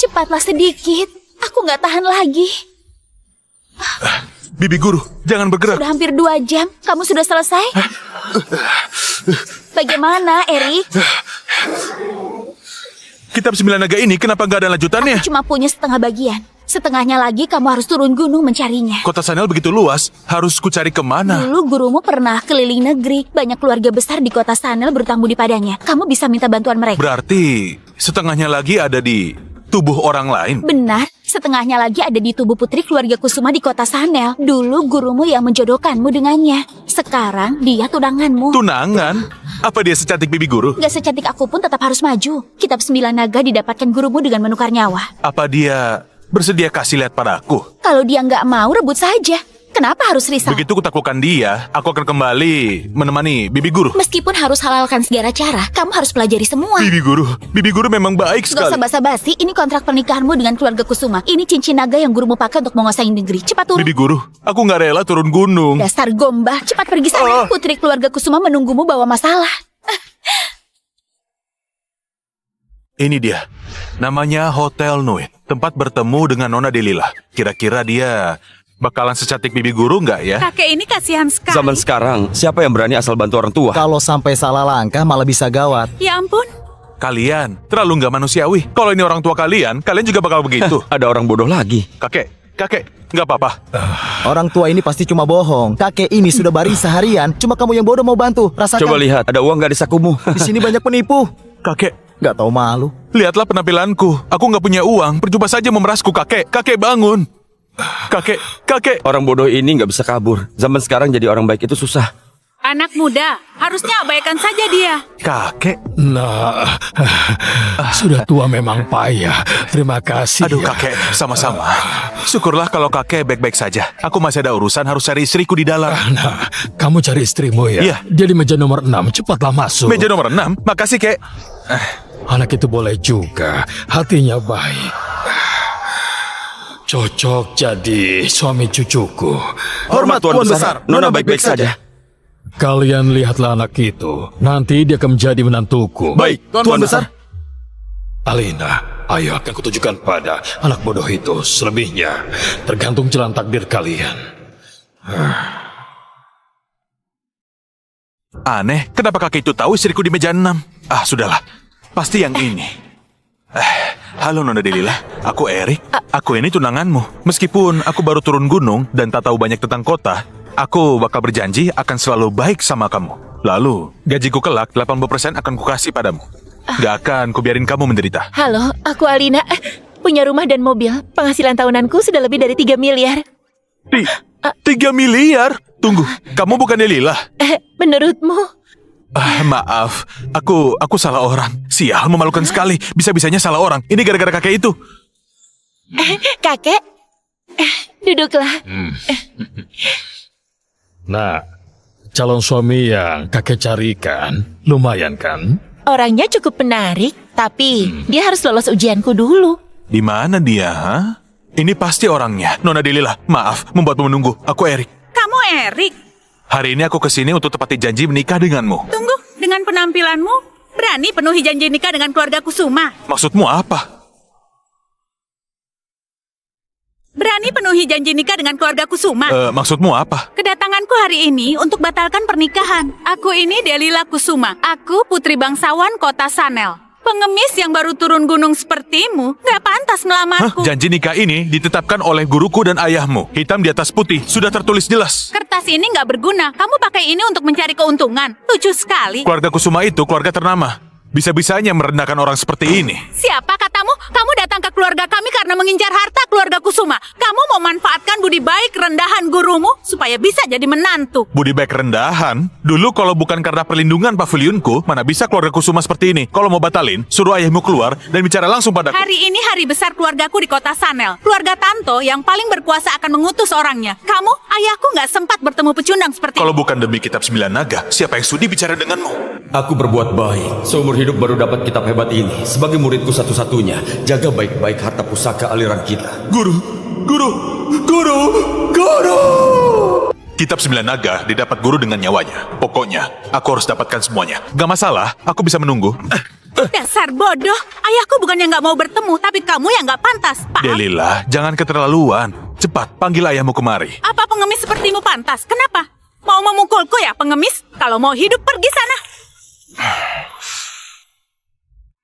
Cepatlah sedikit. Aku nggak tahan lagi. Bibi Guru, jangan bergerak. Sudah hampir 2 jam. Kamu sudah selesai? Bagaimana, Erik? Kitab 9 naga ini kenapa nggak ada lanjutannya? Aku cuma punya setengah bagian. Setengahnya lagi kamu harus turun gunung mencarinya. Kota Sanel begitu luas, harus kucari kemana? Dulu gurumu pernah keliling negeri. Banyak keluarga besar di kota Sanel berutang budi padanya. Kamu bisa minta bantuan mereka. Berarti setengahnya lagi ada di tubuh orang lain. Benar, setengahnya lagi ada di tubuh putri keluarga Kusuma di kota Sanel. Dulu gurumu yang menjodohkanmu dengannya. Sekarang dia tunanganmu. Tunangan? Apa dia secantik Bibi Guru? Gak secantik aku pun tetap harus maju. Kitab 9 naga didapatkan gurumu dengan menukar nyawa. Apa dia bersedia kasih lihat padaku? Kalau dia nggak mau, rebut saja. Kenapa harus risau? Begitu kutaklukkan dia, aku akan kembali menemani Bibi Guru. Meskipun harus halalkan segala cara, kamu harus pelajari semua. Bibi Guru memang baik Gak sekali. usah basa-basi, ini kontrak pernikahanmu dengan keluarga Kusuma. Ini cincin naga yang gurumu pakai untuk menguasai negeri. Cepat turun. Bibi Guru, aku nggak rela turun gunung. Dasar gombah, cepat pergi sana. Putri keluarga Kusuma menunggumu bawa masalah. Ini dia, namanya Hotel Nuit. Tempat bertemu dengan Nona Delila. Kira-kira dia bakalan secantik Bibi Guru nggak ya? Kakek ini kasihan sekali. Zaman sekarang, siapa yang berani asal bantu orang tua? Kalau sampai salah langkah malah bisa gawat. Ya ampun. Kalian terlalu nggak manusiawi. Kalau ini orang tua kalian juga bakal begitu. Ada orang bodoh lagi. Kakek, nggak apa-apa. Orang tua ini pasti cuma bohong. Kakek ini sudah baring seharian. Cuma kamu yang bodoh mau bantu. Rasakan. Coba lihat, ada uang nggak di sakumu? Di sini banyak penipu. Kakek, Gak tahu malu. lihatlah penampilanku. Aku nggak punya uang. Percuma saja memerasku, kakek. Kakek bangun. Kakek. Orang bodoh ini nggak bisa kabur. Zaman sekarang jadi orang baik itu susah. Anak muda, harusnya abaikan saja dia. Kakek. Nah, sudah tua memang payah. Terima kasih. Aduh, ya. kakek, sama-sama. Syukurlah kalau kakek baik-baik saja. Aku masih ada urusan harus cari istriku di dalam. Nah, kamu cari istrimu ya? Iya. Dia di meja nomor 6. Cepatlah masuk. Meja nomor 6. Makasih, kek. Anak itu boleh juga. Hatinya baik. Cocok jadi suami cucuku. Hormat Tuan Besar. Nona baik-baik saja. Kalian lihatlah anak itu. Nanti dia akan menjadi menantuku. Baik, Tuan Besar. Alina, ayo akan kutunjukkan pada anak bodoh itu. Selebihnya tergantung jalan takdir kalian. Aneh, kenapa kakek itu tahu istriku di meja 6? Ah, sudahlah. Pasti yang ini. Halo Nona Delila, aku Erik. Aku ini tunanganmu. Meskipun aku baru turun gunung dan tak tahu banyak tentang kota, aku bakal berjanji akan selalu baik sama kamu. Lalu, gajiku kelak 80% akan kukasih padamu. Gak akan kubiarin kamu menderita. Halo, aku Alina. Punya rumah dan mobil. Penghasilan tahunanku sudah lebih dari 3 miliar. 3 miliar? Tunggu, kamu bukan Delila? Menurutmu? Maaf, aku salah orang. Sial, memalukan sekali. Bisa-bisanya salah orang. Ini gara-gara kakek itu. Kakek? Duduklah. Nah, calon suami yang kakek carikan lumayan kan? Orangnya cukup menarik, tapi dia harus lolos ujianku dulu. Di mana dia, ha? Ini pasti orangnya. Nona Delila, maaf membuatmu menunggu. Aku Erik. Kamu Erik. Hari ini aku kesini untuk tepati janji menikah denganmu. Tunggu, dengan penampilanmu, berani penuhi janji nikah dengan keluarga Kusuma. Maksudmu apa? Berani penuhi janji nikah dengan keluarga Kusuma. Maksudmu apa? Kedatanganku hari ini untuk batalkan pernikahan. Aku ini Delila Kusuma. Aku putri bangsawan kota Sanel. Pengemis yang baru turun gunung sepertimu gak pantas melamarku. Janji nikah ini ditetapkan oleh guruku dan ayahmu. Hitam di atas putih, sudah tertulis jelas. Kertas ini gak berguna. Kamu pakai ini untuk mencari keuntungan. Lucu sekali. Keluarga Kusuma itu keluarga ternama. Bisa-bisanya merendahkan orang seperti ini. Siapa katamu? Kamu datang ke keluarga kami karena mengincar harta keluarga Kusuma. Kamu mau manfaatkan budi baik rendahan gurumu supaya bisa jadi menantu. Budi baik rendahan? Dulu kalau bukan karena perlindungan pavilionku, mana bisa keluarga Kusuma seperti ini? Kalau mau batalin, suruh ayahmu keluar dan bicara langsung padaku. Hari ini hari besar keluargaku di kota Sanel. Keluarga Tanto yang paling berkuasa akan mengutus orangnya. Kamu, ayahku nggak sempat bertemu pecundang seperti Kalau ini. bukan demi kitab 9 naga, siapa yang sudi bicara denganmu? Aku berbuat baik. Seumur hidup baru dapat kitab hebat ini. Sebagai muridku satu-satunya, jaga baik-baik harta pusaka aliran kita. Guru! Kitab 9 naga didapat guru dengan nyawanya. Pokoknya, aku harus dapatkan semuanya. Gak masalah, aku bisa menunggu. Dasar bodoh. Ayahku bukannya nggak mau bertemu, tapi kamu yang nggak pantas. Paham? Delila, jangan keterlaluan. Cepat, panggil ayahmu kemari. Apa pengemis sepertimu pantas? Kenapa? Mau memukulku ya pengemis? Kalau mau hidup pergi sana.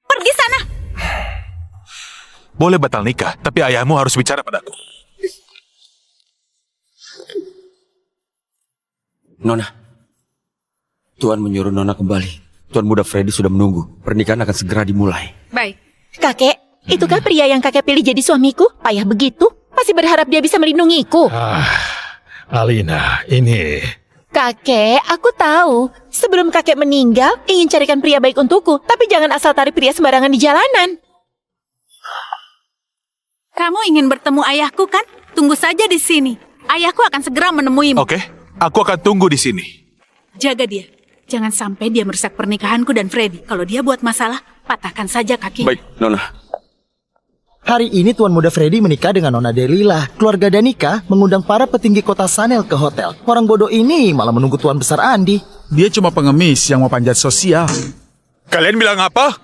Pergi sana. Boleh batal nikah, tapi ayahmu harus bicara padaku. Nona, Tuan menyuruh Nona kembali. Tuan muda Freddy sudah menunggu. Pernikahan akan segera dimulai. Baik. Kakek, itukah pria yang kakek pilih jadi suamiku? Payah begitu? Masih berharap dia bisa melindungiku. Alina, ini... Kakek, aku tahu. Sebelum kakek meninggal, ingin carikan pria baik untukku. Tapi jangan asal tarik pria sembarangan di jalanan. Kamu ingin bertemu ayahku kan? Tunggu saja di sini. Ayahku akan segera menemuimu. Oke, aku akan tunggu di sini. Jaga dia. Jangan sampai dia merusak pernikahanku dan Freddy. Kalau dia buat masalah, patahkan saja kakinya. Baik, Nona. Hari ini Tuan Muda Freddy menikah dengan Nona Delila. Keluarga Danika mengundang para petinggi kota Sanel ke hotel. Orang bodoh ini malah menunggu Tuan Besar Andi. Dia cuma pengemis yang mau panjat sosial. Kalian bilang apa?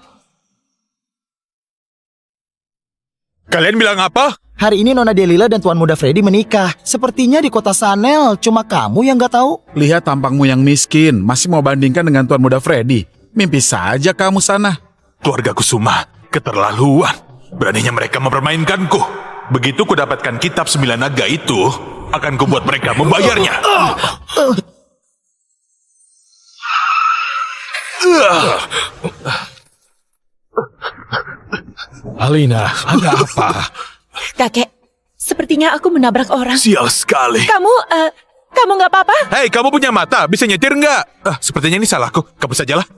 Kalian bilang apa? Hari ini Nona Delila dan Tuan Muda Freddy menikah. Sepertinya di kota Sanel, cuma kamu yang gak tahu. Lihat tampangmu yang miskin, masih mau bandingkan dengan Tuan Muda Freddy. Mimpi saja kamu sana. Keluarga Kusuma, keterlaluan. Beraninya mereka mempermainkanku. Begitu ku dapatkan kitab 9 naga itu, akan kubuat mereka membayarnya. Alina, ada apa? Kakek, sepertinya aku menabrak orang. Sial sekali. Kamu nggak apa-apa? Hei, kamu punya mata, bisa nyetir nggak? Sepertinya ini salahku. Kamu sajalah.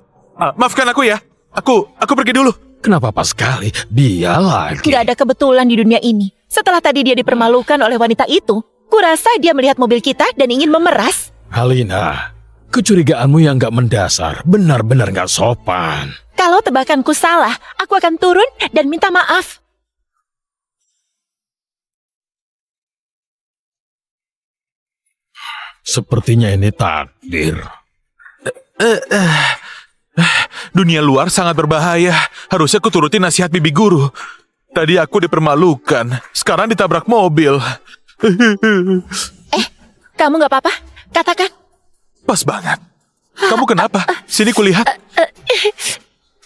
Maafkan aku ya. Aku pergi dulu. Kenapa pas sekali? Dia lagi. Nggak ada kebetulan di dunia ini. Setelah tadi dia dipermalukan oleh wanita itu, kurasa dia melihat mobil kita dan ingin memeras. Alina, kecurigaanmu yang gak mendasar, benar-benar gak sopan. Kalau tebakanku salah, aku akan turun dan minta maaf. Sepertinya ini takdir. Dunia luar sangat berbahaya. Harusnya ku turuti nasihat bibi guru. Tadi aku dipermalukan. Sekarang ditabrak mobil. Kamu nggak apa-apa? Katakan. Pas banget. Kamu kenapa? Sini kulihat.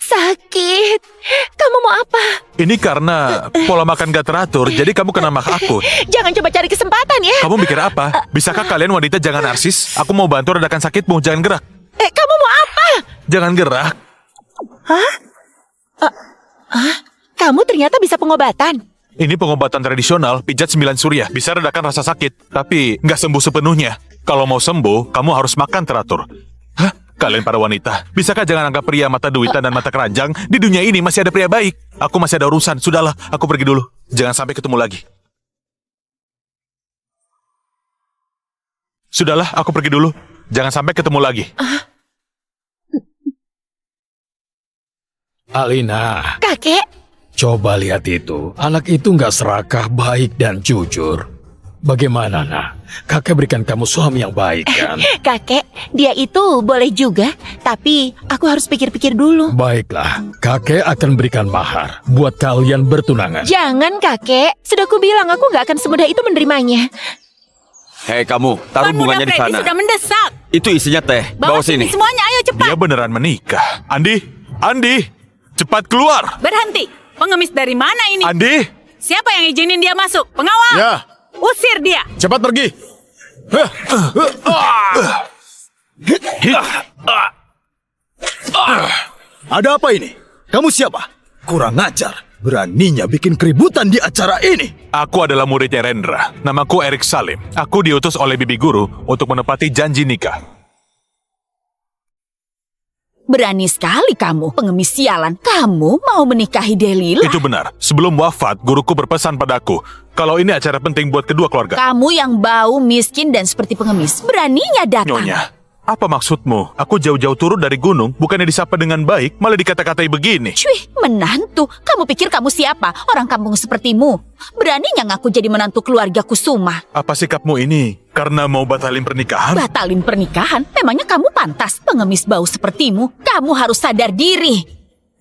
Sakit. Kamu mau apa? Ini karena pola makan gak teratur, jadi kamu kena mak aku. Jangan coba cari kesempatan ya. Kamu mikir apa? Bisakah kalian wanita jangan narsis? Aku mau bantu redakan sakitmu, jangan gerak. Kamu mau apa? Jangan gerak. Kamu ternyata bisa pengobatan. Ini pengobatan tradisional, pijat 9 surya. Bisa redakan rasa sakit, tapi nggak sembuh sepenuhnya. Kalau mau sembuh, kamu harus makan teratur. Hah? Kalian para wanita, bisakah jangan anggap pria mata duitan dan mata keranjang? Di dunia ini masih ada pria baik. Aku masih ada urusan. Sudahlah, aku pergi dulu. Jangan sampai ketemu lagi. Sudahlah, aku pergi dulu. Jangan sampai ketemu lagi. Alina, Kakek, coba lihat itu. Anak itu nggak serakah, baik dan jujur. Bagaimana, nak? Kakek berikan kamu suami yang baik, kan? kakek, dia itu boleh juga, tapi aku harus pikir-pikir dulu. Baiklah, kakek akan berikan mahar buat kalian bertunangan. Jangan kakek, sudah kubilang aku nggak akan semudah itu menerimanya. Hei kamu, taruh Tuan Muda bunganya di Freddy sana. sudah mendesak. Itu isinya teh. Bawa sini. Semuanya, ayo cepat. Dia beneran menikah. Andi, cepat keluar. Berhenti. Pengemis dari mana ini? Andi, Siapa yang izinin dia masuk? Pengawal. Ya, Usir dia. cepat pergi. Ada apa ini? Kamu siapa? Kurang ajar. Beraninya bikin keributan di acara ini. aku adalah muridnya Rendra. Namaku Erik Salim. Aku diutus oleh bibi guru untuk menepati janji nikah. Berani sekali kamu, pengemis sialan. Kamu mau menikahi Delila? Itu benar. Sebelum wafat, guruku berpesan padaku, kalau ini acara penting buat kedua keluarga. Kamu yang bau, miskin, dan seperti pengemis. Beraninya datang. Nyonya, apa maksudmu? Aku jauh-jauh turun dari gunung, bukannya disapa dengan baik, malah dikata-katai begini. Cuy, menantu. Kamu pikir kamu siapa? Orang kampung sepertimu. Beraninya ngaku jadi menantu keluarga Kusuma. Apa sikapmu ini? Karena mau batalin pernikahan? Batalin pernikahan? Memangnya kamu pantas? Pengemis bau sepertimu. Kamu harus sadar diri.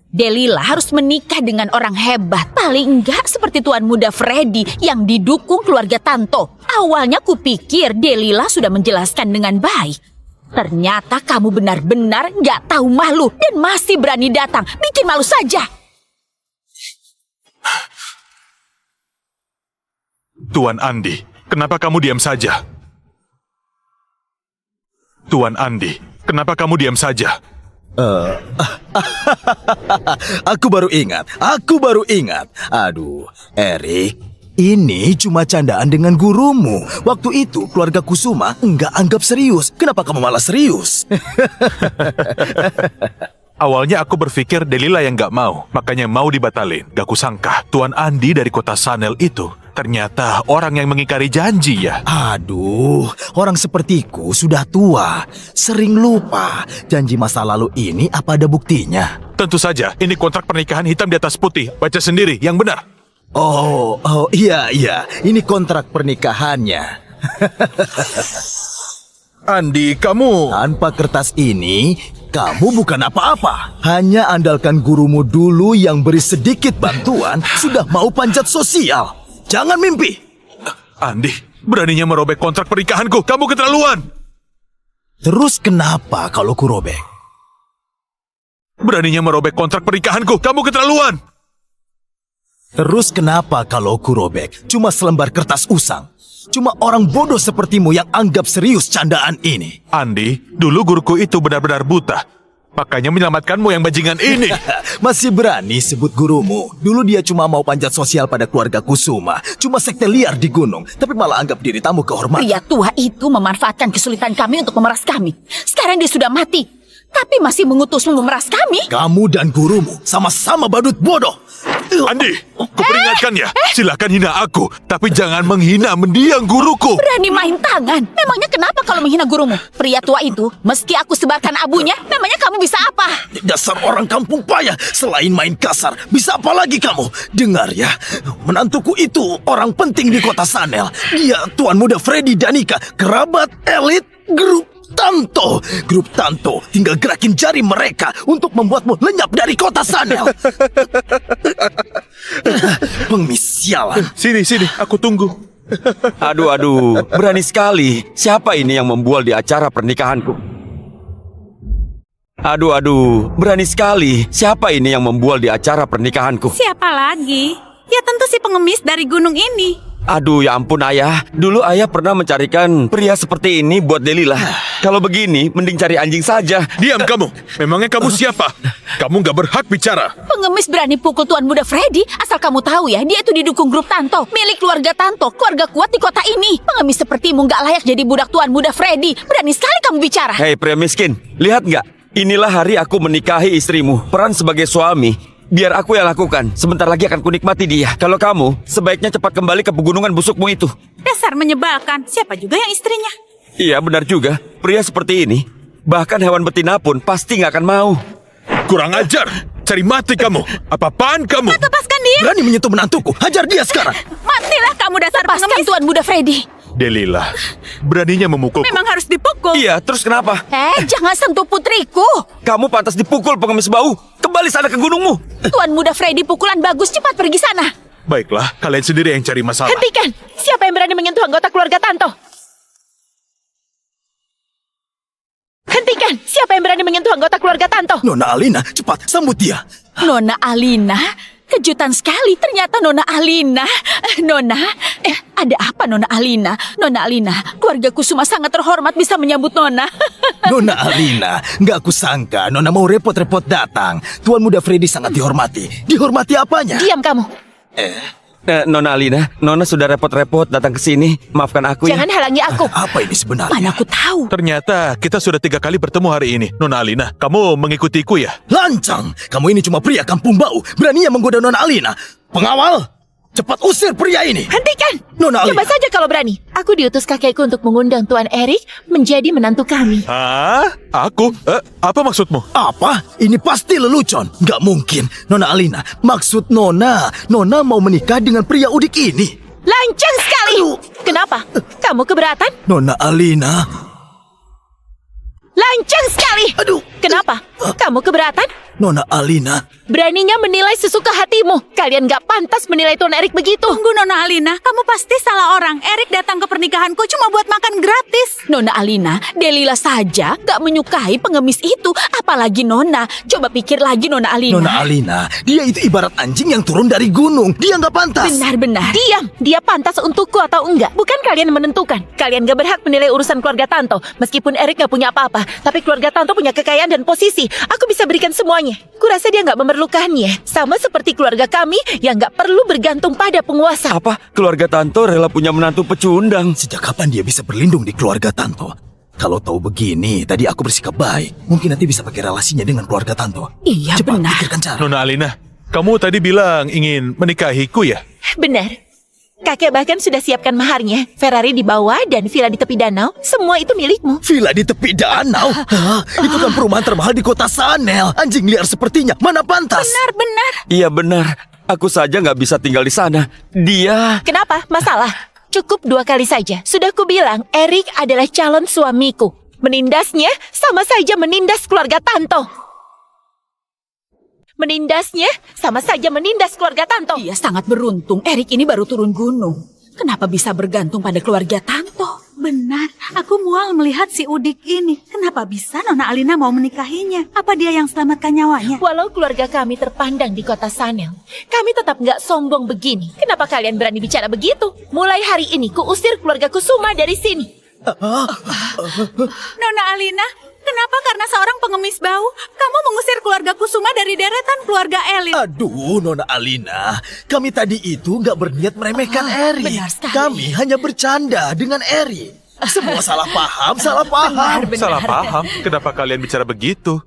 Delila harus menikah dengan orang hebat. Paling enggak seperti Tuan Muda Freddy yang didukung keluarga Tanto. Awalnya kupikir Delila sudah menjelaskan dengan baik. Ternyata kamu benar-benar nggak tahu malu dan masih berani datang. Bikin malu saja. Tuan Andi, kenapa kamu diam saja? Tuan Andi, kenapa kamu diam saja? Aku baru ingat. Aduh, Erik, ini cuma candaan dengan gurumu. Waktu itu keluarga Kusuma enggak anggap serius. Kenapa kamu malah serius? Awalnya aku berpikir Delila yang gak mau, makanya mau dibatalin. Gak kusangka, Tuan Andi dari kota Sanel itu ternyata orang yang mengingkari janji ya. Aduh, orang sepertiku sudah tua, sering lupa. Janji masa lalu ini apa ada buktinya? Tentu saja, ini kontrak pernikahan hitam di atas putih. Baca sendiri, yang benar. Oh, iya, ini kontrak pernikahannya. Andi, kamu... Tanpa kertas ini, kamu bukan apa-apa. Hanya andalkan gurumu dulu yang beri sedikit bantuan, sudah mau panjat sosial. Jangan mimpi. Andi, beraninya merobek kontrak pernikahanku. Kamu keterlaluan. Terus kenapa kalau kurobek? Beraninya merobek kontrak pernikahanku. Kamu keterlaluan. Terus kenapa kalau kurobek? Cuma selembar kertas usang. Cuma orang bodoh sepertimu yang anggap serius candaan ini. Andi, dulu guruku itu benar-benar buta. Makanya menyelamatkanmu yang bajingan ini. Masih berani sebut gurumu. Dulu dia cuma mau panjat sosial pada keluarga Kusuma. Cuma sekte liar di gunung. Tapi malah anggap diri tamu kehormatan. Pria tua itu memanfaatkan kesulitan kami untuk memeras kami. Sekarang dia sudah mati. Tapi masih mengutusmu memeras kami? Kamu dan gurumu sama-sama badut bodoh. Andi, kuperingatkan ya. Silakan hina aku. Tapi jangan menghina mendiang guruku. Berani main tangan. Memangnya kenapa kalau menghina gurumu? Pria tua itu, meski aku sebarkan abunya, memangnya kamu bisa apa? Dasar orang kampung payah. Selain main kasar, bisa apa lagi kamu? Dengar ya, menantuku itu orang penting di kota Sanel. Dia Tuan Muda Freddy Danika, kerabat elit grup Tanto. Grup Tanto tinggal gerakin jari mereka untuk membuatmu lenyap dari kota Sanel. Pengmisialan. Sini, aku tunggu. Aduh, berani sekali. Siapa ini yang membual di acara pernikahanku? Aduh, berani sekali. Siapa ini yang membual di acara pernikahanku? Siapa lagi? Ya tentu si pengemis dari gunung ini. Aduh, ya ampun ayah. Dulu ayah pernah mencarikan pria seperti ini buat Delila. Kalau begini, mending cari anjing saja. Diam kamu. Memangnya kamu siapa? Kamu gak berhak bicara. Pengemis berani pukul Tuan Muda Freddy. Asal kamu tahu ya, dia itu didukung grup Tanto. Milik keluarga Tanto, keluarga kuat di kota ini. Pengemis sepertimu gak layak jadi budak Tuan Muda Freddy. Berani sekali kamu bicara. Hei pria miskin, lihat nggak? Inilah hari aku menikahi istrimu. Peran sebagai suami biar aku yang lakukan. Sebentar lagi akan kunikmati dia. Kalau kamu, sebaiknya cepat kembali ke pegunungan busukmu itu. Dasar menyebalkan. Siapa juga yang istrinya? Iya benar juga. Pria seperti ini, bahkan hewan betina pun pasti nggak akan mau. Kurang ajar. Cari mati kamu. Apa-apaan kamu? Lepaskan dia. Berani menyentuh menantuku. Hajar dia sekarang. Matilah kamu dasar Lepaskan pengemis. Tuan Muda Freddy. Delila, beraninya memukulku. Memang harus dipukul. Iya, terus kenapa? Jangan sentuh putriku. Kamu pantas dipukul pengemis bau. Kembali sana ke gunungmu. Tuan Muda Freddy pukulan bagus, cepat pergi sana. Baiklah, kalian sendiri yang cari masalah. Hentikan! Siapa yang berani menyentuh anggota keluarga Tanto? Hentikan! Siapa yang berani menyentuh anggota keluarga Tanto? Nona Alina, cepat sambut dia. Nona Alina? Kejutan sekali ternyata Nona Alina. Nona, ada apa Nona Alina? Nona Alina, keluarga Kusuma sangat terhormat bisa menyambut Nona. Nona Alina, nggak aku sangka Nona mau repot-repot datang. Tuan Muda Freddy sangat dihormati. Dihormati apanya? Diam kamu. Nona Alina, Nona sudah repot-repot datang ke sini. Maafkan aku ya. Jangan halangi aku. Apa ini sebenarnya? Mana aku tahu. Ternyata kita sudah 3 kali bertemu hari ini. Nona Alina, kamu mengikutiku ya? Lancang! Kamu ini cuma pria kampung bau. Beraninya menggoda Nona Alina. Pengawal! Cepat usir pria ini! Hentikan! Nona Alina! Coba saja kalau berani. Aku diutus kakekku untuk mengundang Tuan Erik menjadi menantu kami. Hah? Aku? Apa maksudmu? Apa? Ini pasti lelucon. Nggak mungkin. Nona Alina, maksud Nona mau menikah dengan pria udik ini. Lancang sekali! Kenapa? Kamu keberatan? Nona Alina. Lancang sekali! Aduh. Kenapa? Kamu keberatan? Nona Alina. Beraninya menilai sesuka hatimu. Kalian gak pantas menilai Tuan Erik begitu. Tunggu Nona Alina, kamu pasti salah orang. Erik datang ke pernikahanku cuma buat makan gratis. Nona Alina, Delila saja gak menyukai pengemis itu. Apalagi Nona. Coba pikir lagi Nona Alina. Nona Alina, dia itu ibarat anjing yang turun dari gunung. Dia nggak pantas. Benar-benar. Diam, dia pantas untukku atau enggak. Bukan kalian menentukan. Kalian gak berhak menilai urusan keluarga Tanto. Meskipun Erik gak punya apa-apa, tapi keluarga Tanto punya kekayaan dan posisi. Aku bisa berikan semuanya. Kurasa dia gak memerlukannya. Sama seperti keluarga kami yang gak perlu bergantung pada penguasa. Apa? Keluarga Tanto rela punya menantu pecundang. Sejak kapan dia bisa berlindung di keluarga Tanto? Kalau tahu begini, tadi aku bersikap baik. Mungkin nanti bisa pakai relasinya dengan keluarga Tanto. Iya, Cepat benar. pikirkan cara. Nona Alina, kamu tadi bilang ingin menikahiku ya? Benar. Kakek bahkan sudah siapkan maharnya. Ferrari di bawah dan villa di tepi danau. Semua itu milikmu. Villa di tepi danau? Hah? Itu kan perumahan termahal di kota Sanel. Anjing liar sepertinya. Mana pantas? Benar. Iya benar. Aku saja nggak bisa tinggal di sana. Dia... Kenapa? Masalah? Cukup 2 kali saja. Sudah kubilang, Erik adalah calon suamiku. Menindasnya sama saja menindas keluarga Tanto. Menindasnya sama saja menindas keluarga Tanto. Dia sangat beruntung. Erik ini baru turun gunung. Kenapa bisa bergantung pada keluarga Tanto? Benar, aku mual melihat si Udik ini. Kenapa bisa Nona Alina mau menikahinya? Apa dia yang selamatkan nyawanya? Walau keluarga kami terpandang di kota Sanel, kami tetap nggak sombong begini. Kenapa kalian berani bicara begitu? Mulai hari ini kuusir keluarga Kusuma dari sini. Nona Alina, kenapa karena seorang pengemis bau, kamu mengusir keluarga Kusuma dari deretan keluarga elit? Aduh, Nona Alina. Kami tadi itu nggak berniat meremehkan Eri. benar sekali. Kami hanya bercanda dengan Eri. Semua salah paham, salah paham. Salah paham. Kenapa kalian bicara begitu?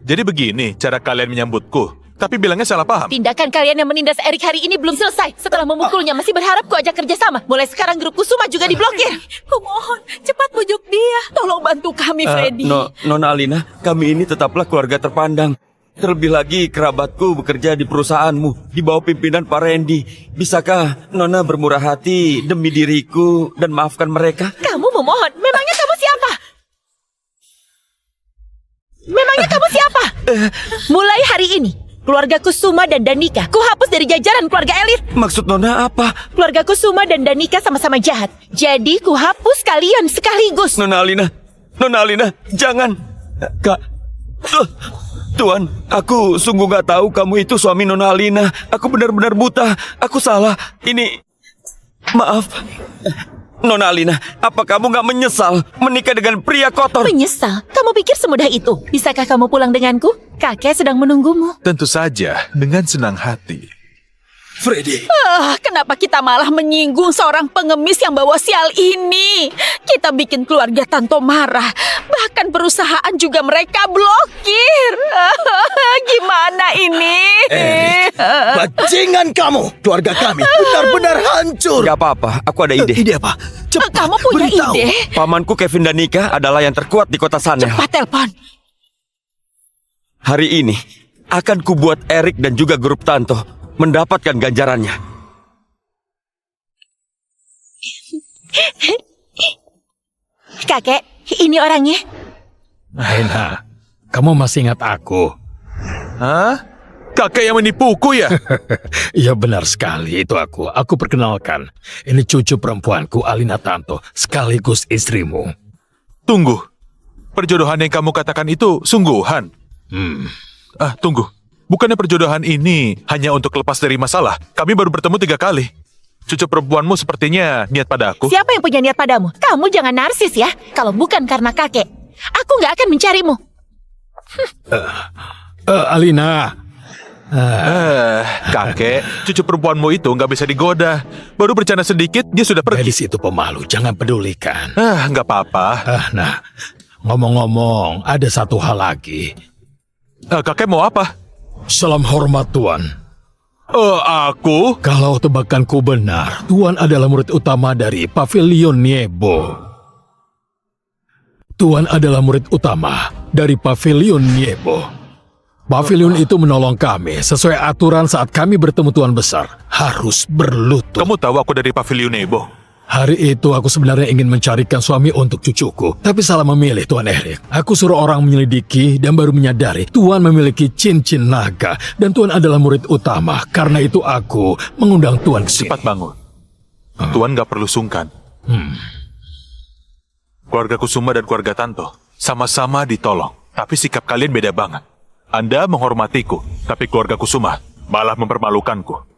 Jadi begini cara kalian menyambutku. Tapi bilangnya salah paham. Tindakan kalian yang menindas Erik hari ini belum selesai. Setelah memukulnya masih berharap ku ajak kerjasama. Mulai sekarang grup Kusuma juga diblokir. Kumohon, cepat bujuk dia. Tolong bantu kami, Freddy. Nona Alina, kami ini tetaplah keluarga terpandang. Terlebih lagi kerabatku bekerja di perusahaanmu di bawah pimpinan Pak Randy. Bisakah Nona bermurah hati demi diriku dan maafkan mereka? Kamu memohon. Memangnya kamu siapa? Memangnya kamu siapa? Mulai hari ini, keluarga Kusuma dan Danika ku hapus dari jajaran keluarga elit. Maksud Nona apa? Keluarga Kusuma dan Danika sama-sama jahat. Jadi ku hapus kalian sekaligus. Nona Alina, jangan. Kak, Tuan, aku sungguh gak tahu kamu itu suami Nona Alina. Aku benar-benar buta. Aku salah. Ini, maaf. Nona Alina, apa kamu gak menyesal menikah dengan pria kotor? Menyesal? Kamu pikir semudah itu? Bisakah kamu pulang denganku? Kakek sedang menunggumu. Tentu saja dengan senang hati. Freddy. Kenapa kita malah menyinggung seorang pengemis yang bawa sial ini? Kita bikin keluarga Tanto marah. Bahkan perusahaan juga mereka blokir. Gimana ini? Erik, bajingan kamu. Keluarga kami benar-benar hancur. Gak apa-apa, aku ada ide. Ide apa? Cepat, Kamu punya beritahu. ide? Pamanku Kevin Danika adalah yang terkuat di kota Sanel. Cepat telepon. Hari ini akan kubuat Erik dan juga grup Tanto mendapatkan ganjarannya. Kakek, ini orangnya. Aina, kamu masih ingat aku? Hah? Kakek yang menipuku ya? Iya benar sekali, itu aku. Aku perkenalkan. Ini cucu perempuanku, Alina Tanto, sekaligus istrimu. Tunggu. Perjodohan yang kamu katakan itu sungguhan. Tunggu. Bukannya perjodohan ini hanya untuk lepas dari masalah? Kami baru bertemu 3 kali. Cucu perempuanmu sepertinya niat pada aku. Siapa yang punya niat padamu? Kamu jangan narsis ya. Kalau bukan karena kakek, aku nggak akan mencarimu. Alina. Kakek, cucu perempuanmu itu nggak bisa digoda. Baru bercanda sedikit, dia sudah pergi. Gadis itu pemalu, jangan pedulikan. Nggak apa-apa. Nah, ngomong-ngomong, ada satu hal lagi. Kakek mau apa? Salam hormat, Tuan. Aku? Kalau tebakanku benar, Tuan adalah murid utama dari Pavilion Niebo. Tuan adalah murid utama dari Pavilion Niebo. Pavilion itu menolong kami sesuai aturan saat kami bertemu Tuan Besar. Harus berlutut. Kamu tahu aku dari Pavilion Nebo? Hari itu aku sebenarnya ingin mencarikan suami untuk cucuku, tapi salah memilih Tuan Erik. Aku suruh orang menyelidiki dan baru menyadari Tuan memiliki cincin naga dan Tuan adalah murid utama. Karena itu aku mengundang Tuan ke sini. Cepat bangun. Tuan gak perlu sungkan. Keluarga Kusuma dan keluarga Tanto sama-sama ditolong, tapi sikap kalian beda banget. Anda menghormatiku, tapi keluarga Kusuma malah mempermalukanku.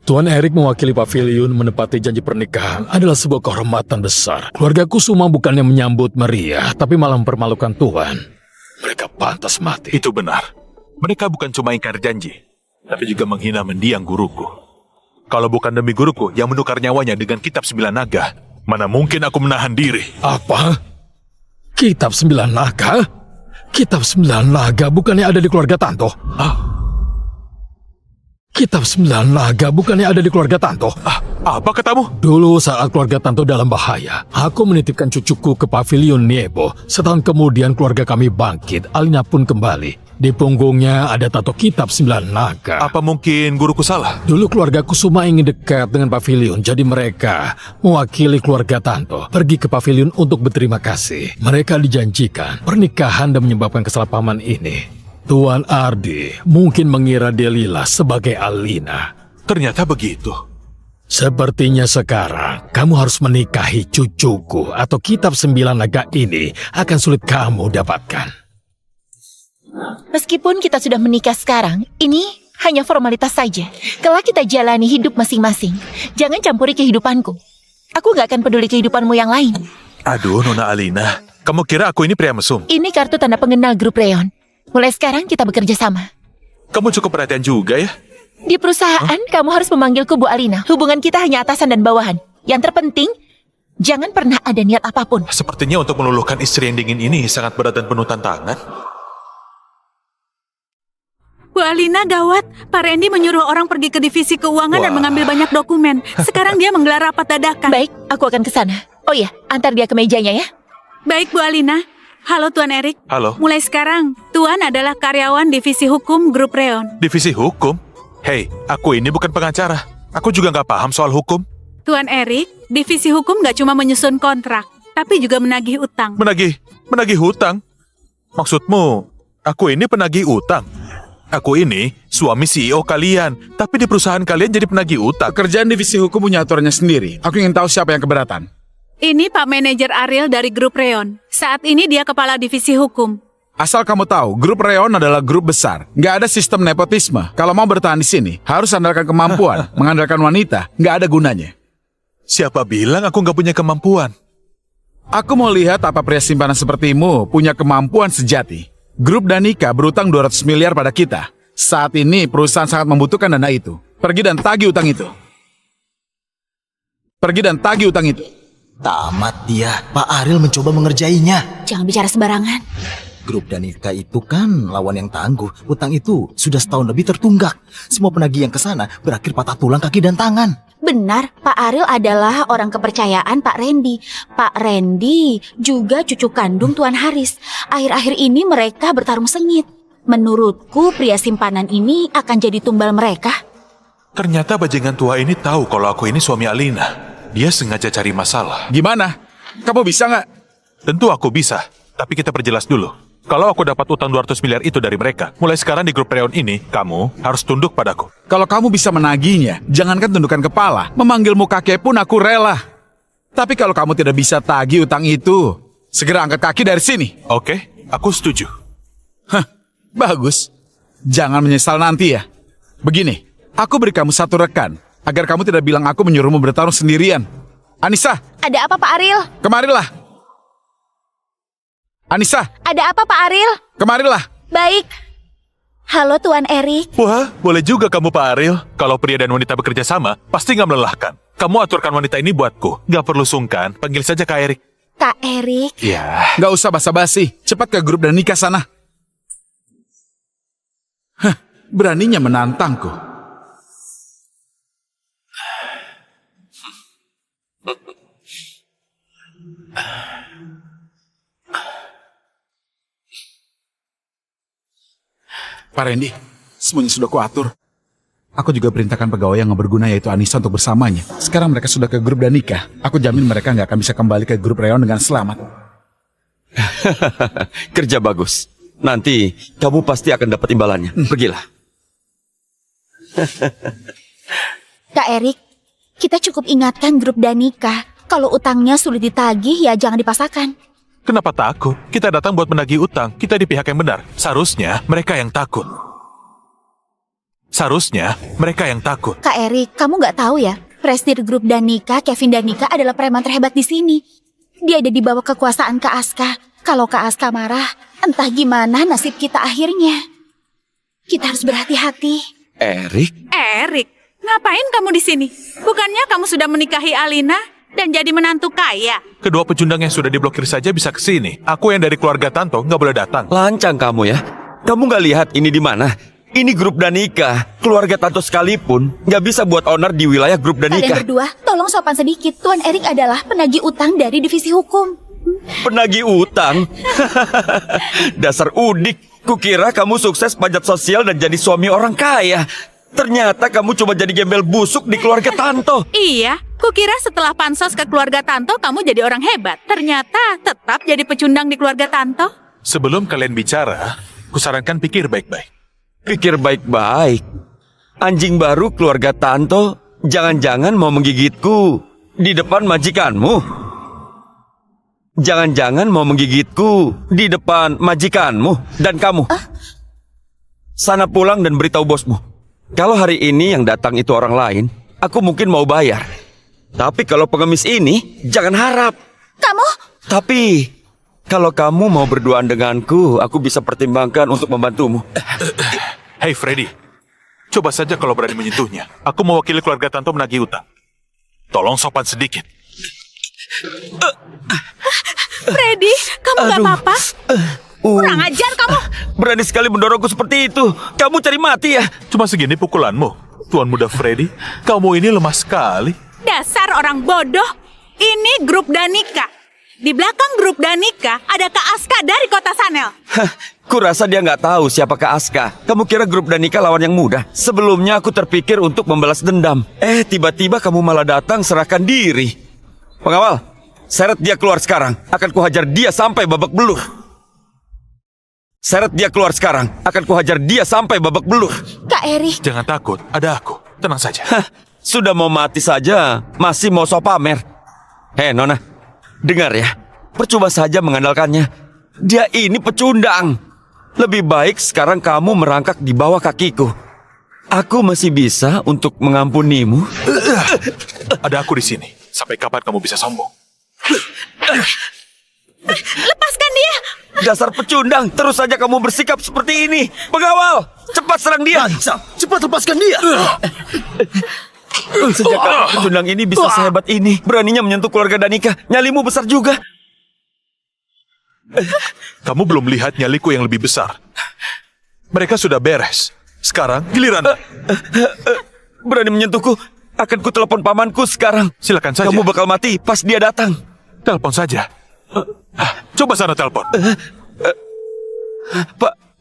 Tuan Erik mewakili pavilion menepati janji pernikahan adalah sebuah kehormatan besar. Keluarga Kusuma bukannya menyambut meriah, tapi malah mempermalukan Tuan. Mereka pantas mati. Itu benar. Mereka bukan cuma ingkar janji, tapi juga menghina mendiang guruku. Kalau bukan demi guruku yang menukar nyawanya dengan kitab 9 naga, mana mungkin aku menahan diri. Apa? Kitab 9 naga? Kitab 9 naga bukannya ada di keluarga Tanto? Kitab 9 naga bukannya ada di keluarga Tanto? Apa katamu? Dulu saat keluarga Tanto dalam bahaya, aku menitipkan cucuku ke pavilion Niebo. Setahun kemudian keluarga kami bangkit, Alina pun kembali. Di punggungnya ada tato kitab 9 naga. Apa mungkin guruku salah? Dulu keluarga Kusuma ingin dekat dengan pavilion, jadi mereka mewakili keluarga Tanto pergi ke pavilion untuk berterima kasih. Mereka dijanjikan pernikahan dan menyebabkan kesalahpahaman ini. Tuan Ardi mungkin mengira Delila sebagai Alina. Ternyata begitu. Sepertinya sekarang kamu harus menikahi cucuku atau kitab 9 naga ini akan sulit kamu dapatkan. Meskipun kita sudah menikah sekarang, ini hanya formalitas saja. Kelak kita jalani hidup masing-masing. Jangan campuri kehidupanku. Aku gak akan peduli kehidupanmu yang lain. Aduh, Nona Alina. Kamu kira aku ini pria mesum? Ini kartu tanda pengenal grup Reon. Mulai sekarang kita bekerja sama. Kamu cukup perhatian juga ya? Di perusahaan, kamu harus memanggilku Bu Alina. Hubungan kita hanya atasan dan bawahan. Yang terpenting, jangan pernah ada niat apapun. Sepertinya untuk meluluhkan istri yang dingin ini sangat berat dan penuh tantangan. Bu Alina, gawat. Pak Randy menyuruh orang pergi ke divisi keuangan dan mengambil banyak dokumen. Sekarang dia menggelar rapat dadakan. Baik, aku akan ke sana. Oh iya, antar dia ke mejanya ya. Baik, Bu Alina. Halo, Tuan Erik. Halo. Mulai sekarang, Tuan adalah karyawan divisi hukum grup Reon. Divisi hukum? Hei, aku ini bukan pengacara. Aku juga nggak paham soal hukum. Tuan Erik, divisi hukum nggak cuma menyusun kontrak, tapi juga menagih utang. Menagih hutang? Maksudmu, aku ini penagih utang? Aku ini suami CEO kalian, tapi di perusahaan kalian jadi penagih utang. Pekerjaan divisi hukum punya aturannya sendiri. Aku ingin tahu siapa yang keberatan. Ini Pak Manajer Ariel dari grup Reon. Saat ini dia kepala divisi hukum. Asal kamu tahu, grup Reon adalah grup besar. Nggak ada sistem nepotisme. Kalau mau bertahan di sini, harus andalkan kemampuan. Mengandalkan wanita, nggak ada gunanya. Siapa bilang aku nggak punya kemampuan? Aku mau lihat apa pria simpanan sepertimu punya kemampuan sejati. Grup Danika berutang 200 miliar pada kita. Saat ini perusahaan sangat membutuhkan dana itu. Pergi dan tagih utang itu. Pergi dan tagih utang itu. Tamat dia. Pak Ariel mencoba mengerjainya. Jangan bicara sembarangan. Grup Danika itu kan lawan yang tangguh. Utang itu sudah setahun lebih tertunggak. Semua penagih yang kesana berakhir patah tulang kaki dan tangan. Benar, Pak Ariel adalah orang kepercayaan Pak Randy. Pak Randy juga cucu kandung Tuan Haris. Akhir-akhir ini mereka bertarung sengit. Menurutku pria simpanan ini akan jadi tumbal mereka. Ternyata bajingan tua ini tahu kalau aku ini suami Alina. Dia sengaja cari masalah. Gimana? Kamu bisa nggak? Tentu aku bisa, tapi kita perjelas dulu. Kalau aku dapat utang 200 miliar itu dari mereka, mulai sekarang di grup Reon ini, kamu harus tunduk padaku. Kalau kamu bisa menagihnya, jangankan tundukkan kepala, memanggilmu kakek pun aku rela. Tapi kalau kamu tidak bisa tagih utang itu, segera angkat kaki dari sini. Oke, aku setuju. Hah, bagus. Jangan menyesal nanti ya. Begini, aku beri kamu satu rekan, agar kamu tidak bilang aku menyuruhmu bertarung sendirian. Anissa, Ada apa Pak Ariel? kemarilah. Anissa, Ada apa Pak Ariel? kemarilah. Baik. Halo Tuan Erik. Wah, boleh juga kamu Pak Ariel. Kalau pria dan wanita bekerja sama, pasti nggak melelahkan. Kamu aturkan wanita ini buatku. Nggak perlu sungkan, panggil saja Kak Erik. Kak Erik. Ya. Nggak usah basa-basi, cepat ke grup dan nikah sana. Hah, beraninya menantangku. Pak Randy, semuanya sudah kuatur. Aku juga perintahkan pegawai yang nggak berguna yaitu Anissa untuk bersamanya. Sekarang mereka sudah ke grup Danika. Aku jamin mereka nggak akan bisa kembali ke grup Reon dengan selamat. Kerja bagus. Nanti kamu pasti akan dapat imbalannya. Pergilah. Kak Erik, kita cukup ingatkan grup Danika. Kalau utangnya sulit ditagih, ya jangan dipaksakan. Kenapa takut? Kita datang buat menagih utang. Kita di pihak yang benar. Seharusnya mereka yang takut. Kak Erik, kamu nggak tahu ya? Presiden grup Danika, Kevin Danika adalah preman terhebat di sini. Dia ada di bawah kekuasaan Kak Aska. Kalau Kak Aska marah, entah gimana nasib kita akhirnya. Kita harus berhati-hati. Erik, ngapain kamu di sini? Bukannya kamu sudah menikahi Alina dan jadi menantu kaya? Kedua pecundang yang sudah diblokir saja bisa ke sini. Aku yang dari keluarga Tanto nggak boleh datang. Lancang kamu ya. Kamu nggak lihat ini di mana? Ini grup Danika. Keluarga Tanto sekalipun nggak bisa buat owner di wilayah grup Kalian Danika. berdua, tolong sopan sedikit. Tuan Erik adalah penagih utang dari divisi hukum. Penagih utang? Dasar udik. Kukira kamu sukses pajak sosial dan jadi suami orang kaya. Ternyata kamu cuma jadi gembel busuk di keluarga Tanto. Iya, kukira setelah pansos ke keluarga Tanto kamu jadi orang hebat. Ternyata tetap jadi pecundang di keluarga Tanto. Sebelum kalian bicara, kusarankan pikir baik-baik. Pikir baik-baik. Anjing baru keluarga Tanto jangan-jangan mau menggigitku di depan majikanmu. Jangan-jangan mau menggigitku di depan majikanmu dan kamu. Sana pulang dan beritahu bosmu. Kalau hari ini yang datang itu orang lain, aku mungkin mau bayar. Tapi kalau pengemis ini, jangan harap. Kamu? Tapi kalau kamu mau berduaan denganku, aku bisa pertimbangkan untuk membantumu. Hei Freddy, coba saja kalau berani menyentuhnya. Aku mewakili keluarga Tanto menagih utang. Tolong sopan sedikit. Freddy, kamu nggak apa-apa? Kurang ajar kamu. Berani sekali mendorongku seperti itu. Kamu cari mati ya? Cuma segini pukulanmu. Tuan muda Freddy, kamu ini lemah sekali. Dasar orang bodoh. Ini grup Danika. Di belakang grup Danika ada Kak Aska dari kota Sanel. Kurasa dia nggak tahu siapa Kak Aska. Kamu kira grup Danika lawan yang mudah? Sebelumnya aku terpikir untuk membalas dendam. Tiba-tiba kamu malah datang serahkan diri. Pengawal, seret dia keluar sekarang. Akan kuhajar dia sampai babak belur. Seret dia keluar sekarang. Akan kuhajar dia sampai babak belur. Kak Erik. Jangan takut, ada aku. Tenang saja. Sudah mau mati saja, masih mau sok pamer. Nona, dengar ya. Percuma saja mengandalkannya. Dia ini pecundang. Lebih baik sekarang kamu merangkak di bawah kakiku. Aku masih bisa untuk mengampunimu. Ada aku di sini. Sampai kapan kamu bisa sombong? Lepaskan dia. Dasar pecundang, terus saja kamu bersikap seperti ini. Pengawal, cepat serang dia. Lancang, cepat lepaskan dia. Sejak kapan pecundang ini bisa sehebat ini? Beraninya menyentuh keluarga Danika. Nyalimu besar juga. Kamu belum lihat nyaliku yang lebih besar. Mereka sudah beres. Sekarang giliran. Berani menyentuhku. Akan ku telepon pamanku sekarang. Silakan saja. Kamu bakal mati pas dia datang. Telepon saja. Coba sana telepon.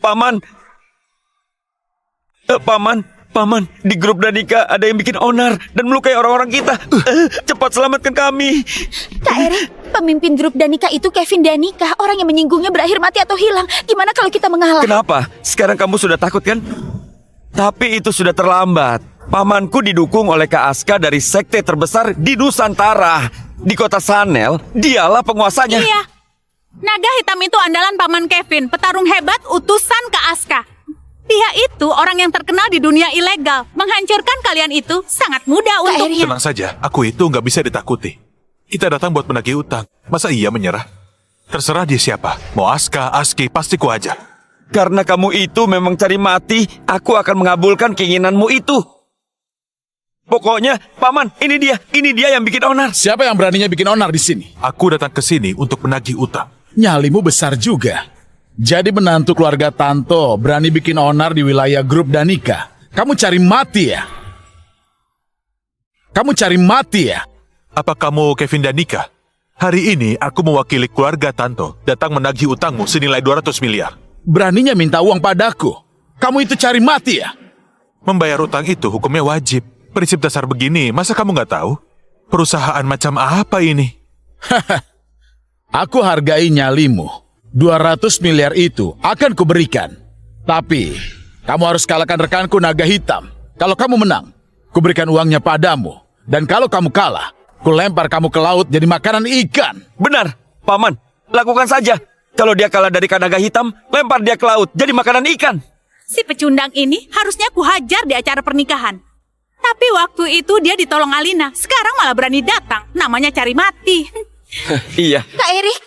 Paman. Paman, di grup Danika ada yang bikin onar dan melukai orang-orang kita. Cepat selamatkan kami. Kak Erik, pemimpin grup Danika itu Kevin Danika. Orang yang menyinggungnya berakhir mati atau hilang. Gimana kalau kita mengalah? Kenapa? Sekarang kamu sudah takut kan? Tapi itu sudah terlambat. Pamanku didukung oleh Kak Aska dari sekte terbesar di Nusantara. Di kota Sanel, dialah penguasanya. Iya. Naga hitam itu andalan paman Kevin, petarung hebat utusan Kak Aska. Dia itu orang yang terkenal di dunia ilegal. Menghancurkan kalian itu sangat mudah untuknya. Tenang saja, aku itu nggak bisa ditakuti. Kita datang buat menagih utang. Masa iya menyerah? Terserah dia siapa. Mau Aska, Aski, pasti ku ajar. Karena kamu itu memang cari mati, aku akan mengabulkan keinginanmu itu. Pokoknya, Paman, ini dia yang bikin onar. Siapa yang beraninya bikin onar di sini? Aku datang ke sini untuk menagih utang. Nyalimu besar juga. Jadi menantu keluarga Tanto berani bikin onar di wilayah grup Danika. Kamu cari mati ya? Kamu cari mati ya? Apa kamu Kevin Danika? Hari ini aku mewakili keluarga Tanto datang menagih utangmu senilai 200 miliar. Beraninya minta uang padaku. Kamu itu cari mati ya? Membayar utang itu hukumnya wajib. Prinsip dasar begini, masa kamu nggak tahu? Perusahaan macam apa ini? Aku hargai nyalimu. 200 miliar itu akan kuberikan. Tapi, kamu harus kalahkan rekanku naga hitam. Kalau kamu menang, kuberikan uangnya padamu. Dan kalau kamu kalah, kulempar kamu ke laut jadi makanan ikan. Benar, Paman. Lakukan saja. Kalau dia kalah dari naga hitam, lempar dia ke laut jadi makanan ikan. Si pecundang ini harusnya kuhajar di acara pernikahan. Tapi waktu itu dia ditolong Alina. Sekarang malah berani datang. Namanya cari mati. Iya. Kak Erik,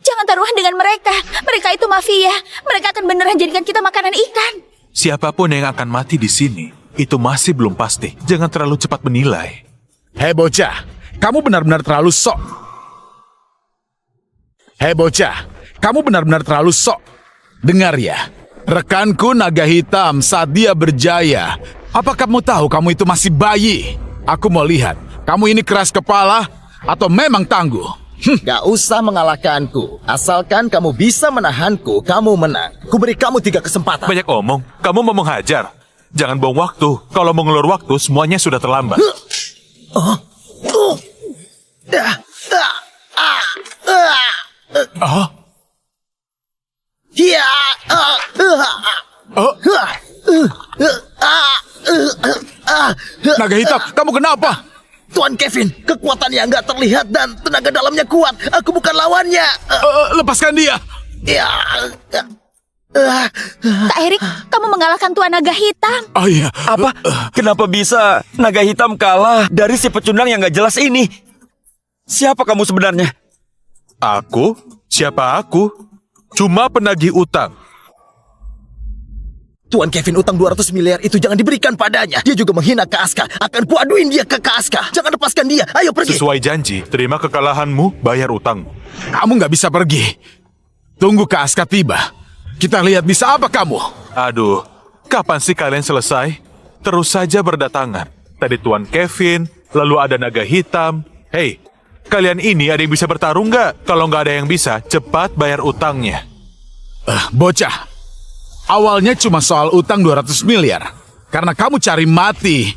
jangan taruhan dengan mereka. Mereka itu mafia. Mereka akan beneran jadikan kita makanan ikan. Siapapun yang akan mati di sini, itu masih belum pasti. Jangan terlalu cepat menilai. Hei bocah, kamu benar-benar terlalu sok. Hei bocah, kamu benar-benar terlalu sok. Dengar ya, rekanku naga hitam saat dia berjaya. Apa kamu tahu kamu itu masih bayi? Aku mau lihat, kamu ini keras kepala atau memang tangguh? Gak usah mengalahkanku. Asalkan kamu bisa menahanku, kamu menang. Kuberi kamu 3 kesempatan. Banyak omong, kamu mau menghajar. Jangan buang waktu. Kalau mau ngelur waktu, semuanya sudah terlambat. Naga hitam, kamu kenapa? Tuan Kevin, kekuatannya nggak terlihat dan tenaga dalamnya kuat. Aku bukan lawannya. Lepaskan dia. Ya. Kak Erik, kamu mengalahkan Tuan Naga Hitam. Oh iya. Apa? Kenapa bisa naga hitam kalah dari si pecundang yang gak jelas ini? Siapa kamu sebenarnya? Aku? Siapa aku? Cuma penagih utang. Tuan Kevin utang 200 miliar itu jangan diberikan padanya. Dia juga menghina Kak Aska. Akan kuaduin dia ke Kak Aska. Jangan lepaskan dia. Ayo pergi. Sesuai janji, terima kekalahanmu, bayar utangmu. Kamu nggak bisa pergi. Tunggu Kak Aska tiba. Kita lihat bisa apa kamu. Aduh, kapan sih kalian selesai? Terus saja berdatangan. Tadi Tuan Kevin, lalu ada naga hitam. Hei, kalian ini ada yang bisa bertarung nggak? Kalau nggak ada yang bisa, cepat bayar utangnya. Bocah, awalnya cuma soal utang 200 miliar. Karena kamu cari mati.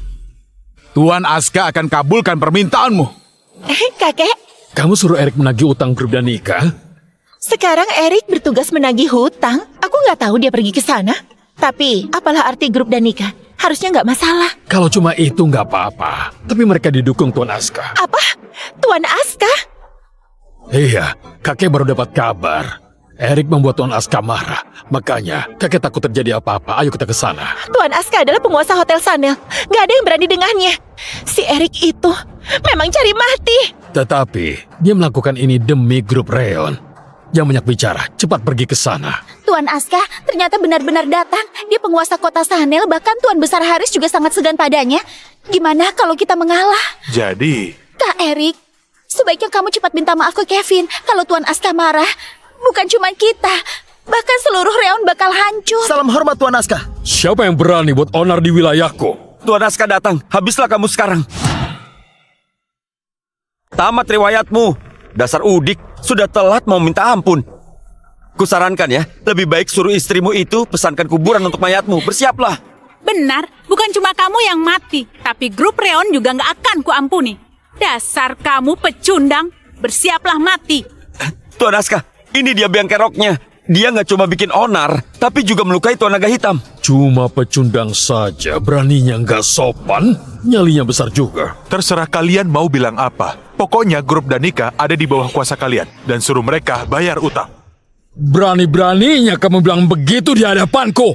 Tuan Aska akan kabulkan permintaanmu. Kakek, Kamu suruh Erik menagih utang grup Danika? sekarang Erik bertugas menagih hutang. Aku nggak tahu dia pergi ke sana. Tapi, apalah arti grup Danika? Harusnya nggak masalah. Kalau cuma itu nggak apa-apa. Tapi mereka didukung Tuan Aska. Apa? Tuan Aska? Iya, kakek baru dapat kabar. Erik membuat Tuan Aska marah. Makanya, kakek takut terjadi apa-apa. Ayo kita ke sana. Tuan Aska adalah penguasa Hotel Sanel. Nggak ada yang berani dengannya. Si Erik itu memang cari mati. Tetapi, dia melakukan ini demi grup Reon. Yang banyak bicara, cepat pergi ke sana. Tuan Aska ternyata benar-benar datang. Dia penguasa kota Sanel, bahkan Tuan Besar Haris juga sangat segan padanya. Gimana kalau kita mengalah? Jadi, Kak Erik, sebaiknya kamu cepat minta maaf ke Kevin. Kalau Tuan Aska marah, bukan cuma kita, bahkan seluruh Reon bakal hancur. Salam hormat Tuan Aska. Siapa yang berani buat onar di wilayahku? Tuan Aska datang, habislah kamu sekarang. Tamat riwayatmu. Dasar udik, sudah telat mau minta ampun. Kusarankan ya, lebih baik suruh istrimu itu pesankan kuburan untuk mayatmu. Bersiaplah. Benar, bukan cuma kamu yang mati, tapi grup Reon juga nggak akan kuampuni. Dasar kamu pecundang, bersiaplah mati. Tuan Aska, ini dia biang keroknya. Dia nggak cuma bikin onar, tapi juga melukai Tuan Naga Hitam. Cuma pecundang saja, beraninya nggak sopan, nyalinya besar juga. terserah kalian mau bilang apa. Pokoknya grup Danika ada di bawah kuasa kalian. Dan suruh mereka bayar utang. Berani-beraninya kamu bilang begitu di hadapanku.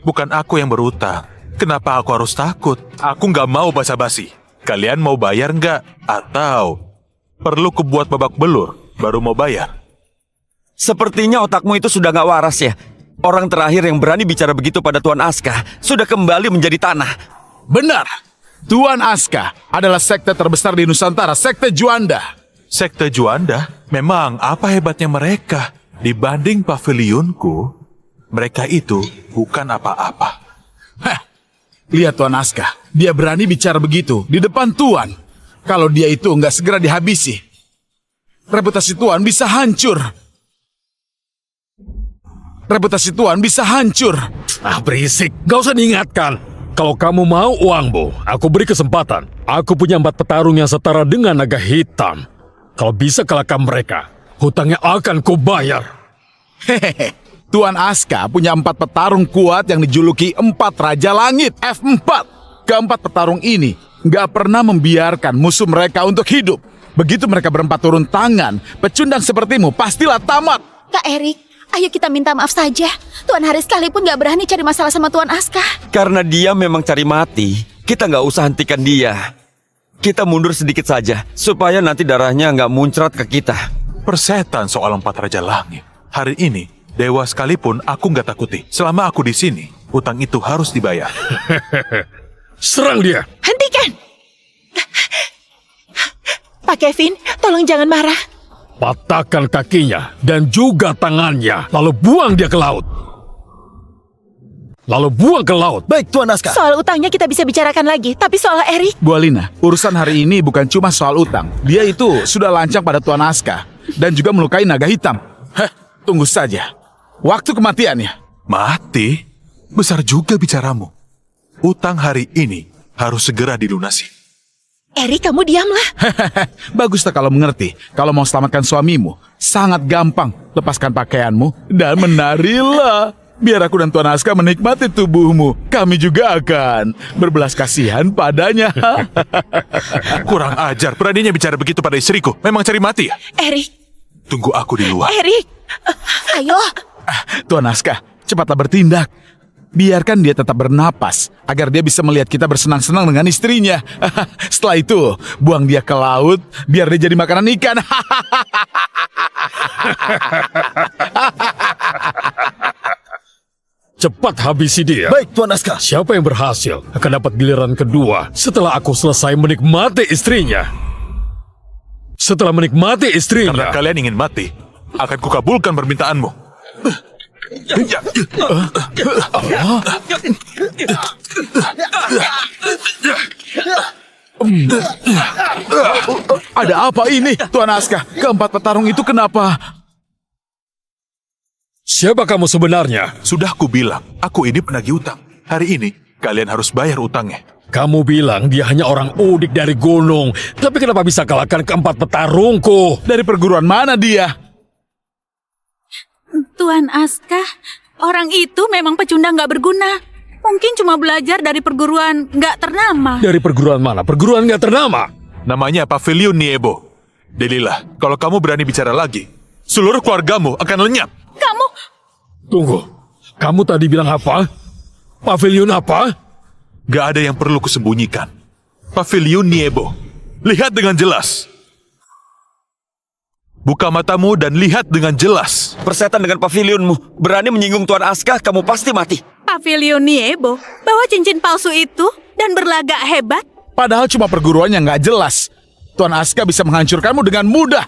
Bukan aku yang berutang. Kenapa aku harus takut? Aku nggak mau basa-basi. Kalian mau bayar nggak? Atau perlu kubuat babak belur baru mau bayar? Sepertinya otakmu itu sudah nggak waras ya. Orang terakhir yang berani bicara begitu pada Tuan Aska sudah kembali menjadi tanah. Benar. Tuan Aska adalah sekte terbesar di Nusantara, sekte Juanda. Sekte Juanda? Memang apa hebatnya mereka? Dibanding pavilionku, mereka itu bukan apa-apa. Heh, lihat Tuan Aska, dia berani bicara begitu di depan Tuan. Kalau dia itu nggak segera dihabisi, reputasi Tuan bisa hancur. Reputasi Tuan bisa hancur. Ah, berisik. Gak usah diingatkan. Kalau kamu mau uangmu, aku beri kesempatan. Aku punya 4 petarung yang setara dengan naga hitam. Kalau bisa kalahkan mereka, hutangnya akan kubayar. Hehehe. Tuan Aska punya 4 petarung kuat yang dijuluki 4 Raja Langit, F4. Keempat petarung ini nggak pernah membiarkan musuh mereka untuk hidup. Begitu mereka berempat turun tangan, pecundang sepertimu pastilah tamat. Kak Erik, ayo kita minta maaf saja. Tuan Haris sekalipun gak berani cari masalah sama Tuan Aska. Karena dia memang cari mati, kita nggak usah hentikan dia. Kita mundur sedikit saja, supaya nanti darahnya nggak muncrat ke kita. Persetan soal 4 Raja Langit. Hari ini, dewa sekalipun aku nggak takuti. Selama aku di sini, utang itu harus dibayar. Serang dia. Hentikan! Pak Kevin, tolong jangan marah. Patahkan kakinya dan juga tangannya. Lalu buang dia ke laut. Lalu buang ke laut. Baik, Tuan Aska. Soal utangnya kita bisa bicarakan lagi, tapi soal Erik... Bu Alina, urusan hari ini bukan cuma soal utang. Dia itu sudah lancang pada Tuan Aska dan juga melukai naga hitam. Heh, tunggu saja. Waktu kematiannya. Mati? Besar juga bicaramu. Utang hari ini harus segera dilunasi. Erik, kamu diamlah. Baguslah kalau mengerti. Kalau mau selamatkan suamimu, sangat gampang. Lepaskan pakaianmu dan menarilah. Biar aku dan Tuan Aska menikmati tubuhmu. Kami juga akan berbelas kasihan padanya. Kurang ajar, beraninya bicara begitu pada istriku. Memang cari mati ya? Erik, Tunggu aku di luar. Erik. Ayo, Tuan Aska, cepatlah bertindak. Biarkan dia tetap bernapas, agar dia bisa melihat kita bersenang-senang dengan istrinya. Setelah itu, buang dia ke laut, biar dia jadi makanan ikan. Cepat habisi dia. Baik, Tuan Aska. Siapa yang berhasil akan dapat giliran kedua setelah aku selesai menikmati istrinya. Setelah menikmati Karena istrinya. kalian ingin mati, akan kukabulkan permintaanmu. Ada apa ini, Tuan Aska? Keempat petarung itu kenapa? Siapa kamu sebenarnya? Sudah kubilang, aku ini penagih utang. Hari ini, kalian harus bayar utangnya. Kamu bilang dia hanya orang udik dari gunung. Tapi kenapa bisa kalahkan keempat petarungku? Dari perguruan mana dia? Tuan Aska, orang itu memang pecundang nggak berguna. Mungkin cuma belajar dari perguruan nggak ternama. Dari perguruan mana? Perguruan gak ternama. Namanya Pavilion Niebo. Delilah, kalau kamu berani bicara lagi, seluruh keluargamu akan lenyap. Kamu, Tunggu, kamu tadi bilang apa? Pavilion apa? Gak ada yang perlu kusembunyikan. Pavilion Niebo. Lihat dengan jelas. Buka matamu dan lihat dengan jelas. Persetan dengan pavilionmu, berani menyinggung Tuan Aska, kamu pasti mati. Pavilion Niebo, bawa cincin palsu itu dan berlagak hebat. Padahal cuma perguruan yang nggak jelas. Tuan Aska bisa menghancurkanmu dengan mudah.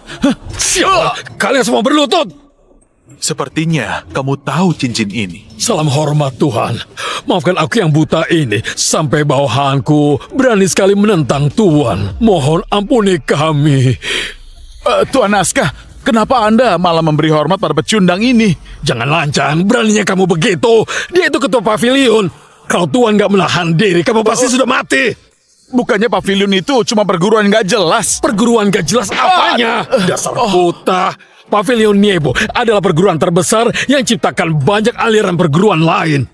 Siapa? Kalian semua berlutut. Sepertinya kamu tahu cincin ini. Salam hormat Tuhan. Maafkan aku yang buta ini. Sampai bawahanku berani sekali menentang Tuan. Mohon ampuni kami. Tuan Aska, kenapa Anda malah memberi hormat pada pecundang ini? Jangan lancang, beraninya kamu begitu. Dia itu ketua pavilion. Kalau Tuan gak menahan diri, kamu pasti sudah mati. Bukannya pavilion itu cuma perguruan nggak jelas? Perguruan gak jelas apanya? Dasar buta. Pavilion Niebo adalah perguruan terbesar yang ciptakan banyak aliran perguruan lain.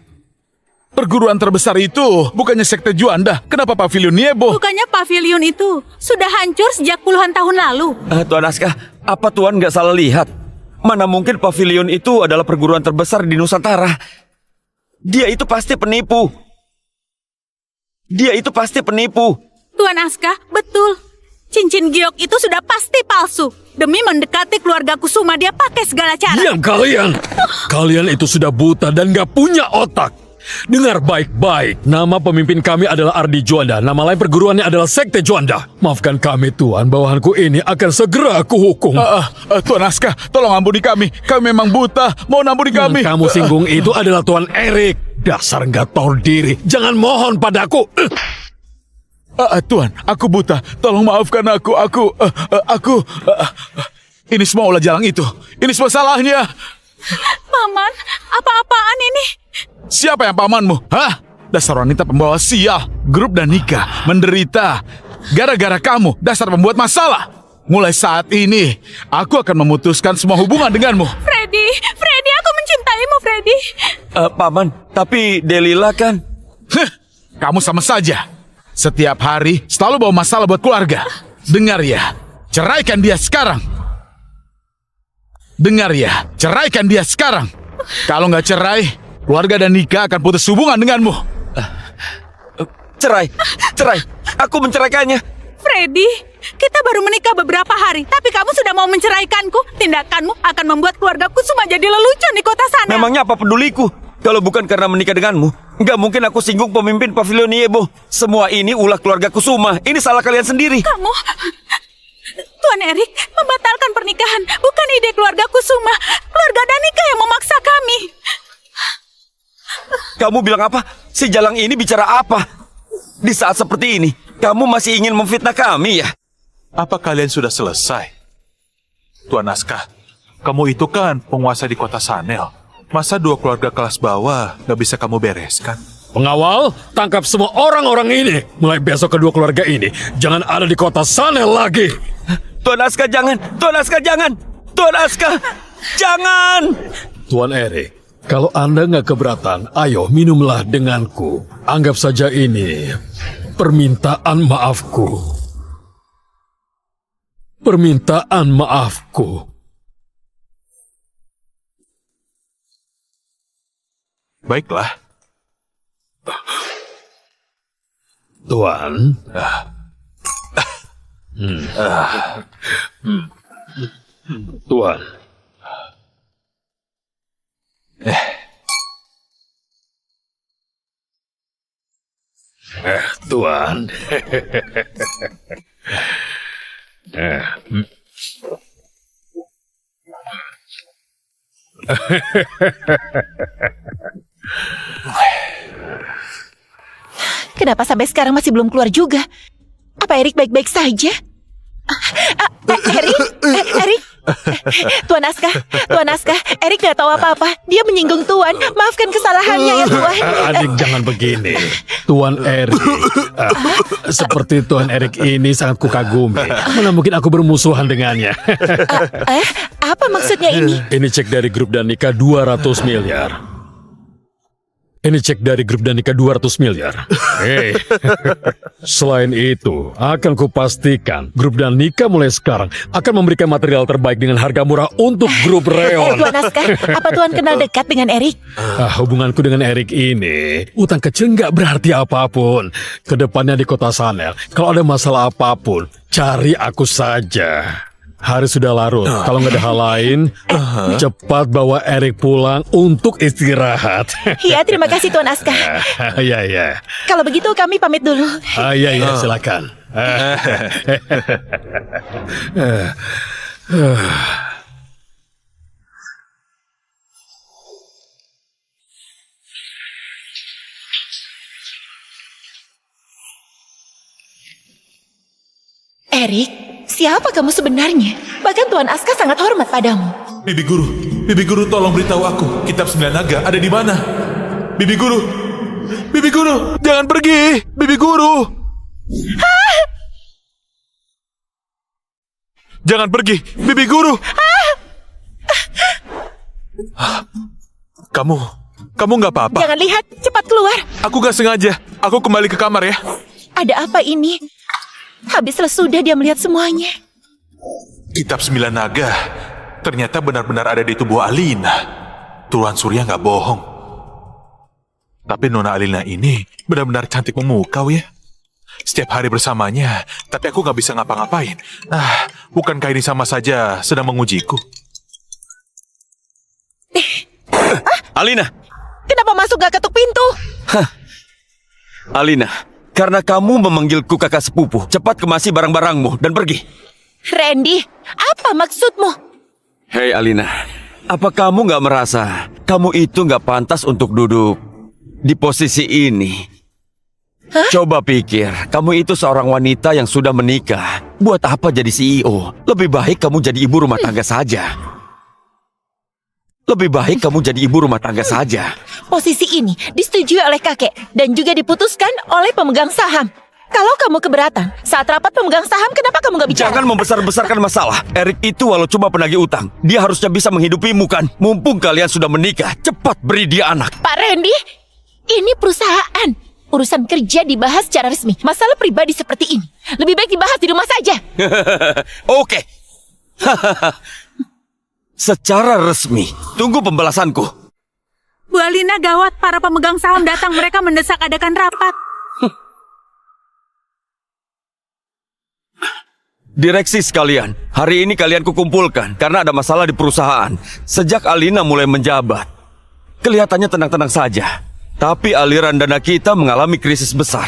Perguruan terbesar itu bukannya sekte Juanda. Kenapa pavilion Niebo? Bukannya pavilion itu sudah hancur sejak puluhan tahun lalu. Tuan Aska, apa Tuan nggak salah lihat? Mana mungkin pavilion itu adalah perguruan terbesar di Nusantara. Dia itu pasti penipu. Dia itu pasti penipu. Tuan Aska, betul. Cincin giok itu sudah pasti palsu. Demi mendekati keluarga Kusuma, dia pakai segala cara. Diam kalian. Kalian itu sudah buta dan gak punya otak. Dengar baik-baik, nama pemimpin kami adalah Ardi Juanda. Nama lain perguruannya adalah Sekte Juanda. Maafkan kami Tuan, bawahanku ini akan segera aku hukum. Tuan Aska, tolong ampuni kami. Kami memang buta, mohon ampuni kami. Yang kamu singgung itu adalah Tuan Erik. Dasar gak tahu diri. Jangan mohon padaku. Tuan, aku buta. Tolong maafkan aku. Ini semua ulah jalang itu. Ini semua salahnya. Paman, apa-apaan ini? Siapa yang pamanmu? Hah? Dasar wanita pembawa sial. Grup Danika menderita gara-gara kamu, dasar pembuat masalah. Mulai saat ini, aku akan memutuskan semua hubungan denganmu. Freddy, aku mencintaimu, Freddy. Paman, tapi Delila kan... Heh, kamu sama saja. Setiap hari selalu bawa masalah buat keluarga. Dengar ya, ceraikan dia sekarang. Dengar ya, ceraikan dia sekarang. Kalau nggak cerai, keluarga dan Nika akan putus hubungan denganmu. Cerai. Aku menceraikannya. Freddy, kita baru menikah beberapa hari, tapi kamu sudah mau menceraikanku. Tindakanmu akan membuat keluarga Kusuma jadi lelucon di kota sana. Memangnya apa peduliku? Kalau bukan karena menikah denganmu, nggak mungkin aku singgung pemimpin Pavilion Niebo. Semua ini ulah keluarga Kusuma. Ini salah kalian sendiri. Kamu... Tuan Erik, membatalkan pernikahan bukan ide keluarga Kusuma. Keluarga Danika yang memaksa kami. Kamu bilang apa? Si Jalang ini bicara apa? Di saat seperti ini, kamu masih ingin memfitnah kami ya? Apa kalian sudah selesai? Tuan Aska, kamu itu kan penguasa di kota Sanel. Masa dua keluarga kelas bawah gak bisa kamu bereskan? Pengawal, tangkap semua orang-orang ini. Mulai besok kedua keluarga ini jangan ada di kota Sanel lagi. Tuan Aska jangan! Tuan Aska jangan! Tuan Aska jangan! Tuan Erik, kalau Anda nggak keberatan, ayo minumlah denganku. Anggap saja ini permintaan maafku. Permintaan maafku. Baiklah. Tuan. Tuan. Tuan. Kenapa sampai sekarang masih belum keluar juga? Apa Erik baik-baik saja? Erik? Tuan Aska, Erik gak tahu apa-apa. Dia menyinggung Tuan. Maafkan kesalahannya ya Tuan. Adik jangan begini. Tuan Erik. Seperti Tuan Erik ini sangat kukagumi. Mana mungkin aku bermusuhan dengannya. Apa maksudnya ini? Ini cek dari grup Danika 200 miliar. Ini cek dari grup Danika 200 miliar. Hei. Selain itu, akan kupastikan grup Danika mulai sekarang akan memberikan material terbaik dengan harga murah untuk grup Reon. Tuan Aska, apa Tuan kenal dekat dengan Erik? Hubunganku dengan Erik ini, utang kecil nggak berarti apapun. Kedepannya di kota Sanel, kalau ada masalah apapun, cari aku saja. Hari sudah larut. Kalau nggak ada hal lain, cepat bawa Erik pulang untuk istirahat. Iya, terima kasih Tuan Aska. Ya. Kalau begitu kami pamit dulu. Ya, silakan. Erik, siapa kamu sebenarnya? Bahkan Tuan Aska sangat hormat padamu. Bibi Guru tolong beritahu aku, kitab 9 naga ada di mana? Bibi Guru, jangan pergi, Bibi Guru. Jangan pergi, Bibi Guru. Kamu nggak apa-apa? Jangan lihat, cepat keluar. Aku gak sengaja, aku kembali ke kamar ya. Ada apa ini? Habislah sudah dia melihat semuanya. Kitab 9 naga ternyata benar-benar ada di tubuh Alina. Tuan Surya nggak bohong. Tapi Nona Alina ini benar-benar cantik memukau ya. Setiap hari bersamanya, tapi aku nggak bisa ngapa-ngapain. Bukankah ini sama saja sedang mengujiku? Alina! Kenapa masuk gak ketuk pintu? Alina, karena kamu memanggilku kakak sepupu, cepat kemasi barang-barangmu dan pergi. Randy, apa maksudmu? Hei Alina, apa kamu nggak merasa kamu itu nggak pantas untuk duduk di posisi ini? Coba pikir, kamu itu seorang wanita yang sudah menikah. Buat apa jadi CEO? Lebih baik kamu jadi ibu rumah tangga saja. Lebih baik kamu jadi ibu rumah tangga saja. Posisi ini disetujui oleh kakek dan juga diputuskan oleh pemegang saham. Kalau kamu keberatan, saat rapat pemegang saham, kenapa kamu gak bicara? Jangan membesar-besarkan masalah. Erik itu walau cuma penagih utang, dia harusnya bisa menghidupimu kan? Mumpung kalian sudah menikah, cepat beri dia anak. Pak Randy, ini perusahaan. Urusan kerja dibahas secara resmi. Masalah pribadi seperti ini lebih baik dibahas di rumah saja. Oke. Secara resmi, tunggu pembalasanku. Bu Alina, gawat. Para pemegang saham datang. Mereka mendesak adakan rapat. Direksi sekalian, hari ini kalian kukumpulkan karena ada masalah di perusahaan. Sejak Alina mulai menjabat, kelihatannya tenang-tenang saja. Tapi aliran dana kita mengalami krisis besar.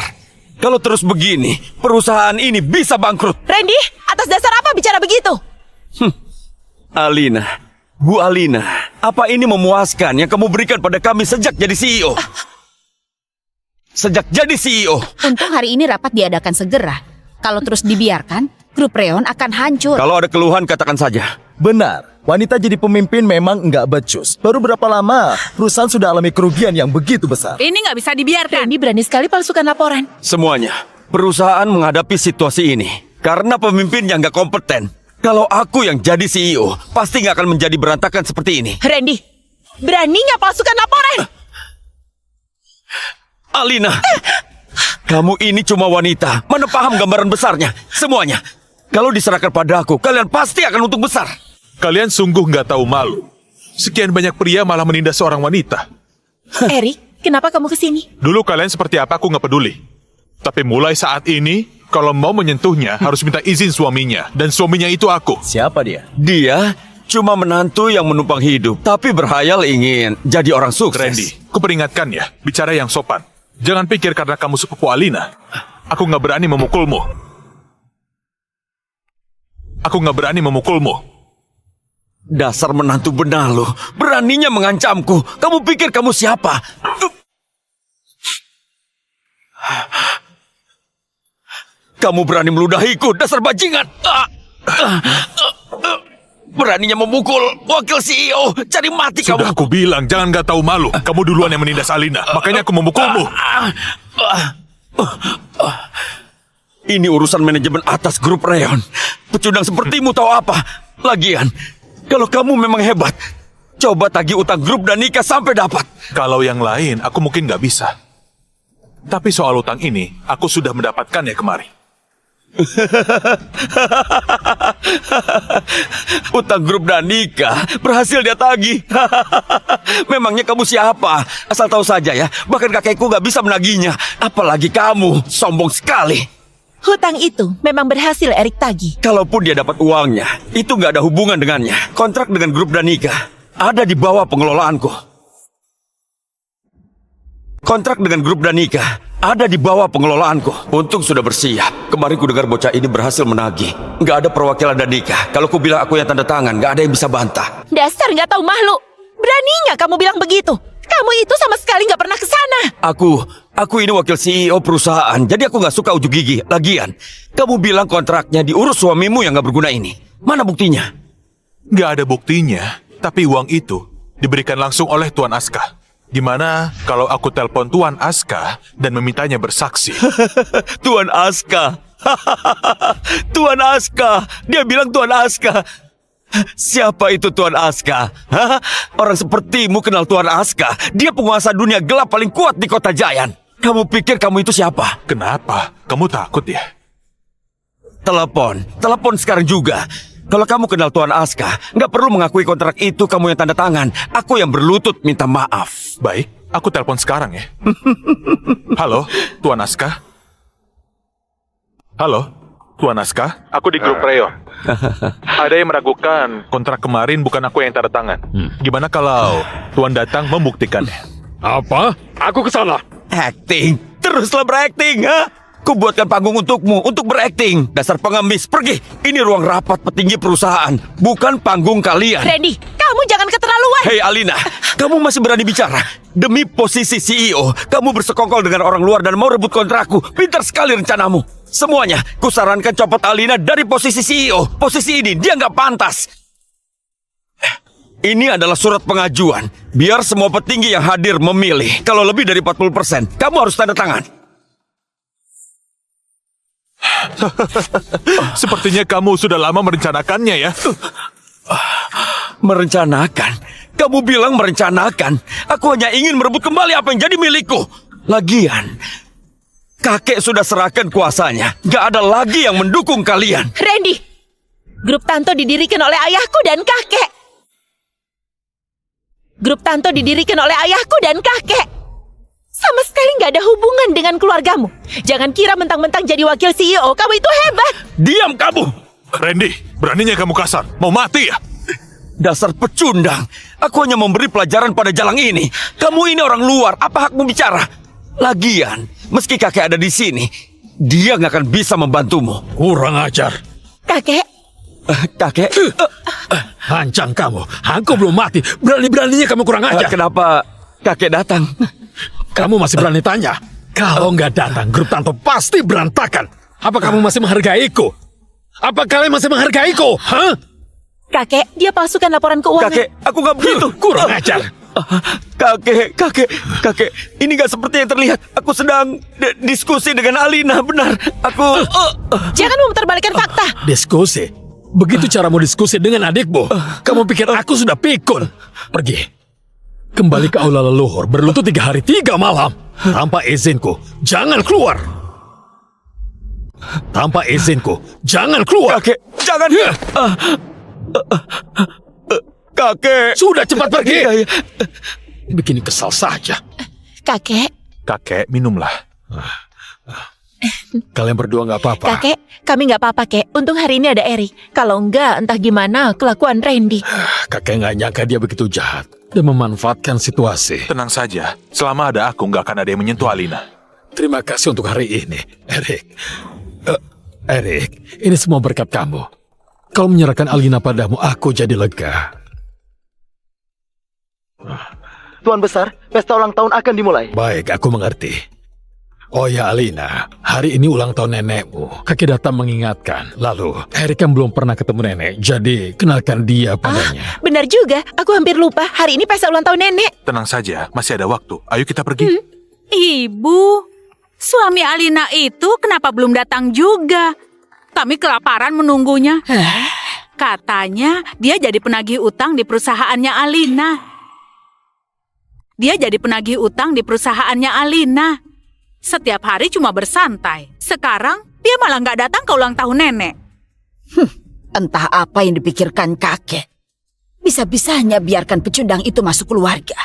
Kalau terus begini, perusahaan ini bisa bangkrut. Randy, atas dasar apa bicara begitu? Alina, Bu Alina, apa ini memuaskan yang kamu berikan pada kami sejak jadi CEO? Sejak jadi CEO. Untung hari ini rapat diadakan segera. Kalau terus dibiarkan, grup Reon akan hancur. Kalau ada keluhan, katakan saja. Benar, wanita jadi pemimpin memang nggak becus. Baru berapa lama perusahaan sudah alami kerugian yang begitu besar. Ini nggak bisa dibiarkan. Randy berani sekali palsukan laporan. Semuanya, perusahaan menghadapi situasi ini karena pemimpin yang nggak kompeten. Kalau aku yang jadi CEO, pasti nggak akan menjadi berantakan seperti ini. Randy, beraninya palsukan laporan? Alina, kamu ini cuma wanita. Mana paham gambaran besarnya? Semuanya. Kalau diserahkan pada aku, kalian pasti akan untung besar. Kalian sungguh nggak tahu malu. Sekian banyak pria malah menindas seorang wanita. Eric, kenapa kamu kesini? Dulu kalian seperti apa aku nggak peduli. Tapi mulai saat ini, kalau mau menyentuhnya harus minta izin suaminya. Dan suaminya itu aku. Siapa dia? Dia cuma menantu yang menumpang hidup, tapi berhayal ingin jadi orang sukses. Randy, kuperingatkan ya, bicara yang sopan. Jangan pikir karena kamu sepupu Alina, aku nggak berani memukulmu. Aku nggak berani memukulmu. Dasar menantu benalu, beraninya mengancamku. Kamu pikir kamu siapa? Kamu berani meludahiku, dasar bajingan. Beraninya memukul wakil CEO. Cari mati kamu. Sudah aku bilang, jangan nggak tahu malu. Kamu duluan yang menindas Alina, makanya aku memukulmu. Ini urusan manajemen atas grup Reon. Pecundang sepertimu tahu apa? Lagian, kalau kamu memang hebat, coba tagih utang grup dan nikah sampai dapat. Kalau yang lain, aku mungkin nggak bisa. Tapi soal utang ini, aku sudah mendapatkannya kemarin. Utang grup dan nikah berhasil dia tagih. Memangnya kamu siapa? Asal tahu saja ya, bahkan kakekku nggak bisa menagihnya. Apalagi kamu, sombong sekali. Hutang itu memang berhasil Eric tagih. Kalaupun dia dapat uangnya, itu nggak ada hubungan dengannya. Kontrak dengan grup dan nikah ada di bawah pengelolaanku. Kontrak dengan grup dan nikah ada di bawah pengelolaanku. Untung sudah bersiap. Kemarin ku dengar bocah ini berhasil menagih. Nggak ada perwakilan dan nikah. Kalau ku bilang aku yang tanda tangan, nggak ada yang bisa bantah. Dasar nggak tahu malu. Beraninya kamu bilang begitu. Kamu itu sama sekali nggak pernah ke sana. Aku ini wakil CEO perusahaan, jadi aku nggak suka ujuk gigi. Lagian, kamu bilang kontraknya diurus suamimu yang nggak berguna ini. Mana buktinya? Nggak ada buktinya, tapi uang itu diberikan langsung oleh Tuan Aska. Gimana kalau aku telepon Tuan Aska dan memintanya bersaksi? Tuan Aska. Tuan Aska. Dia bilang Tuan Aska. Siapa itu Tuan Aska? Hah? Orang sepertimu kenal Tuan Aska. Dia penguasa dunia gelap paling kuat di kota Giant. Kamu pikir kamu itu siapa? Kenapa? Kamu takut ya? Telepon sekarang juga. Kalau kamu kenal Tuan Aska, nggak perlu mengakui kontrak itu kamu yang tanda tangan. Aku yang berlutut minta maaf. Baik, aku telepon sekarang ya. Halo, Tuan Aska. Halo, Tuan Aska. Aku di grup Reon. Ada yang meragukan kontrak kemarin bukan aku yang tanda tangan. Gimana kalau Tuan datang membuktikannya? Apa? Aku ke sana. Acting, teruslah berakting, ha? Kubuatkan panggung untukmu untuk berakting. Dasar pengemis, pergi. Ini ruang rapat petinggi perusahaan, bukan panggung kalian. Randy, kamu jangan keterlaluan. Hei Alina, kamu masih berani bicara? Demi posisi CEO, kamu bersekongkol dengan orang luar dan mau rebut kontrakku. Pintar sekali rencanamu. Semuanya, kusarankan copot Alina dari posisi CEO. Posisi ini dia nggak pantas. Ini adalah surat pengajuan. Biar semua petinggi yang hadir memilih. Kalau lebih dari 40%, kamu harus tanda tangan. Sepertinya kamu sudah lama merencanakannya ya. Merencanakan? Kamu bilang merencanakan. Aku hanya ingin merebut kembali apa yang jadi milikku. Lagian, kakek sudah serahkan kuasanya. Gak ada lagi yang mendukung kalian. Randy, grup Tanto didirikan oleh ayahku dan kakek. Grup Tanto didirikan oleh ayahku dan kakek. Sama sekali nggak ada hubungan dengan keluargamu. Jangan kira mentang-mentang jadi wakil CEO, kamu itu hebat. Diam kamu! Randy, beraninya kamu kasar. Mau mati ya? Dasar pecundang. Aku hanya memberi pelajaran pada Jalang ini. Kamu ini orang luar, apa hakmu bicara? Lagian, meski kakek ada di sini, dia nggak akan bisa membantumu. Kurang ajar. Kakek, Kakek, Hancang kamu. Aku belum mati. Berani-beraninya kamu kurang ajar. kenapa kakek datang? Kamu masih berani tanya? Kalau nggak datang, grup Tanto pasti berantakan. Apa kamu masih menghargaiku? Apa kalian masih menghargaiku? Hah? kakek, dia palsukan laporan keuangan. Kakek, aku nggak begitu. Kurang ajar. Kakek, ini nggak seperti yang terlihat. Aku sedang diskusi dengan Alina, benar. Aku... Jangan memutarbalikkan fakta. Diskusi? Begitu caramu diskusi dengan adikmu? Kamu pikir aku sudah pikun? Pergi. Kembali ke aula leluhur, berlutut 3 hari 3 malam. Tanpa izinku, jangan keluar. Tanpa izinku, jangan keluar. Kakek, jangan. Kakek. Sudah cepat pergi. Iya. Bikin kesal saja. Kakek, Kakek, minumlah. Kalian berdua nggak apa-apa. kakek, kami nggak apa-apa, kek. Untung hari ini ada Erik. Kalau enggak, entah gimana kelakuan Randy. Kakek nggak nyangka dia begitu jahat dan memanfaatkan situasi. Tenang saja. Selama ada aku, nggak akan ada yang menyentuh Alina. Terima kasih untuk hari ini, Erik. Erik, ini semua berkat kamu. Kalau menyerahkan Alina padamu, aku jadi lega. Tuan Besar, pesta ulang tahun akan dimulai. Baik, aku mengerti. Oh ya Alina, hari ini ulang tahun nenekmu. Kakek datang mengingatkan. Lalu, Erik kan belum pernah ketemu nenek, jadi kenalkan dia padanya. Benar juga, aku hampir lupa. Hari ini pesta ulang tahun nenek. Tenang saja, masih ada waktu. Ayo kita pergi. Ibu, suami Alina itu kenapa belum datang juga? Kami kelaparan menunggunya. Katanya dia jadi penagih utang di perusahaannya Alina. Setiap hari cuma bersantai. Sekarang dia malah nggak datang ke ulang tahun nenek. Entah apa yang dipikirkan kakek. Bisa-bisanya biarkan pecundang itu masuk keluarga.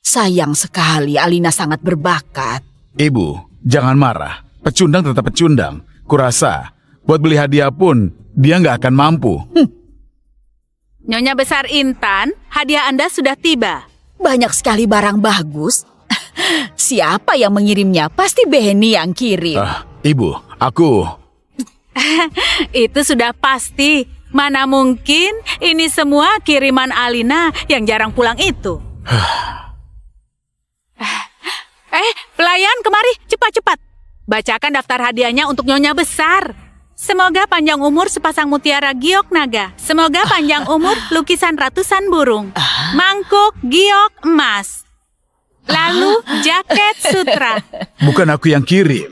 Sayang sekali, Alina sangat berbakat. Ibu, jangan marah. Pecundang tetap pecundang. Kurasa, buat beli hadiah pun, dia nggak akan mampu. Nyonya Besar Intan, hadiah Anda sudah tiba. Banyak sekali barang bagus. Siapa yang mengirimnya? Pasti Benny yang kirim. Ibu, aku... Itu sudah pasti. Mana mungkin ini semua kiriman Alina yang jarang pulang itu. Pelayan kemari, cepat-cepat. Bacakan daftar hadiahnya untuk Nyonya Besar. Semoga panjang umur sepasang mutiara giok naga. Semoga panjang umur lukisan ratusan burung. Mangkuk giok emas. Lalu jaket sutra. Bukan aku yang kirim.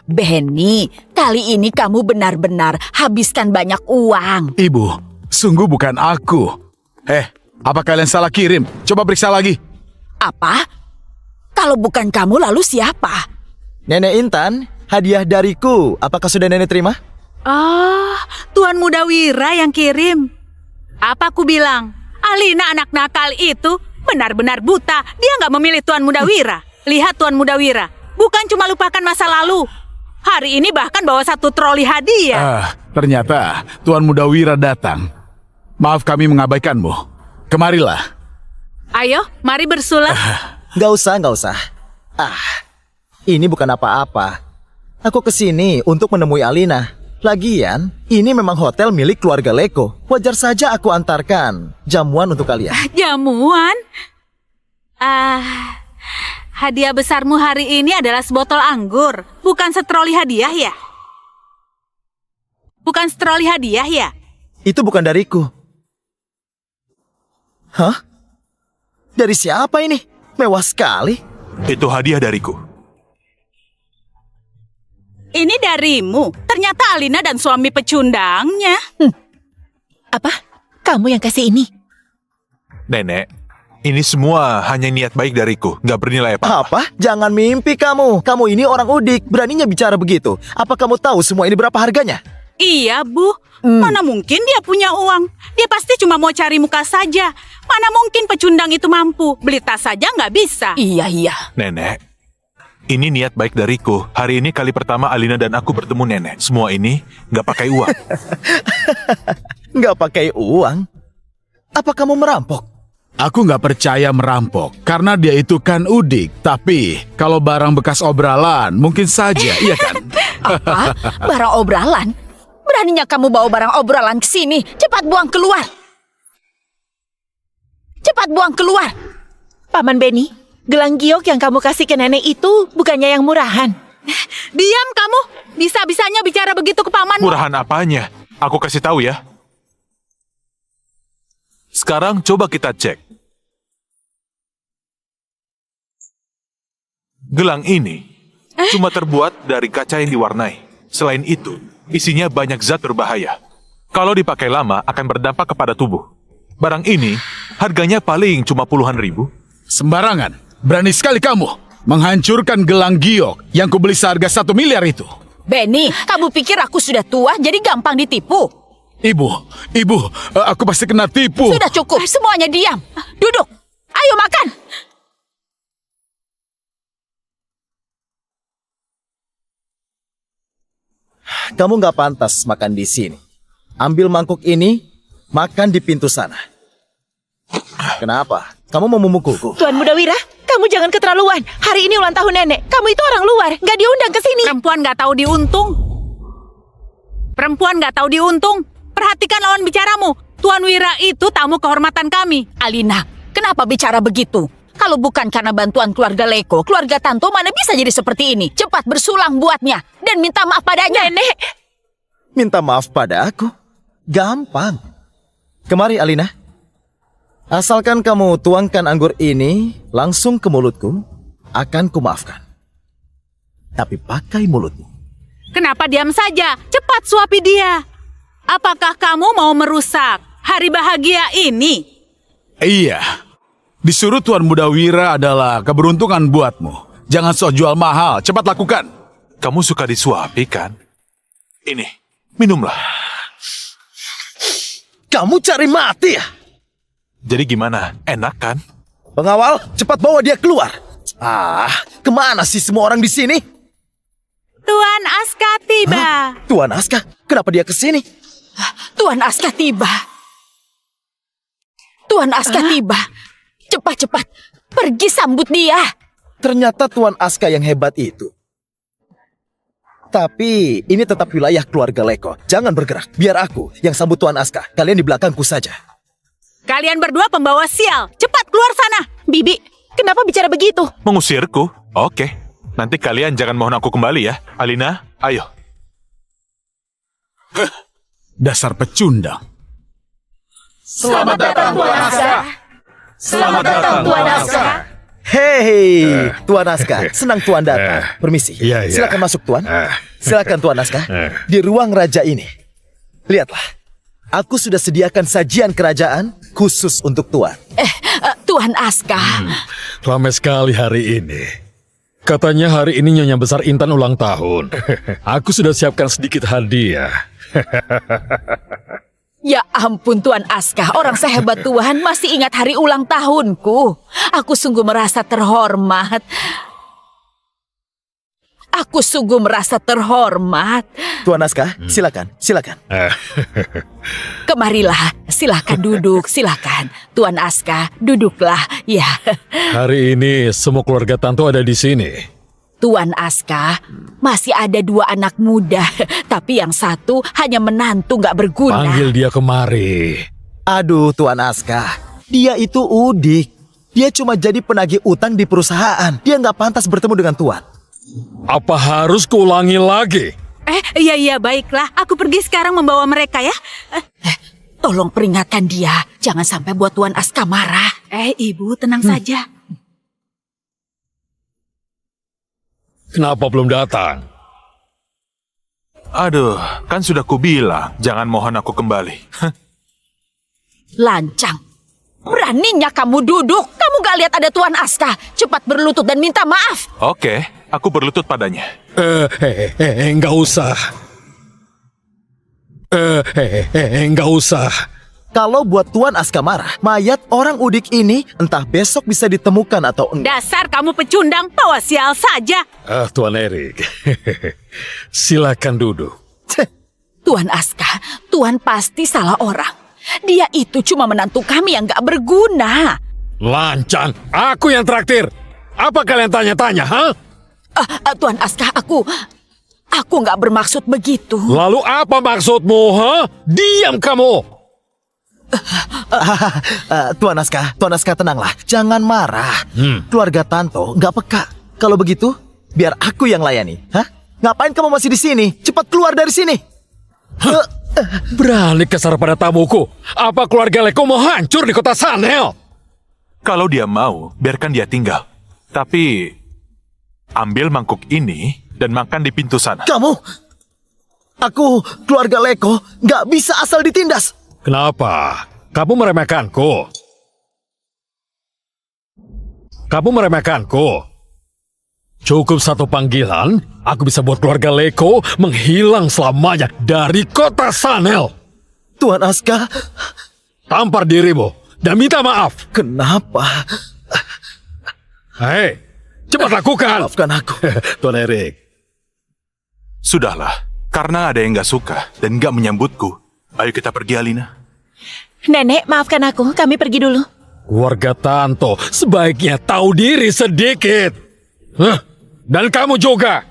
Benny, kali ini kamu benar-benar habiskan banyak uang. Ibu, sungguh bukan aku. Apa kalian salah kirim? Coba periksa lagi. Apa? Kalau bukan kamu, lalu siapa? Nenek Intan, hadiah dariku. Apakah sudah nenek terima? Oh, Tuan Muda Wira yang kirim. Apa aku bilang? Alina anak nakal itu benar-benar buta. Dia nggak memilih Tuan Muda Wira. Lihat Tuan Muda Wira, bukan cuma lupakan masa lalu. Hari ini bahkan bawa 1 troli hadiah. Ternyata Tuan Muda Wira datang. Maaf kami mengabaikanmu. Kemarilah. Ayo, mari bersulat. Nggak usah. Ini bukan apa-apa. Aku kesini untuk menemui Alina. Lagian, ini memang hotel milik keluarga Leko. Wajar saja aku antarkan jamuan untuk kalian. Jamuan? Hadiah besarmu hari ini adalah sebotol anggur, bukan setroli hadiah ya? Bukan stroli hadiah ya? Itu bukan dariku. Hah? Dari siapa ini? Mewah sekali. Itu hadiah dariku. Ini darimu. Ternyata Alina dan suami pecundangnya. Apa? Kamu yang kasih ini? Nenek, ini semua hanya niat baik dariku. Nggak bernilai apa-apa. Apa? Jangan mimpi kamu. Kamu ini orang udik. Beraninya bicara begitu. Apa kamu tahu semua ini berapa harganya? Iya, Bu. Mana mungkin dia punya uang? Dia pasti cuma mau cari muka saja. Mana mungkin pecundang itu mampu? Beli tas saja nggak bisa. Iya. Nenek, ini niat baik dariku. Hari ini kali pertama Alina dan aku bertemu nenek. Semua ini nggak pakai uang. Nggak pakai uang? Apa kamu merampok? Aku nggak percaya merampok, karena dia itu kan udik. Tapi kalau barang bekas obralan, mungkin saja, iya kan? Apa? Barang obralan? Beraninya kamu bawa barang obrolan ke sini. Cepat buang keluar. Cepat buang keluar. Paman Benny, gelang giok yang kamu kasih ke nenek itu bukannya yang murahan. Diam kamu. Bisa-bisanya bicara begitu ke pamanmu. Murahan apanya? Aku kasih tahu ya. Sekarang coba kita cek. Gelang ini cuma terbuat dari kaca yang diwarnai. Selain itu, isinya banyak zat berbahaya. Kalau dipakai lama akan berdampak kepada tubuh. Barang ini harganya paling cuma puluhan ribu. Sembarangan, berani sekali kamu menghancurkan gelang giok yang kubeli seharga 1 miliar itu. Benny, kamu pikir aku sudah tua jadi gampang ditipu? Ibu, aku pasti kena tipu. Sudah cukup, semuanya diam. Duduk, ayo makan. Kamu nggak pantas makan di sini. Ambil mangkuk ini, makan di pintu sana. Kenapa? Kamu mau memukulku? Tuan Muda Wira, kamu jangan keterlaluan. Hari ini ulang tahun nenek. Kamu itu orang luar, nggak diundang ke sini. Perempuan nggak tahu diuntung. Perempuan nggak tahu diuntung. Perhatikan lawan bicaramu. Tuan Wira itu tamu kehormatan kami. Alina, kenapa bicara begitu? Kalau bukan karena bantuan keluarga Leko, keluarga Tanto mana bisa jadi seperti ini? Cepat bersulang buatnya dan minta maaf padanya. Nenek, Minta maaf pada aku? Gampang. Kemari, Alina. Asalkan kamu tuangkan anggur ini langsung ke mulutku, akan kumaafkan. Tapi pakai mulutmu. Kenapa diam saja? Cepat suapi dia. Apakah kamu mau merusak hari bahagia ini? Iya, disuruh Tuan Muda Wira adalah keberuntungan buatmu. Jangan sok jual mahal, cepat lakukan. Kamu suka disuapi kan? Ini, minumlah. Kamu cari mati ya? Jadi gimana? Enak kan? Pengawal, cepat bawa dia keluar. Kemana sih semua orang di sini? Tuan Aska tiba. Tuan Aska, kenapa dia ke sini? Tuan Aska tiba. Tuan Aska tiba. Cepat-cepat, pergi sambut dia. Ternyata Tuan Aska yang hebat itu. Tapi ini tetap wilayah keluarga Leko. Jangan bergerak, biar aku yang sambut Tuan Aska. Kalian di belakangku saja. Kalian berdua pembawa sial. Cepat keluar sana. Bibi, kenapa bicara begitu? Mengusirku? Oke. Nanti kalian jangan mohon aku kembali ya. Alina, ayo. Dasar pecundang. Selamat datang, Tuan Aska. Selamat datang, Tuan Aska. Hei, Tuan Aska, senang Tuan datang. Permisi, Iya. silakan masuk Tuan. Silakan Tuan Aska, di ruang raja ini. Lihatlah, aku sudah sediakan sajian kerajaan khusus untuk Tuan. Tuan Aska. Ramai sekali hari ini. Katanya hari ini Nyonya Besar Intan ulang tahun. Aku sudah siapkan sedikit hadiah. Ya ampun Tuan Aska, orang sehebat Tuhan masih ingat hari ulang tahunku. Aku sungguh merasa terhormat. Aku sungguh merasa terhormat. Tuan Aska, silakan. Kemarilah, silakan duduk, silakan. Tuan Aska, duduklah, ya. Hari ini semua keluarga Tanto ada di sini. Tuan Aska, masih ada 2 anak muda, tapi yang satu hanya menantu nggak berguna. Panggil dia kemari. Aduh, Tuan Aska, dia itu udik. Dia cuma jadi penagih utang di perusahaan. Dia nggak pantas bertemu dengan Tuan. Apa harus kuulangi lagi? Iya, baiklah. Aku pergi sekarang membawa mereka ya. Tolong peringatkan dia, jangan sampai buat Tuan Aska marah. Ibu, tenang saja. Kenapa belum datang? Aduh, kan sudah kubilang, jangan mohon aku kembali. Lancang. Beraninya kamu duduk. Kamu gak lihat ada Tuan Aska. Cepat berlutut dan minta maaf. Oke, aku berlutut padanya. Enggak usah. Enggak usah. Kalau buat Tuan Aska marah, mayat orang udik ini entah besok bisa ditemukan atau enggak. Dasar kamu pecundang, bawa sial saja. Tuan Erik. Silakan duduk. Tuan Aska, Tuan pasti salah orang. Dia itu cuma menantu kami yang gak berguna. Lancang, aku yang traktir. Apa kalian tanya-tanya, ha? Tuan Aska, aku gak bermaksud begitu. Lalu apa maksudmu, ha? Diam kamu. Tuan Aska tenanglah, jangan marah. Keluarga Tanto nggak peka. Kalau begitu, biar aku yang layani. Hah? Ngapain kamu masih di sini? Cepat keluar dari sini. Berani kasar pada tamuku. Apa keluarga Leko mau hancur di kota Sanel? Kalau dia mau, biarkan dia tinggal. Tapi, ambil mangkuk ini dan makan di pintu sana. Aku, keluarga Leko, nggak bisa asal ditindas. Kenapa? Kamu meremehkanku? Kamu meremehkanku? Cukup satu panggilan, aku bisa buat keluarga Leko menghilang selamanya dari kota Sanel. Tuan Aska, tampar dirimu dan minta maaf. Kenapa? Hei, cepat lakukan. Maafkan aku. Tuan Erik. Sudahlah, karena ada yang gak suka dan gak menyambutku. Ayo kita pergi, Alina. Nenek, maafkan aku. Kami pergi dulu. Keluarga Tanto sebaiknya tahu diri sedikit. Dan kamu juga.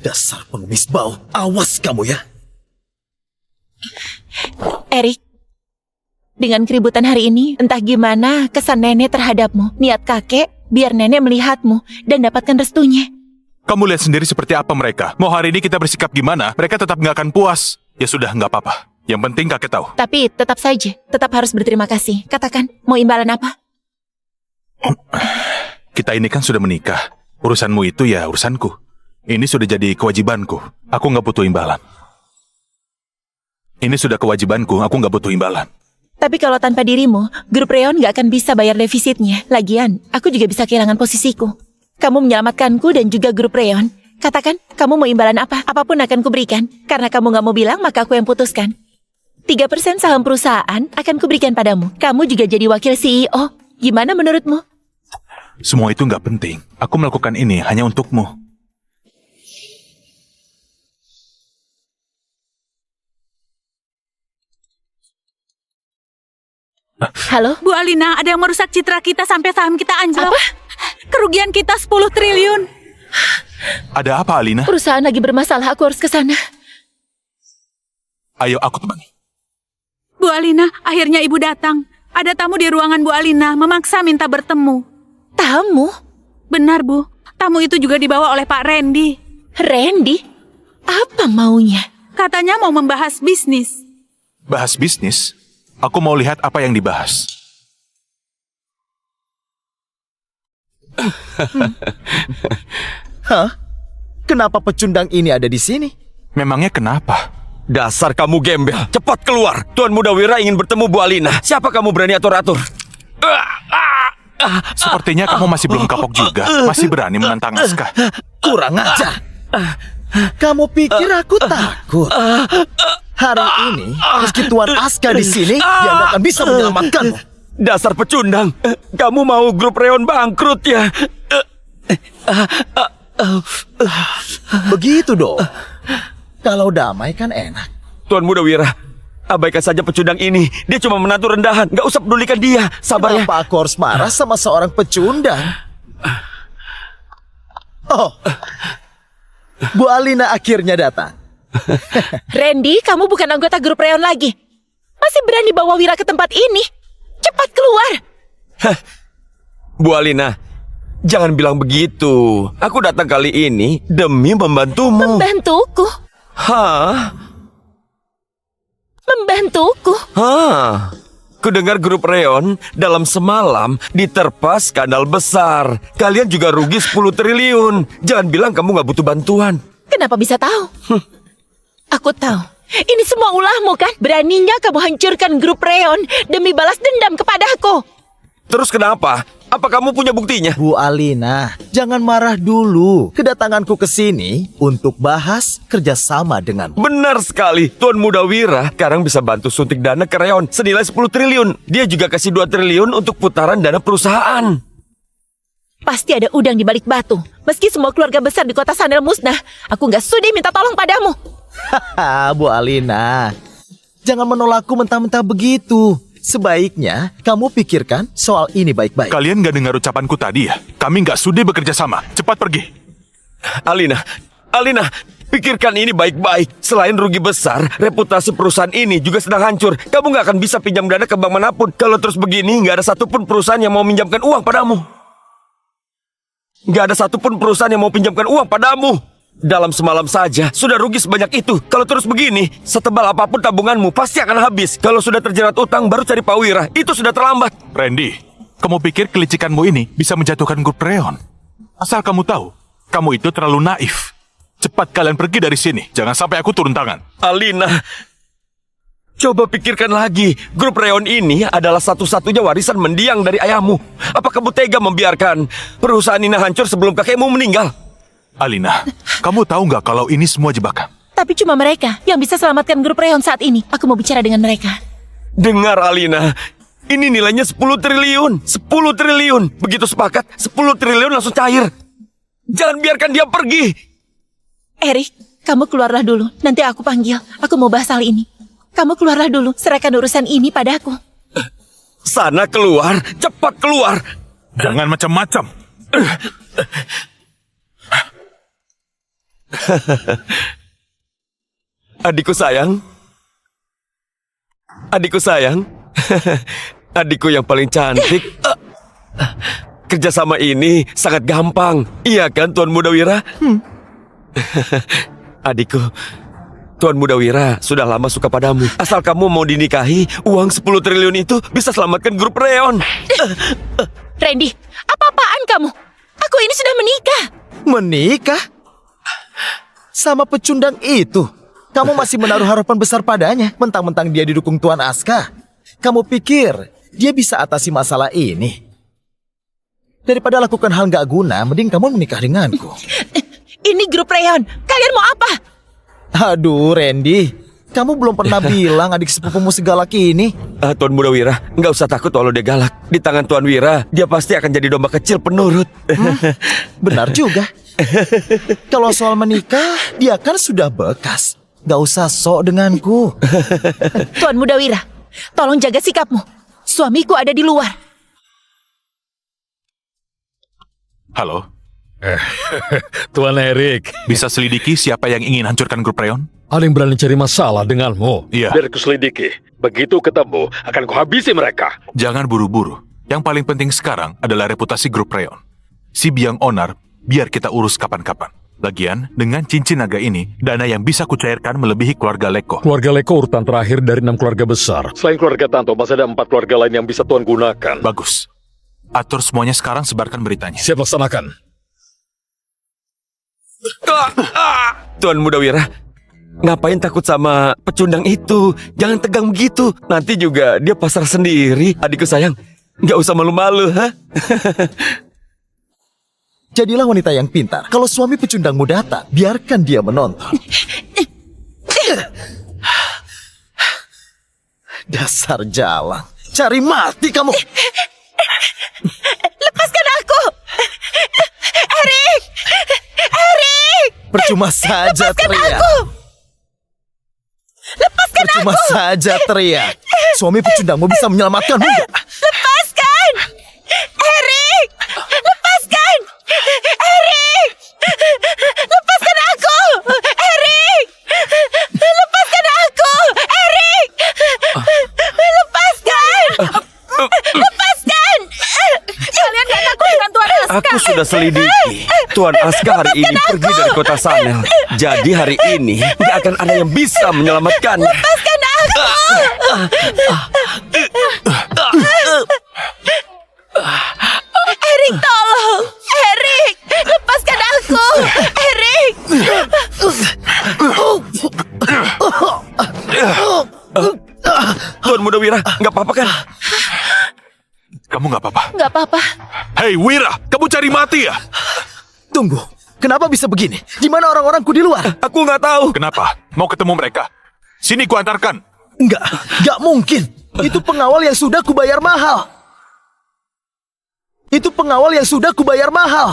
Dasar pengemis bau. Awas kamu ya. Erik, dengan keributan hari ini, entah gimana kesan nenek terhadapmu. Niat kakek biar nenek melihatmu dan dapatkan restunya. Kamu lihat sendiri seperti apa mereka. Mau hari ini kita bersikap gimana, mereka tetap gak akan puas. Ya sudah, gak apa-apa. Yang penting kakek tahu. Tapi tetap saja, tetap harus berterima kasih. Katakan, mau imbalan apa? Kita ini kan sudah menikah. Urusanmu itu ya urusanku. Ini sudah jadi kewajibanku. Aku gak butuh imbalan. Ini sudah kewajibanku, aku gak butuh imbalan. Tapi kalau tanpa dirimu, grup Reon gak akan bisa bayar defisitnya. Lagian, aku juga bisa kehilangan posisiku. Kamu menyelamatkanku dan juga grup Reon. Katakan, kamu mau imbalan apa? Apapun akan kuberikan. Karena kamu gak mau bilang, maka aku yang putuskan. 3% saham perusahaan akan kuberikan padamu. Kamu juga jadi wakil CEO. Gimana menurutmu? Semua itu gak penting. Aku melakukan ini hanya untukmu. Halo? Bu Alina, ada yang merusak citra kita sampai saham kita anjlok. Apa? Kerugian kita 10 triliun. Ada apa, Alina? Perusahaan lagi bermasalah, aku harus ke sana. Ayo, aku temani. Bu Alina, akhirnya ibu datang. Ada tamu di ruangan Bu Alina, memaksa minta bertemu. Tamu? Benar, Bu. Tamu itu juga dibawa oleh Pak Randy. Randy? Apa maunya? Katanya mau membahas bisnis. Bahas bisnis? Aku mau lihat apa yang dibahas. Hah? Kenapa pecundang ini ada di sini? Memangnya kenapa? Dasar kamu gembel. Cepat keluar. Tuan Muda Wira ingin bertemu Bu Alina. Siapa kamu berani atur-atur? Sepertinya kamu masih belum kapok juga. Masih berani menantang Aska. Kurang ajar. Kamu pikir aku takut? Hari ini, meski Tuan Aska di sini, dia nggak akan bisa menyelamatkanmu. Dasar pecundang. Kamu mau grup Reon bangkrut ya? Begitu dong. Kalau damai kan enak. Tuan Muda Wira, abaikan saja pecundang ini. Dia cuma menantu rendahan. Gak usah pedulikan dia. Sabar ya. Kenapa aku harus marah sama seorang pecundang? Oh, Bu Alina akhirnya datang. Randy, kamu bukan anggota grup Reon lagi. Masih berani bawa Wira ke tempat ini? Cepat keluar. Bu Alina, Jangan bilang begitu. Aku datang kali ini demi membantumu. Membantuku? Hah? Membantuku? Hah? Kudengar grup Reon dalam semalam diterpa skandal besar. Kalian juga rugi 10 triliun. Jangan bilang kamu nggak butuh bantuan. Kenapa bisa tahu? Aku tahu. Ini semua ulahmu kan? Beraninya kamu hancurkan grup Reon demi balas dendam kepadaku. Terus kenapa? Apa kamu punya buktinya? Bu Alina, jangan marah dulu. Kedatanganku ke sini untuk bahas kerjasama dengan. Benar sekali. Tuan Muda Wira sekarang bisa bantu suntik dana ke Reon senilai 10 triliun. Dia juga kasih 2 triliun untuk putaran dana perusahaan. Pasti ada udang di balik batu. Meski semua keluarga besar di kota Sanel musnah, aku nggak sudi minta tolong padamu. Haha, Bu Alina. Jangan menolakku mentah-mentah begitu. Sebaiknya kamu pikirkan soal ini baik-baik. Kalian gak dengar ucapanku tadi ya? Kami gak sudi bekerja sama. Cepat pergi. Alina, pikirkan ini baik-baik. Selain rugi besar, reputasi perusahaan ini juga sedang hancur. Kamu nggak akan bisa pinjam dana ke bank manapun. Kalau terus begini, nggak ada satupun perusahaan yang mau minjamkan uang padamu. Nggak ada satupun perusahaan yang mau pinjamkan uang padamu. Dalam semalam saja sudah rugi sebanyak itu. Kalau terus begini, setebal apapun tabunganmu pasti akan habis. Kalau sudah terjerat utang baru cari Pak Wira, itu sudah terlambat. Randy, kamu pikir kelicikanmu ini bisa menjatuhkan grup Reon? Asal kamu tahu, kamu itu terlalu naif. Cepat kalian pergi dari sini. Jangan sampai aku turun tangan. Alina, coba pikirkan lagi. Grup Reon ini adalah satu-satunya warisan mendiang dari ayahmu. Apa kamu tega membiarkan perusahaan ini hancur sebelum kakekmu meninggal? Alina, kamu tahu nggak kalau ini semua jebakan? Tapi cuma mereka yang bisa selamatkan grup Reon saat ini. Aku mau bicara dengan mereka. Dengar Alina, ini nilainya 10 triliun. 10 triliun. Begitu sepakat, 10 triliun langsung cair. Jangan biarkan dia pergi. Erik, kamu keluarlah dulu. Nanti aku panggil. Aku mau bahas hal ini. Kamu keluarlah dulu. Serahkan urusan ini padaku. Sana keluar, cepat keluar. Jangan macam-macam. Adikku sayang. Adikku sayang. Adikku yang paling cantik. Kerjasama ini sangat gampang. Iya kan, Tuan Muda Wira? Adikku, Tuan Muda Wira sudah lama suka padamu. Asal kamu mau dinikahi, uang 10 triliun itu bisa selamatkan grup Reon. Randy, apa-apaan kamu? Aku ini sudah menikah. Menikah? Sama pecundang itu? Kamu masih menaruh harapan besar padanya, mentang-mentang dia didukung Tuan Aska. Kamu pikir dia bisa atasi masalah ini? Daripada lakukan hal gak guna, mending kamu menikah denganku. Ini grup Reon. Kalian mau apa? Aduh, Randy, kamu belum pernah bilang adik sepupumu segalak ini. Tuan Muda Wira, nggak usah takut walau dia galak. Di tangan Tuan Wira, dia pasti akan jadi domba kecil penurut. Benar juga. Kalau soal menikah, dia kan sudah bekas. Gak usah sok denganku. Tuan Muda Wira, tolong jaga sikapmu. Suamiku ada di luar. Halo, Tuan Erik, bisa selidiki siapa yang ingin hancurkan grup Reon? ada yang berani cari masalah denganmu? Iya. Biar ku selidiki. Begitu ketemu, akan kuhabisi mereka. Jangan buru-buru. Yang paling penting sekarang adalah reputasi grup Reon. Si Biang Onar, biar kita urus kapan-kapan. Lagian, dengan cincin naga ini, dana yang bisa kucairkan melebihi keluarga Leko. Keluarga Leko urutan terakhir dari 6 keluarga besar. Selain keluarga Tanto, masih ada 4 keluarga lain yang bisa Tuan gunakan. Bagus. Atur semuanya sekarang, sebarkan beritanya. Siap laksanakan. Tuan Muda Wira, ngapain takut sama pecundang itu? Jangan tegang begitu. Nanti juga dia pasrah sendiri. Adikku sayang, nggak usah malu-malu, ha? Jadilah wanita yang pintar. Kalau suami pecundangmu datang, biarkan dia menonton. Dasar jalang. Cari mati kamu. Lepaskan aku! Erik! Erik! Percuma saja teriak. Lepaskan Percuma aku! saja teriak. Suami pecundangmu bisa menyelamatkanmu. Lepaskan! Erik! Lepaskan! Erik! Lepaskan aku! Erik! Lepaskan aku! Erik! Lepaskan! Lepaskan! Kalian gak takut dengan Tuan Aska? Aku sudah selidiki. Tuan Aska hari ini pergi dari kota Sanel. Jadi hari ini nggak akan ada yang bisa menyelamatkannya. Lepaskan aku! Erik, tolong! Erik! Lepaskan aku! Erik! Tuan Mudawira, nggak apa-apa kan? Kamu nggak apa-apa? Nggak apa-apa. Hei Wira, kamu cari mati ya? Tunggu, kenapa bisa begini? Di mana orang-orangku di luar? Aku nggak tahu. Kenapa? Mau ketemu mereka? Sini kuantarkan. Nggak mungkin. Itu pengawal yang sudah kubayar mahal.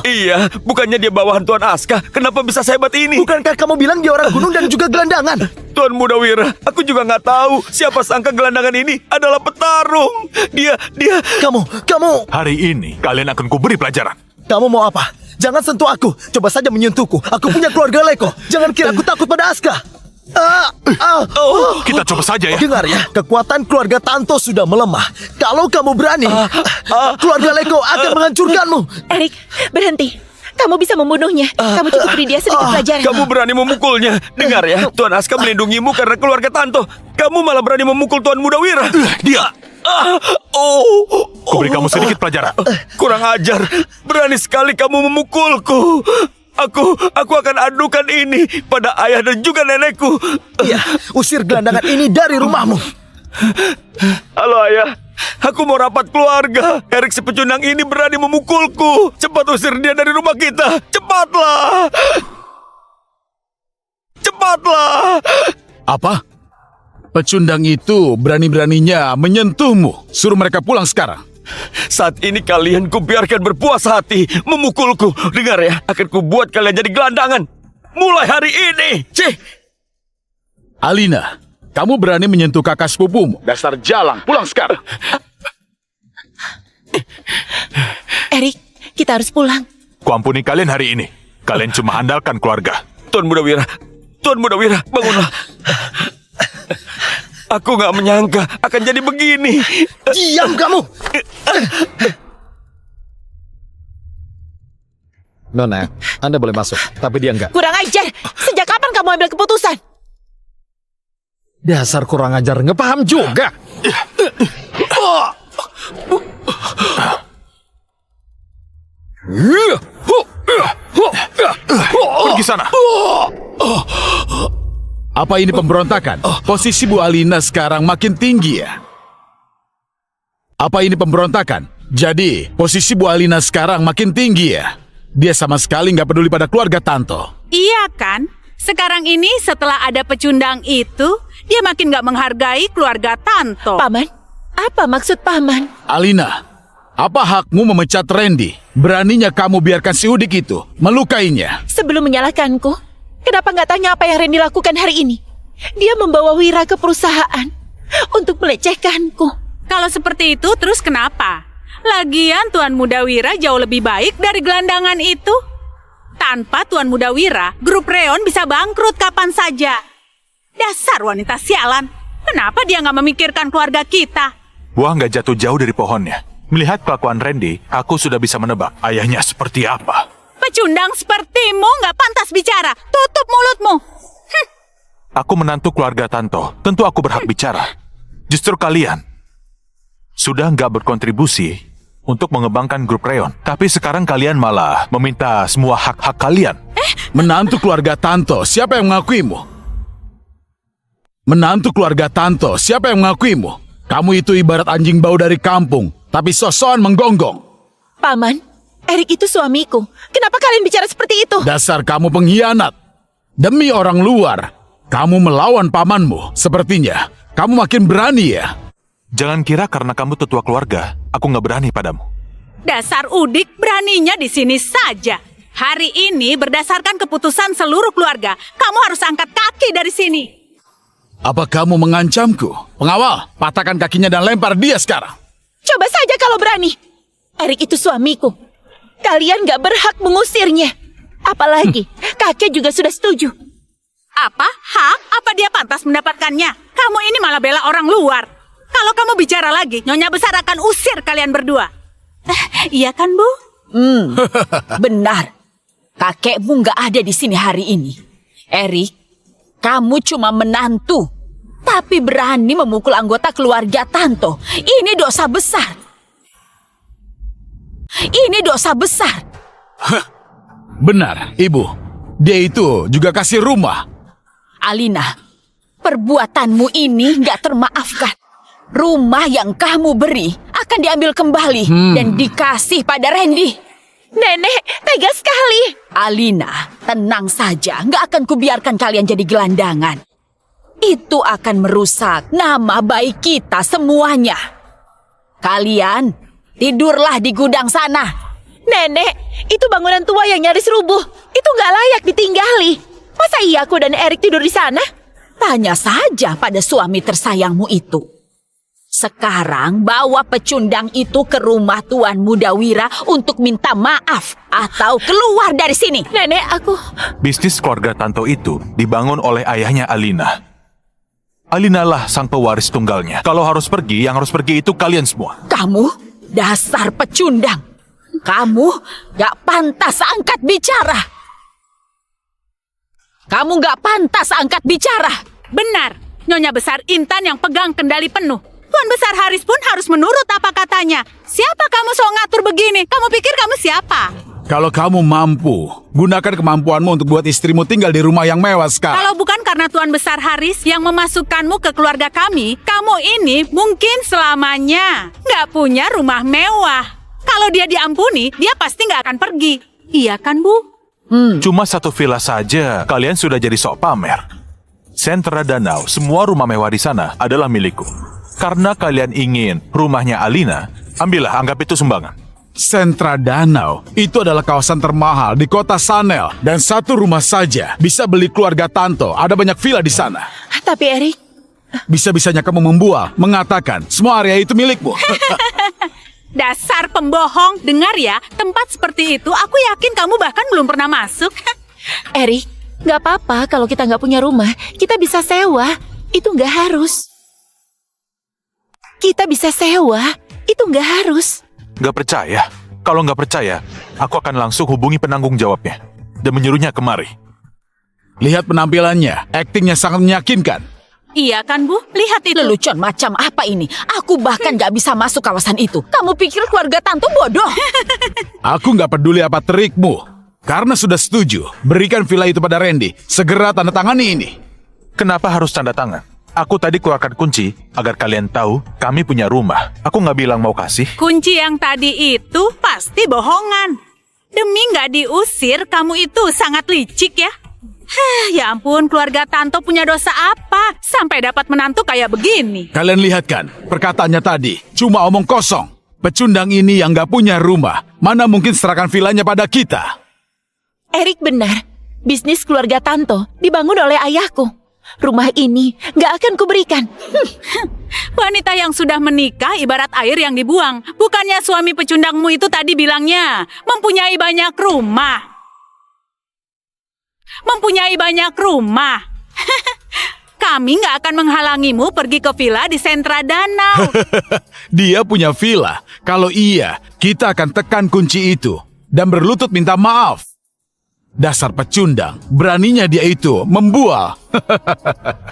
Iya, bukannya dia bawahan Tuan Aska. Kenapa bisa sehebat ini? Bukankah kamu bilang dia orang gunung dan juga gelandangan? Tuan Mudawira, aku juga nggak tahu. Siapa sangka gelandangan ini adalah petarung. Dia... Kamu... Hari ini kalian akan kuberi pelajaran. Kamu mau apa? Jangan sentuh aku. Coba saja menyentuhku. Aku punya keluarga Leko. Jangan kira aku takut pada Aska. Kita coba saja ya. Dengar ya, kekuatan keluarga Tanto sudah melemah. Kalau kamu berani, keluarga Leko akan menghancurkanmu. Erik, berhenti. Kamu bisa membunuhnya. Kamu cukup beri dia sedikit pelajaran. Kamu berani memukulnya. Dengar ya, Tuan Aska melindungimu karena keluarga Tanto. Kamu malah berani memukul Tuan Mudawira. Dia. Kuberi kamu sedikit pelajaran. Kurang ajar. Berani sekali kamu memukulku. Aku akan adukan ini pada ayah dan juga nenekku. Iya, usir gelandangan ini dari rumahmu. Halo ayah, aku mau rapat keluarga. Erik si pecundang ini berani memukulku. Cepat usir dia dari rumah kita. Cepatlah. Apa? Pecundang itu berani-beraninya menyentuhmu. Suruh mereka pulang sekarang. Saat ini kalian kubiarkan berpuas hati memukulku. Dengar ya, akan kubuat kalian jadi gelandangan. Mulai hari ini. Cih. Alina, kamu berani menyentuh kakak sepupumu. Dasar jalang, pulang sekarang. Erik, kita harus pulang. Kuampuni kalian hari ini. Kalian cuma andalkan keluarga. Tuan Mudawira, bangunlah. Aku nggak menyangka akan jadi begini. Diam kamu. Nona, Anda boleh masuk, tapi dia enggak. Kurang ajar. Sejak kapan kamu ambil keputusan? Dasar kurang ajar, nggak paham juga. Pergi sana. Apa ini pemberontakan? Posisi Bu Alina sekarang makin tinggi ya? Apa ini pemberontakan? Jadi, posisi Bu Alina sekarang makin tinggi ya? Dia sama sekali nggak peduli pada keluarga Tanto. Iya kan? Sekarang ini setelah ada pecundang itu, dia makin gak menghargai keluarga Tanto. Paman, apa maksud Paman? Alina, apa hakmu memecat Randy? Beraninya kamu biarkan si Udik itu melukainya. Sebelum menyalahkanku, kenapa nggak tanya apa yang Randy lakukan hari ini? Dia membawa Wira ke perusahaan untuk melecehkanku. Kalau seperti itu, terus kenapa? Lagian Tuan Mudawira jauh lebih baik dari gelandangan itu. Tanpa Tuan Mudawira, grup Reon bisa bangkrut kapan saja. Dasar wanita sialan. Kenapa dia nggak memikirkan keluarga kita? Buah nggak jatuh jauh dari pohonnya. Melihat kelakuan Randy, aku sudah bisa menebak ayahnya seperti apa. Pecundang sepertimu nggak pantas bicara. Tutup mulutmu. Aku menantu keluarga Tanto. Tentu aku berhak bicara. Justru kalian sudah nggak berkontribusi untuk mengembangkan grup Reon. Tapi sekarang kalian malah meminta semua hak-hak kalian. Menantu keluarga Tanto, siapa yang mengakuimu? Menantu keluarga Tanto, siapa yang mengakuimu? Kamu itu ibarat anjing bau dari kampung, tapi sosokan menggonggong. Paman, Erik itu suamiku. Kenapa kalian bicara seperti itu? Dasar kamu pengkhianat. Demi orang luar, kamu melawan pamanmu. Sepertinya kamu makin berani ya. Jangan kira karena kamu tetua keluarga, aku nggak berani padamu. Dasar Udik beraninya di sini saja. Hari ini berdasarkan keputusan seluruh keluarga, kamu harus angkat kaki dari sini. Apa kamu mengancamku? Pengawal, patahkan kakinya dan lempar dia sekarang. Coba saja kalau berani. Erik itu suamiku. Kalian gak berhak mengusirnya. Apalagi, kakek juga sudah setuju. Apa? Hak? Apa dia pantas mendapatkannya? Kamu ini malah bela orang luar. Kalau kamu bicara lagi, Nyonya Besar akan usir kalian berdua. Iya kan, Bu? Benar. Kakekmu nggak ada di sini hari ini. Erik, kamu cuma menantu, tapi berani memukul anggota keluarga Tanto. Ini dosa besar. Ini dosa besar. Benar, Ibu. Dia itu juga kasih rumah. Alina, perbuatanmu ini nggak termaafkan. Rumah yang kamu beri akan diambil kembali dan dikasih pada Randy. Nenek, tega sekali. Alina, tenang saja. Nggak akan kubiarkan kalian jadi gelandangan. Itu akan merusak nama baik kita semuanya. Kalian, tidurlah di gudang sana. Nenek, itu bangunan tua yang nyaris rubuh. Itu nggak layak ditinggali. Masa iya aku dan Erik tidur di sana? Tanya saja pada suami tersayangmu itu. Sekarang bawa pecundang itu ke rumah Tuan Muda Wira untuk minta maaf atau keluar dari sini. Nenek, aku... Bisnis keluarga Tanto itu dibangun oleh ayahnya Alina. Alina lah sang pewaris tunggalnya. Kalau harus pergi, yang harus pergi itu kalian semua. Kamu dasar pecundang. Kamu gak pantas angkat bicara. Kamu gak pantas angkat bicara. Benar, Nyonya Besar Intan yang pegang kendali penuh. Tuan Besar Haris pun harus menurut apa katanya. Siapa kamu sok ngatur begini? Kamu pikir kamu siapa? Kalau kamu mampu, gunakan kemampuanmu untuk buat istrimu tinggal di rumah yang mewah sekarang. Kalau bukan karena Tuan Besar Haris yang memasukkanmu ke keluarga kami, kamu ini mungkin selamanya nggak punya rumah mewah. Kalau dia diampuni, dia pasti nggak akan pergi. Iya kan, Bu? Cuma satu villa saja, kalian sudah jadi sok pamer. Sentra Danau, semua rumah mewah di sana adalah milikku. Karena kalian ingin rumahnya Alina, ambillah, anggap itu sumbangan. Sentra Danau itu adalah kawasan termahal di kota Sanel. Dan satu rumah saja bisa beli keluarga Tanto. Ada banyak villa di sana. Tapi Erik... Bisa-bisanya kamu membual, mengatakan semua area itu milikmu. Dasar pembohong, dengar ya, tempat seperti itu aku yakin kamu bahkan belum pernah masuk. Erik, nggak apa-apa kalau kita nggak punya rumah. Kita bisa sewa. Itu nggak harus. Kita bisa sewa. Itu nggak harus. Gak percaya? Kalau gak percaya, aku akan langsung hubungi penanggung jawabnya dan menyuruhnya kemari. Lihat penampilannya, aktingnya sangat meyakinkan. Iya kan, Bu? Lihat itu. Lelucon macam apa ini? Aku bahkan gak bisa masuk kawasan itu. Kamu pikir keluarga Tanto bodoh? Aku nggak peduli apa trikmu. Karena sudah setuju, berikan villa itu pada Randy. Segera tanda tangani ini. Kenapa harus tanda tangan? Aku tadi keluarkan kunci agar kalian tahu kami punya rumah. Aku nggak bilang mau kasih. Kunci yang tadi itu pasti bohongan. Demi nggak diusir, kamu itu sangat licik ya. Ya ampun, keluarga Tanto punya dosa apa sampai dapat menantu kayak begini? Kalian lihat kan, perkataannya tadi cuma omong kosong. Pecundang ini yang nggak punya rumah, mana mungkin serahkan villanya pada kita? Erik benar. Bisnis keluarga Tanto dibangun oleh ayahku. Rumah ini nggak akan kuberikan. Wanita yang sudah menikah ibarat air yang dibuang. Bukannya suami pecundangmu itu tadi bilangnya mempunyai banyak rumah. Mempunyai banyak rumah. Kami nggak akan menghalangimu pergi ke villa di sentra danau. Dia punya villa. Kalau iya, kita akan tekan kunci itu dan berlutut minta maaf. Dasar pecundang, beraninya dia itu membual.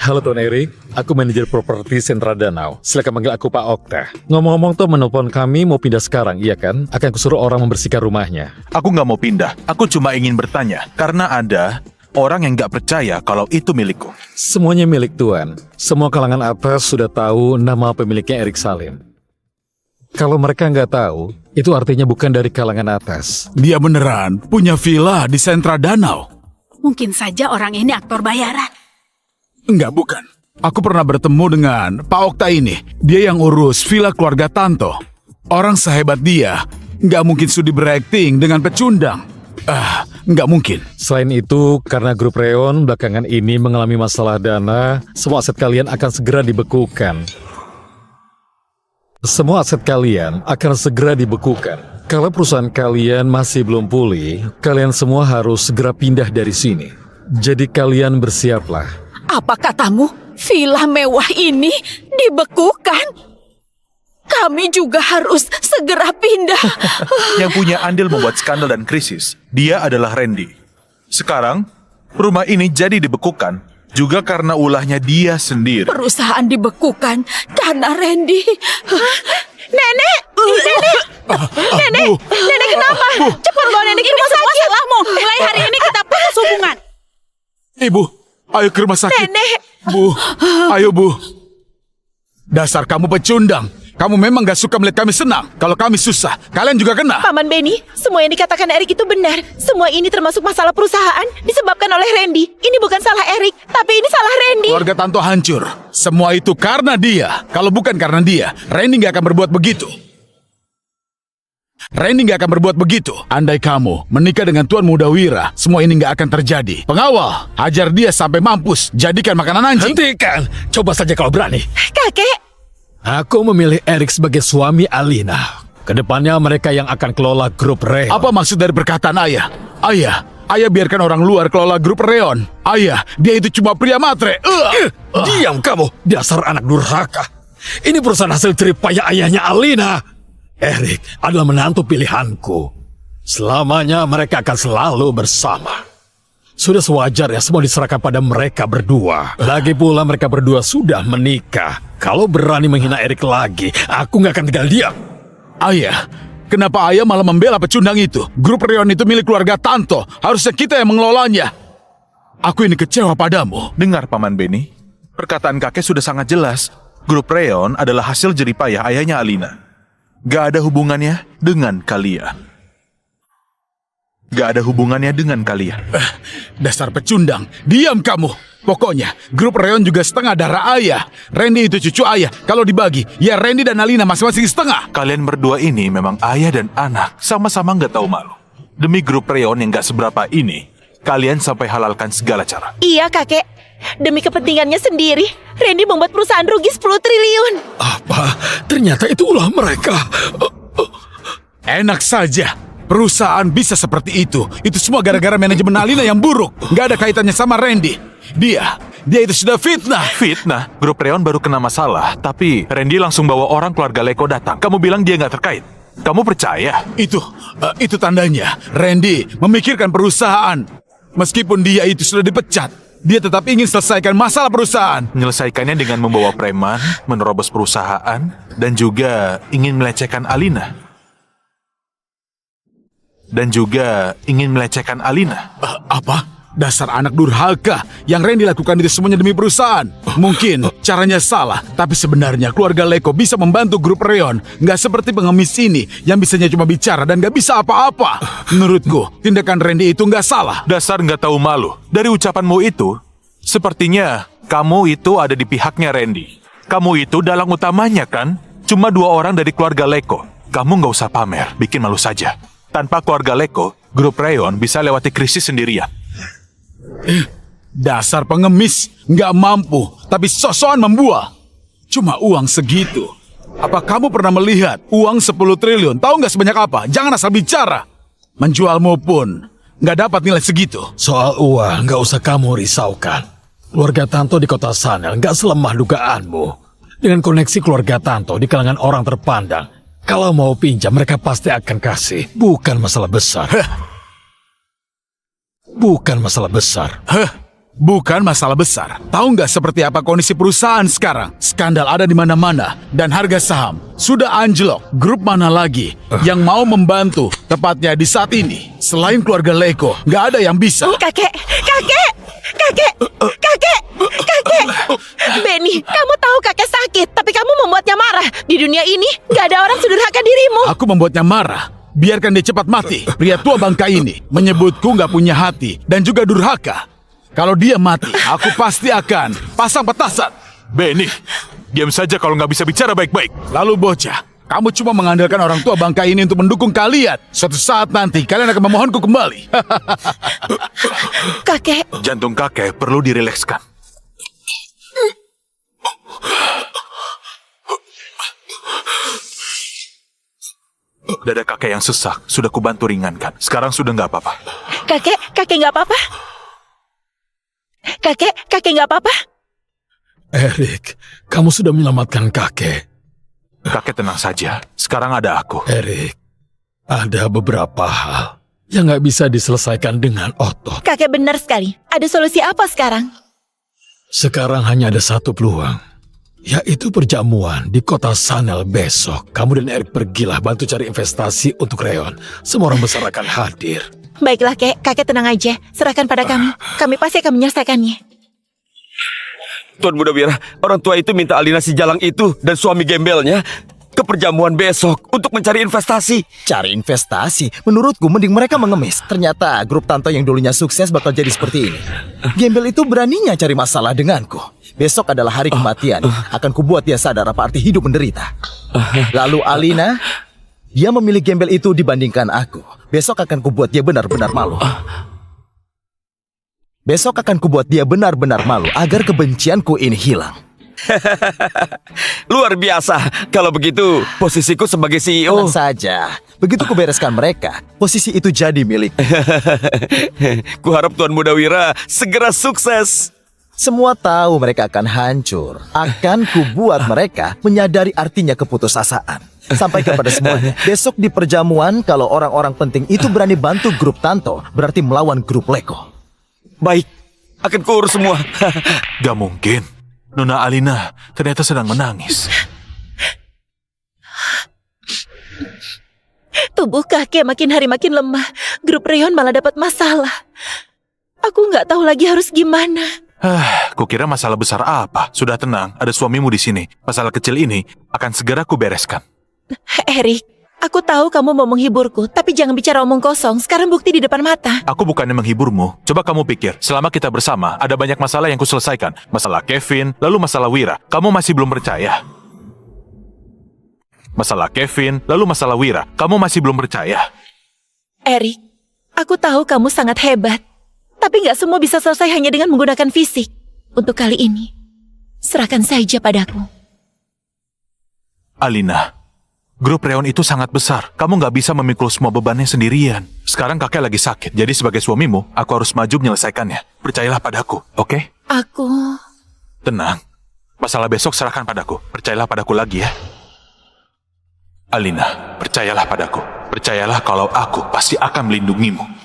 Halo Tuan Erik, aku manajer properti Sentra Danau. Silakan panggil aku Pak Okta. Ngomong-ngomong tuh menelpon kami mau pindah sekarang, iya kan? Akan kusuruh orang membersihkan rumahnya. Aku nggak mau pindah. Aku cuma ingin bertanya. Karena ada orang yang nggak percaya kalau itu milikku. Semuanya milik Tuan. Semua kalangan atas sudah tahu nama pemiliknya Erik Salim. Kalau mereka nggak tahu, itu artinya bukan dari kalangan atas. Dia beneran punya villa di Sentra Danau. Mungkin saja orang ini aktor bayaran. Enggak, bukan. Aku pernah bertemu dengan Pak Okta ini. Dia yang urus villa keluarga Tanto. Orang sehebat dia, nggak mungkin sudi berakting dengan pecundang. Nggak mungkin. Selain itu, karena grup Reon belakangan ini mengalami masalah dana, semua aset kalian akan segera dibekukan. Semua aset kalian akan segera dibekukan. Kalau perusahaan kalian masih belum pulih, kalian semua harus segera pindah dari sini. Jadi kalian bersiaplah. Apa katamu? Villa mewah ini dibekukan? kami juga harus segera pindah. Yang punya andil membuat skandal dan krisis, dia adalah Randy. Sekarang, rumah ini jadi dibekukan juga karena ulahnya dia sendiri. Perusahaan dibekukan karena Randy. Nenek! Nenek! Nenek kenapa? Cepat bawa nenek ke rumah sakit. Salahmu. Mulai hari ini kita putus hubungan. Ibu, ayo ke rumah sakit. Nenek! Bu, ayo Bu. Dasar kamu pecundang. Kamu memang gak suka melihat kami senang. Kalau kami susah, kalian juga kena. Paman Benny, semua yang dikatakan Erik itu benar. Semua ini termasuk masalah perusahaan disebabkan oleh Randy. Ini bukan salah Erik, tapi ini salah Randy. Keluarga Tanto hancur. Semua itu karena dia. Kalau bukan karena dia, Randy gak akan berbuat begitu. Randy gak akan berbuat begitu. Andai kamu menikah dengan Tuan Muda Wira, semua ini gak akan terjadi. Pengawal, ajar dia sampai mampus. Jadikan makanan anjing. Hentikan! Coba saja kalau berani. Kakek! Aku memilih Erik sebagai suami Alina. Kedepannya mereka yang akan kelola grup Reon. Apa maksud dari perkataan ayah? Ayah biarkan orang luar kelola grup Reon. Ayah, dia itu cuma pria matre. Diam kamu, dasar anak durhaka. Ini perusahaan hasil jeripaya ayahnya Alina. Erik adalah menantu pilihanku. Selamanya mereka akan selalu bersama. Sudah sewajarnya semua diserahkan pada mereka berdua. Lagi pula mereka berdua sudah menikah. Kalau berani menghina Erik lagi, aku nggak akan tinggal diam. Ayah, kenapa ayah malah membela pecundang itu? Grup Reon itu milik keluarga Tanto. Harusnya kita yang mengelolanya. Aku ini kecewa padamu. Dengar Paman Benny, perkataan kakek sudah sangat jelas. Grup Reon adalah hasil jeripayah ayahnya Alina. Gak ada hubungannya dengan kalian. Gak ada hubungannya dengan kalian. Dasar pecundang, diam kamu. Pokoknya, grup Reon juga setengah darah ayah. Randy itu cucu ayah. Kalau dibagi, ya Randy dan Alina masing-masing setengah. Kalian berdua ini memang ayah dan anak. Sama-sama gak tahu malu. Demi grup Reon yang gak seberapa ini, kalian sampai halalkan segala cara. Iya, kakek. Demi kepentingannya sendiri, Randy membuat perusahaan rugi 10 triliun. Apa? Ternyata itu ulah mereka. Enak saja. Perusahaan bisa seperti itu. Itu semua gara-gara manajemen Alina yang buruk. Gak ada kaitannya sama Randy. Dia itu sudah fitnah. Fitnah? Grup Reon baru kena masalah, tapi Randy langsung bawa orang keluarga Leko datang. Kamu bilang dia gak terkait. Kamu percaya? Itu tandanya Randy memikirkan perusahaan. Meskipun dia itu sudah dipecat, dia tetap ingin selesaikan masalah perusahaan. Menyelesaikannya dengan membawa preman, menerobos perusahaan, dan juga ingin melecehkan Alina. Apa? Dasar anak durhaka. Yang Randy lakukan itu semuanya demi perusahaan. Mungkin caranya salah, tapi sebenarnya keluarga Leko bisa membantu grup Reon. Nggak seperti pengemis ini yang bisanya cuma bicara dan nggak bisa apa-apa. Menurutku, tindakan Randy itu nggak salah. Dasar nggak tahu malu. Dari ucapanmu itu, sepertinya kamu itu ada di pihaknya Randy. Kamu itu dalang utamanya kan? Cuma 2 orang dari keluarga Leko. Kamu nggak usah pamer, bikin malu saja. Tanpa keluarga Leko, grup Reon bisa lewati krisis sendirian. Dasar pengemis, nggak mampu, tapi sosokan membual. Cuma uang segitu. Apa kamu pernah melihat uang 10 triliun? Tahu nggak sebanyak apa? Jangan asal bicara. Menjualmu pun nggak dapat nilai segitu. Soal uang, nggak usah kamu risaukan. Keluarga Tanto di kota Sanel nggak selemah dugaanmu. Dengan koneksi keluarga Tanto di kalangan orang terpandang, kalau mau pinjam, mereka pasti akan kasih. Bukan masalah besar. Bukan masalah besar. Bukan masalah besar. Tahu nggak seperti apa kondisi perusahaan sekarang? Skandal ada di mana-mana. Dan harga saham sudah anjlok. Grup mana lagi yang mau membantu? Tepatnya di saat ini. Selain keluarga Leko, nggak ada yang bisa. Kakek! Benny, kamu tahu kakek sakit, tapi kamu membuatnya marah. Di dunia ini, nggak ada orang sedurhaka dirimu. Aku membuatnya marah. Biarkan dia cepat mati. Pria tua bangka ini menyebutku nggak punya hati dan juga durhaka. Kalau dia mati, aku pasti akan pasang petasan. Benny, diam saja kalau nggak bisa bicara baik-baik. Lalu bocah, kamu cuma mengandalkan orang tua bangka ini untuk mendukung kalian. Suatu saat nanti kalian akan memohonku kembali. Kakek, Jantung kakek perlu dirilekskan. Dada kakek yang sesak sudah kubantu ringankan. Sekarang sudah nggak apa-apa. kakek nggak apa-apa? Kakek nggak apa-apa? Erik, kamu sudah menyelamatkan kakek. Kakek tenang saja. Sekarang ada aku. Erik, ada beberapa hal yang nggak bisa diselesaikan dengan otot. Kakek benar sekali. Ada solusi apa sekarang? Sekarang hanya ada satu peluang, yaitu perjamuan di kota Sanel besok. Kamu dan Erik pergilah bantu cari investasi untuk Reon. Semua orang besar akan hadir. Baiklah, kakek tenang aja. Serahkan pada kami. Kami pasti akan menyelesaikannya. Tuan Muda Wira, orang tua itu minta Alina si Jalang itu dan suami gembelnya ke perjamuan besok untuk mencari investasi. Cari investasi? Menurutku mending mereka mengemis. Ternyata grup Tanto yang dulunya sukses bakal jadi seperti ini. Gembel itu beraninya cari masalah denganku. Besok adalah hari kematian. Akan kubuat dia sadar apa arti hidup menderita. Lalu Alina, dia memilih gembel itu dibandingkan aku. Besok akan kubuat dia benar-benar malu. Besok akan kubuat dia benar-benar malu agar kebencianku ini hilang. Luar biasa. Kalau begitu, posisiku sebagai CEO. Tenang saja. Begitu kubereskan mereka, posisi itu jadi milik. Kuharap Tuan Muda Wira segera sukses. Semua tahu mereka akan hancur. Akan kubuat mereka menyadari artinya keputusasaan. Sampaikan pada semuanya. Besok di perjamuan, kalau orang-orang penting itu berani bantu grup Tanto, berarti melawan grup Leko. Baik, akan kuurus semua. Gak mungkin. Nona Alina ternyata sedang menangis. Tubuh kakek makin hari makin lemah. Grup Reon malah dapat masalah. Aku nggak tahu lagi harus gimana. Kukira masalah besar apa. Sudah tenang, ada suamimu di sini. Masalah kecil ini akan segera kubereskan. Erik, aku tahu kamu mau menghiburku, tapi jangan bicara omong kosong. Sekarang bukti di depan mata. Aku bukannya menghiburmu. Coba kamu pikir, selama kita bersama, ada banyak masalah yang kuselesaikan. Masalah Kevin, lalu masalah Wira. Kamu masih belum percaya. Masalah Kevin, lalu masalah Wira. Kamu masih belum percaya. Erik, aku tahu kamu sangat hebat. Tapi nggak semua bisa selesai hanya dengan menggunakan fisik. Untuk kali ini, serahkan saja padaku. Alina, grup Reon itu sangat besar. Kamu nggak bisa memikul semua bebannya sendirian. Sekarang kakek lagi sakit. Jadi sebagai suamimu, aku harus maju menyelesaikannya. Percayalah padaku, oke? Aku... Tenang. Masalah besok serahkan padaku. Percayalah padaku lagi ya. Alina, percayalah padaku. Percayalah kalau aku pasti akan melindungimu.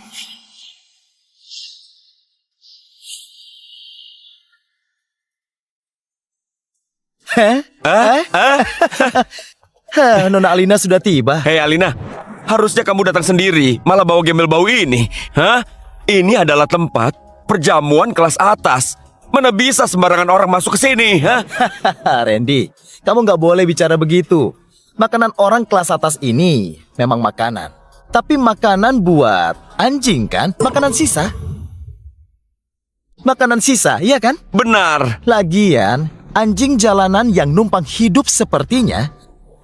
Nona Alina sudah tiba. Hei Alina, harusnya kamu datang sendiri, malah bawa gembel bau ini. Hah? Ini adalah tempat perjamuan kelas atas. Mana bisa sembarangan orang masuk ke sini, hah? Randy, kamu nggak boleh bicara begitu. Makanan orang kelas atas ini memang makanan. Tapi makanan buat anjing kan? Makanan sisa. Makanan sisa, iya kan? Benar. Lagian, anjing jalanan yang numpang hidup sepertinya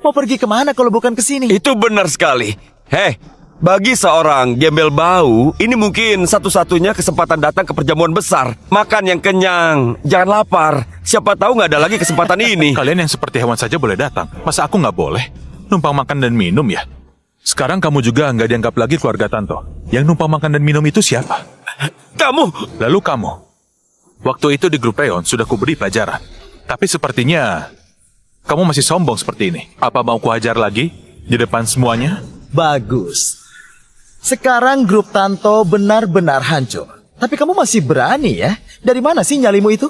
mau pergi kemana kalau bukan ke sini? Itu benar sekali. Hei, bagi seorang gembel bau, ini mungkin satu-satunya kesempatan datang ke perjamuan besar. Makan yang kenyang, jangan lapar. Siapa tahu nggak ada lagi kesempatan ini. Kalian yang seperti hewan saja boleh datang. Masa aku nggak boleh? Numpang makan dan minum ya? Sekarang kamu juga nggak dianggap lagi keluarga Tanto. Yang numpang makan dan minum itu siapa? Kamu! Lalu kamu. Waktu itu di grup Reon sudah kuberi pelajaran. Tapi sepertinya kamu masih sombong seperti ini. Apa mau kuhajar lagi di depan semuanya? Bagus. Sekarang grup Tanto benar-benar hancur. Tapi kamu masih berani ya? Dari mana sih nyalimu itu?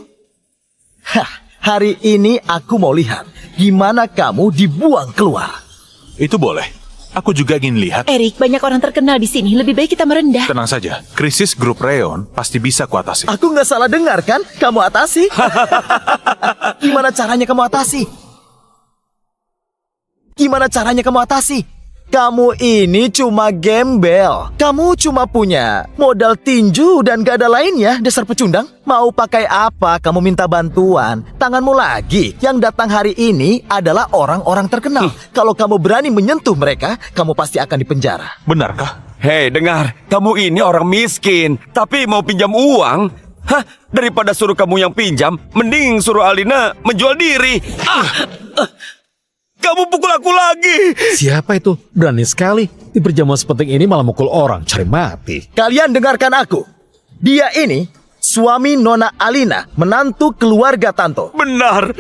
Hari ini aku mau lihat gimana kamu dibuang keluar. Itu boleh. Aku juga ingin lihat. Erik, banyak orang terkenal di sini. Lebih baik kita merendah. Tenang saja, krisis grup Reon pasti bisa kuatasi. Aku nggak salah dengar kan? Kamu atasi. Gimana caranya kamu atasi? Gimana caranya kamu atasi? Kamu ini cuma gembel. Kamu cuma punya modal tinju dan gak ada lainnya, dasar pecundang. Mau pakai apa kamu minta bantuan? Tanganmu lagi. Yang datang hari ini adalah orang-orang terkenal. Kalau kamu berani menyentuh mereka, kamu pasti akan dipenjara. Benarkah? Hei, dengar. Kamu ini orang miskin, tapi mau pinjam uang? Hah? Daripada suruh kamu yang pinjam, mending suruh Alina menjual diri. Kamu pukul aku lagi. Siapa itu? Berani sekali. Di perjamuan sepenting ini malah mukul orang. Cari mati. Kalian dengarkan aku. Dia ini suami Nona Alina, menantu keluarga Tanto. Benar.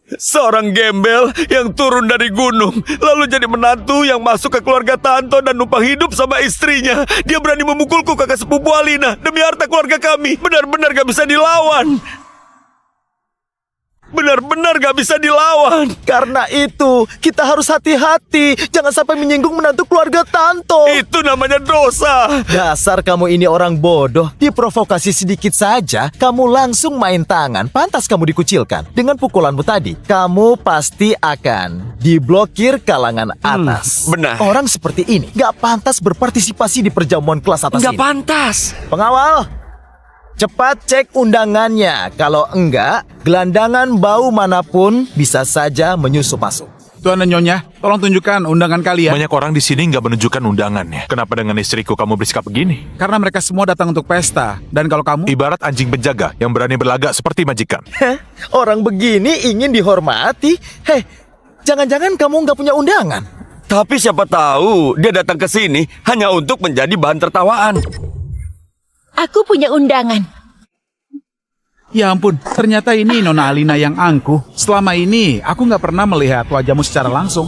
Seorang gembel yang turun dari gunung, lalu jadi menantu yang masuk ke keluarga Tanto dan numpang hidup sama istrinya. Dia berani memukulku, kakak sepupu Alina, demi harta keluarga kami. Benar-benar gak bisa dilawan. Benar-benar gak bisa dilawan. Karena itu, kita harus hati-hati. Jangan sampai menyinggung menantu keluarga Tanto. Itu namanya dosa. Dasar kamu ini orang bodoh. Diprovokasi sedikit saja, kamu langsung main tangan. Pantas kamu dikucilkan. Dengan pukulanmu tadi, kamu pasti akan diblokir kalangan atas. benar. Orang seperti ini gak pantas berpartisipasi di perjamuan kelas atas Gak ini. pantas. Pengawal, cepat cek undangannya. Kalau enggak, gelandangan bau manapun bisa saja menyusup masuk. Tuan dan Nyonya, tolong tunjukkan undangan kalian. Banyak orang di sini nggak menunjukkan undangannya. Kenapa dengan istriku kamu bersikap begini? Karena mereka semua datang untuk pesta. Dan kalau kamu... Ibarat anjing penjaga yang berani berlagak seperti majikan. Heh, orang begini ingin dihormati. Heh, jangan-jangan kamu nggak punya undangan? Tapi siapa tahu dia datang ke sini hanya untuk menjadi bahan tertawaan. Aku punya undangan. Ya ampun, ternyata ini Nona Alina yang angkuh. Selama ini, aku nggak pernah melihat wajahmu secara langsung.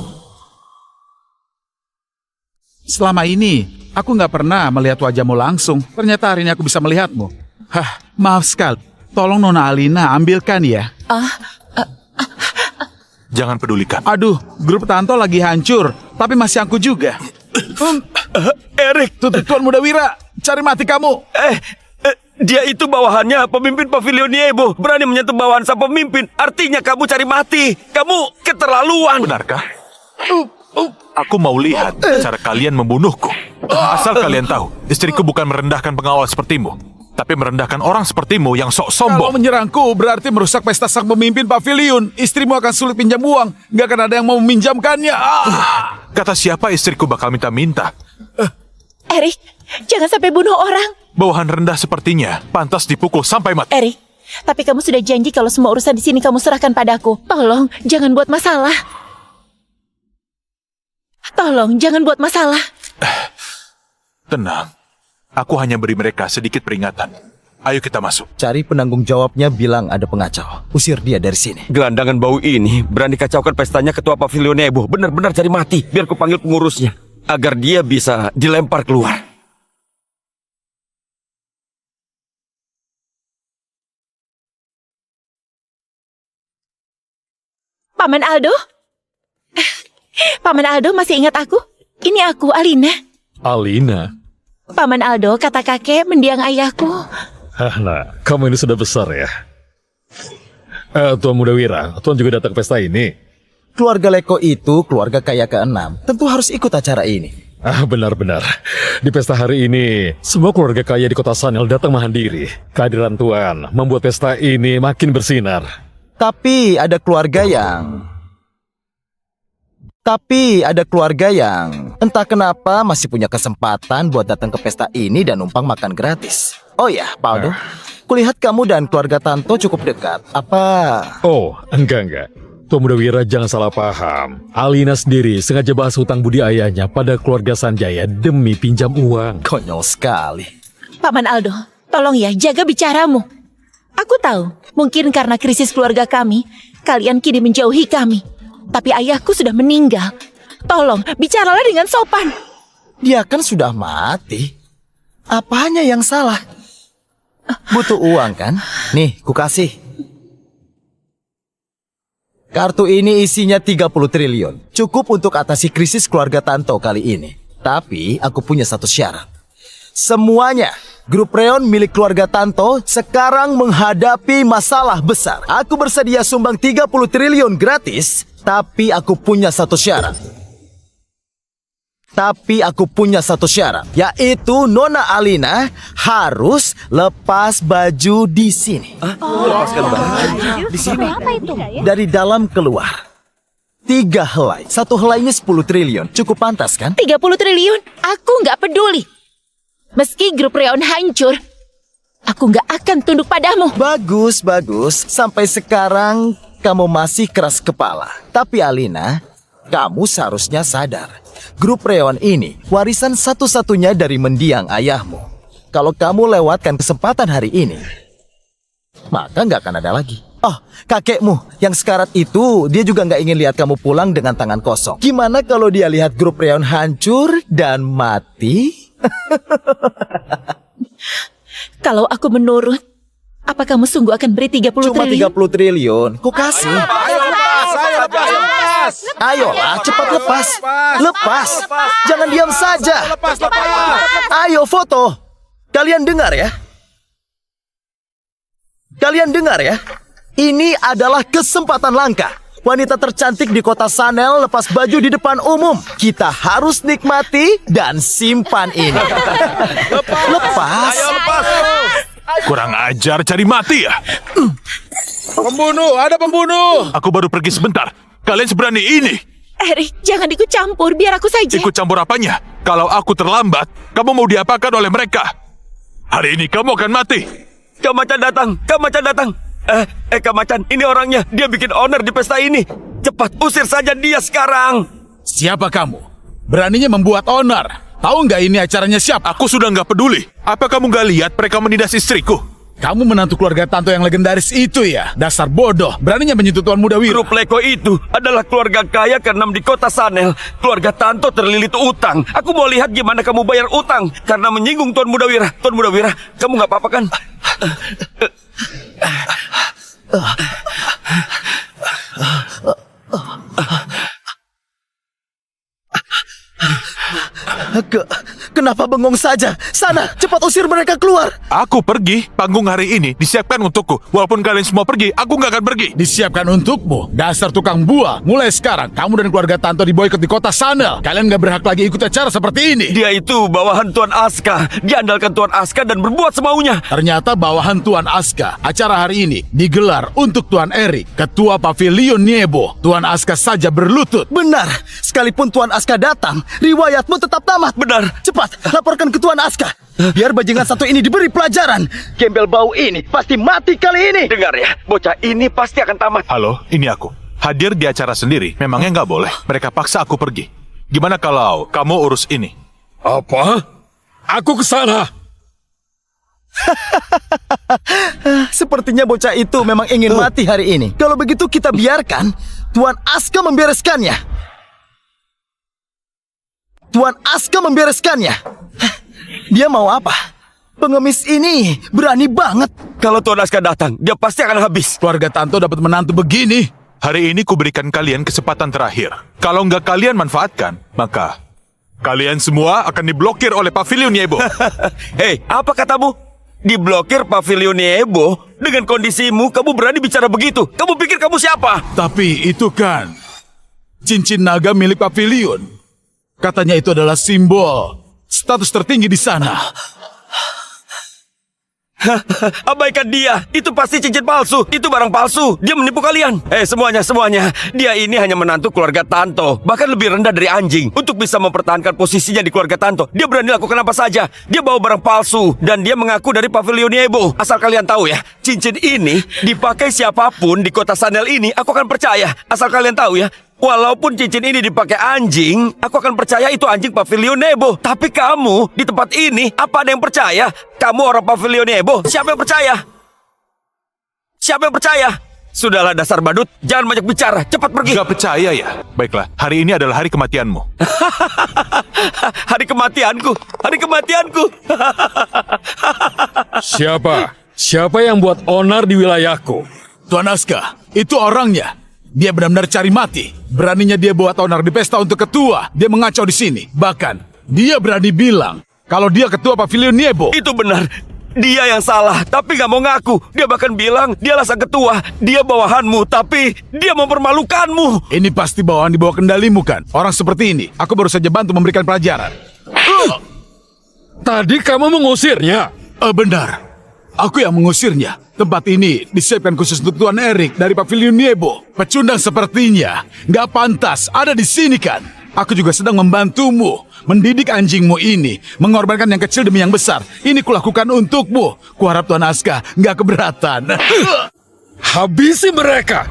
Selama ini, aku nggak pernah melihat wajahmu langsung. Ternyata hari ini aku bisa melihatmu. Hah, maaf sekali. Tolong Nona Alina ambilkan ya. Jangan pedulikan. Aduh, grup Tanto lagi hancur. Tapi masih angkuh juga. Erik, Tuan Muda Wira, cari mati kamu. Dia itu bawahannya pemimpin Pavilion Niebo. Berani menyentuh bawahan sang pemimpin. Artinya kamu cari mati. Kamu keterlaluan. Benarkah? Aku mau lihat cara kalian membunuhku. Asal kalian tahu, istriku bukan merendahkan pengawal sepertimu, tapi merendahkan orang sepertimu yang sok Kalau sombong. menyerangku berarti merusak pesta sang pemimpin pavilion. Istrimu akan sulit pinjam uang. Nggak akan ada yang mau meminjamkannya. Kata siapa istriku bakal minta-minta? Erik, jangan sampai bunuh orang. Bawahan rendah sepertinya pantas dipukul sampai mati. Erik, tapi kamu sudah janji kalau semua urusan di sini kamu serahkan padaku. Tolong, jangan buat masalah. Tolong, jangan buat masalah. Tenang, aku hanya beri mereka sedikit peringatan. Ayo kita masuk. Cari penanggung jawabnya, bilang ada pengacau. Usir dia dari sini. Gelandangan bau ini berani kacaukan pestanya ketua Pavilion Niebo. Benar-benar cari mati. Biar ku panggil pengurusnya. Agar dia bisa dilempar keluar. Paman Aldo? Paman Aldo masih ingat aku? Ini aku, Alina. Alina. Paman Aldo, kata kakek mendiang ayahku. Nah, kamu ini sudah besar ya. Tuan Muda Wira, Tuan juga datang ke pesta ini. Keluarga Leko itu keluarga kaya ke-6. Tentu harus ikut acara ini. Benar-benar. Di pesta hari ini, semua keluarga kaya di kota Sanel datang menghadiri. Kehadiran Tuan membuat pesta ini makin bersinar. Tapi ada keluarga yang entah kenapa masih punya kesempatan buat datang ke pesta ini dan numpang makan gratis. Oh ya, Paldo, kulihat kamu dan keluarga Tanto cukup dekat. Apa? Oh, enggak. Tuan Muda Wira jangan salah paham. Alina sendiri sengaja bahas hutang budi ayahnya pada keluarga Sanjaya demi pinjam uang. Konyol sekali. Paman Aldo, tolong ya, jaga bicaramu. Aku tahu, mungkin karena krisis keluarga kami, kalian kini menjauhi kami. Tapi ayahku sudah meninggal. Tolong, bicaralah dengan sopan. Dia kan sudah mati. Apanya yang salah? Butuh uang kan? Nih, kukasih. Kartu ini isinya 30 triliun. Cukup untuk atasi krisis keluarga Tanto kali ini. Tapi aku punya satu syarat. Semuanya, grup reon milik keluarga Tanto sekarang menghadapi masalah besar. Aku bersedia sumbang 30 triliun gratis, tapi aku punya satu syarat. Yaitu Nona Alina harus lepas baju di sini. Lepaskan baju di sini. Dari dalam keluar. 3 helai. 1 helainya 10 triliun. Cukup pantas kan? 30 triliun, aku nggak peduli. Meski grup Reon hancur, aku nggak akan tunduk padamu. Bagus. Sampai sekarang kamu masih keras kepala. Tapi Alina, kamu seharusnya sadar. Grup Reon ini warisan satu-satunya dari mendiang ayahmu. Kalau kamu lewatkan kesempatan hari ini, maka nggak akan ada lagi. Oh, kakekmu yang sekarat itu, dia juga nggak ingin lihat kamu pulang dengan tangan kosong. Gimana kalau dia lihat grup Reon hancur dan mati? Kalau aku menurut, apa kamu sungguh akan beri 30 Cuma triliun? 30 triliun. Ku kasih. Ayolah, cepat lepas. Lepas. Jangan diam saja. Ayo foto. Kalian dengar ya? Kalian dengar ya? Ini adalah kesempatan langka. Wanita tercantik di kota Sanel lepas baju di depan umum. Kita harus nikmati dan simpan ini. Lepas. Kurang ajar cari mati ya. Pembunuh, ada pembunuh. Aku baru pergi sebentar. Kalian seberani ini. Erik, jangan ikut campur, biar aku saja. Ikut campur apanya? Kalau aku terlambat, kamu mau diapakan oleh mereka? Hari ini kamu akan mati. Kak Macan datang, Kak Macan datang. Kak Macan, ini orangnya. Dia bikin onar di pesta ini. Cepat, usir saja dia sekarang. Siapa kamu? Beraninya membuat onar. Tahu nggak ini acaranya siapa? Aku sudah nggak peduli. Apa kamu nggak lihat mereka menindas istriku? Kamu menantu keluarga Tanto yang legendaris itu ya? Dasar bodoh, beraninya menyentuh Tuan Muda Wira. Grup Leko itu adalah keluarga kaya keenam di kota Sanel. Keluarga Tanto terlilit utang. Aku mau lihat gimana kamu bayar utang karena menyinggung Tuan Muda Wira. Tuan Muda Wira, kamu nggak apa-apa kan? Kenapa bengong saja? Sana, cepat usir mereka keluar. Aku pergi. Panggung hari ini disiapkan untukku. Walaupun kalian semua pergi, aku nggak akan pergi. Disiapkan untukmu, dasar tukang buah. Mulai sekarang, kamu dan keluarga Tanto diboikot di kota Sanel. Kalian nggak berhak lagi ikut acara seperti ini. Dia itu bawahan Tuan Aska. Dia andalkan Tuan Aska dan berbuat semaunya. Ternyata bawahan Tuan Aska. Acara hari ini digelar untuk Tuan Erik, Ketua Pavilion Niebo. Tuan Aska saja berlutut. Benar, sekalipun Tuan Aska datang, riwayatmu tetap tamat. Benar. Cepat, laporkan ke Tuan Aska. Biar bajingan satu ini diberi pelajaran. Gembel bau ini pasti mati kali ini. Dengar ya, bocah ini pasti akan tamat. Halo, ini aku. Hadir di acara sendiri, memangnya nggak boleh. Mereka paksa aku pergi. Gimana kalau kamu urus ini? Apa? Aku ke sana. Sepertinya bocah itu memang ingin mati hari ini. Kalau begitu kita biarkan Tuan Aska membereskannya. Tuan Aska membereskannya. Dia mau apa? Pengemis ini berani banget. Kalau Tuan Aska datang, dia pasti akan habis. Keluarga Tanto dapat menantu begini. Hari ini kuberikan kalian kesempatan terakhir. Kalau nggak kalian manfaatkan, maka kalian semua akan diblokir oleh Pavilion Niebo. Hei, apa katamu? Diblokir Pavilion Niebo? Dengan kondisimu, kamu berani bicara begitu? Kamu pikir kamu siapa? Tapi itu kan cincin naga milik Pavilion. Katanya itu adalah simbol status tertinggi di sana. Abaikan dia. Itu pasti cincin palsu. Itu barang palsu. Dia menipu kalian. Semuanya. Dia ini hanya menantu keluarga Tanto. Bahkan lebih rendah dari anjing. Untuk bisa mempertahankan posisinya di keluarga Tanto, dia berani lakukan apa saja. Dia bawa barang palsu. Dan dia mengaku dari Pavilion Niebo. Asal kalian tahu ya, cincin ini dipakai siapapun di kota Sanel ini, aku akan percaya. Asal kalian tahu ya, walaupun cincin ini dipakai anjing, aku akan percaya itu anjing Pavilion Niebo. Tapi kamu di tempat ini, apa ada yang percaya? Kamu orang Pavilion Niebo. Siapa yang percaya? Siapa yang percaya? Sudahlah dasar badut, jangan banyak bicara. Cepat pergi. Gak percaya ya? Baiklah, hari ini adalah hari kematianmu. Hari kematianku. Hari kematianku. Siapa? Siapa yang buat onar di wilayahku? Tuan Aska, itu orangnya. Dia benar-benar cari mati. Beraninya dia buat onar di pesta untuk ketua. Dia mengacau di sini. Bahkan, dia berani bilang kalau dia ketua Pavilion Niebo. Itu benar. Dia yang salah, tapi gak mau ngaku. Dia bahkan bilang, dialah sang ketua. Dia bawahanmu, tapi dia mempermalukanmu. Ini pasti bawahan di bawah kendalimu kan? Orang seperti ini, aku baru saja bantu memberikan pelajaran. Tadi kamu mengusirnya. Benar. Aku yang mengusirnya. Tempat ini disiapkan khusus untuk Tuan Erik dari Pavilion Niebo. Pecundang sepertinya gak pantas ada di sini kan? Aku juga sedang membantumu mendidik anjingmu ini, mengorbankan yang kecil demi yang besar. Ini kulakukan untukmu. Kuharap Tuan Aska gak keberatan. Habisi mereka.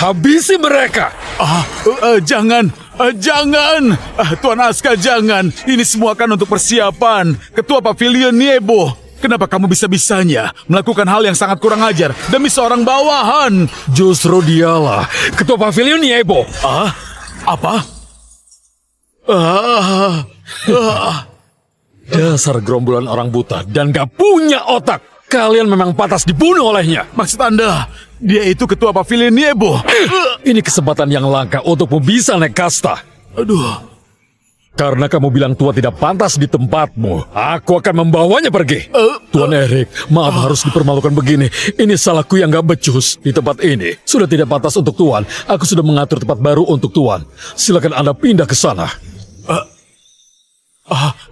Habisi mereka. Jangan. Tuan Aska jangan. Ini semua kan untuk persiapan Ketua Pavilion Niebo. Kenapa kamu bisa-bisanya melakukan hal yang sangat kurang ajar demi seorang bawahan? Justru dialah ketua pavilion Niebo. Apa? Dasar gerombolan orang buta dan gak punya otak. Kalian memang pantas dibunuh olehnya. Maksud Anda, dia itu ketua pavilion Niebo. Ini kesempatan yang langka untukmu bisa naik kasta. Aduh. Karena kamu bilang tua tidak pantas di tempatmu, aku akan membawanya pergi. Tuan Erik, maaf harus dipermalukan begini. Ini salahku yang gak becus. Di tempat ini sudah tidak pantas untuk Tuan. Aku sudah mengatur tempat baru untuk Tuan. Silakan Anda pindah ke sana.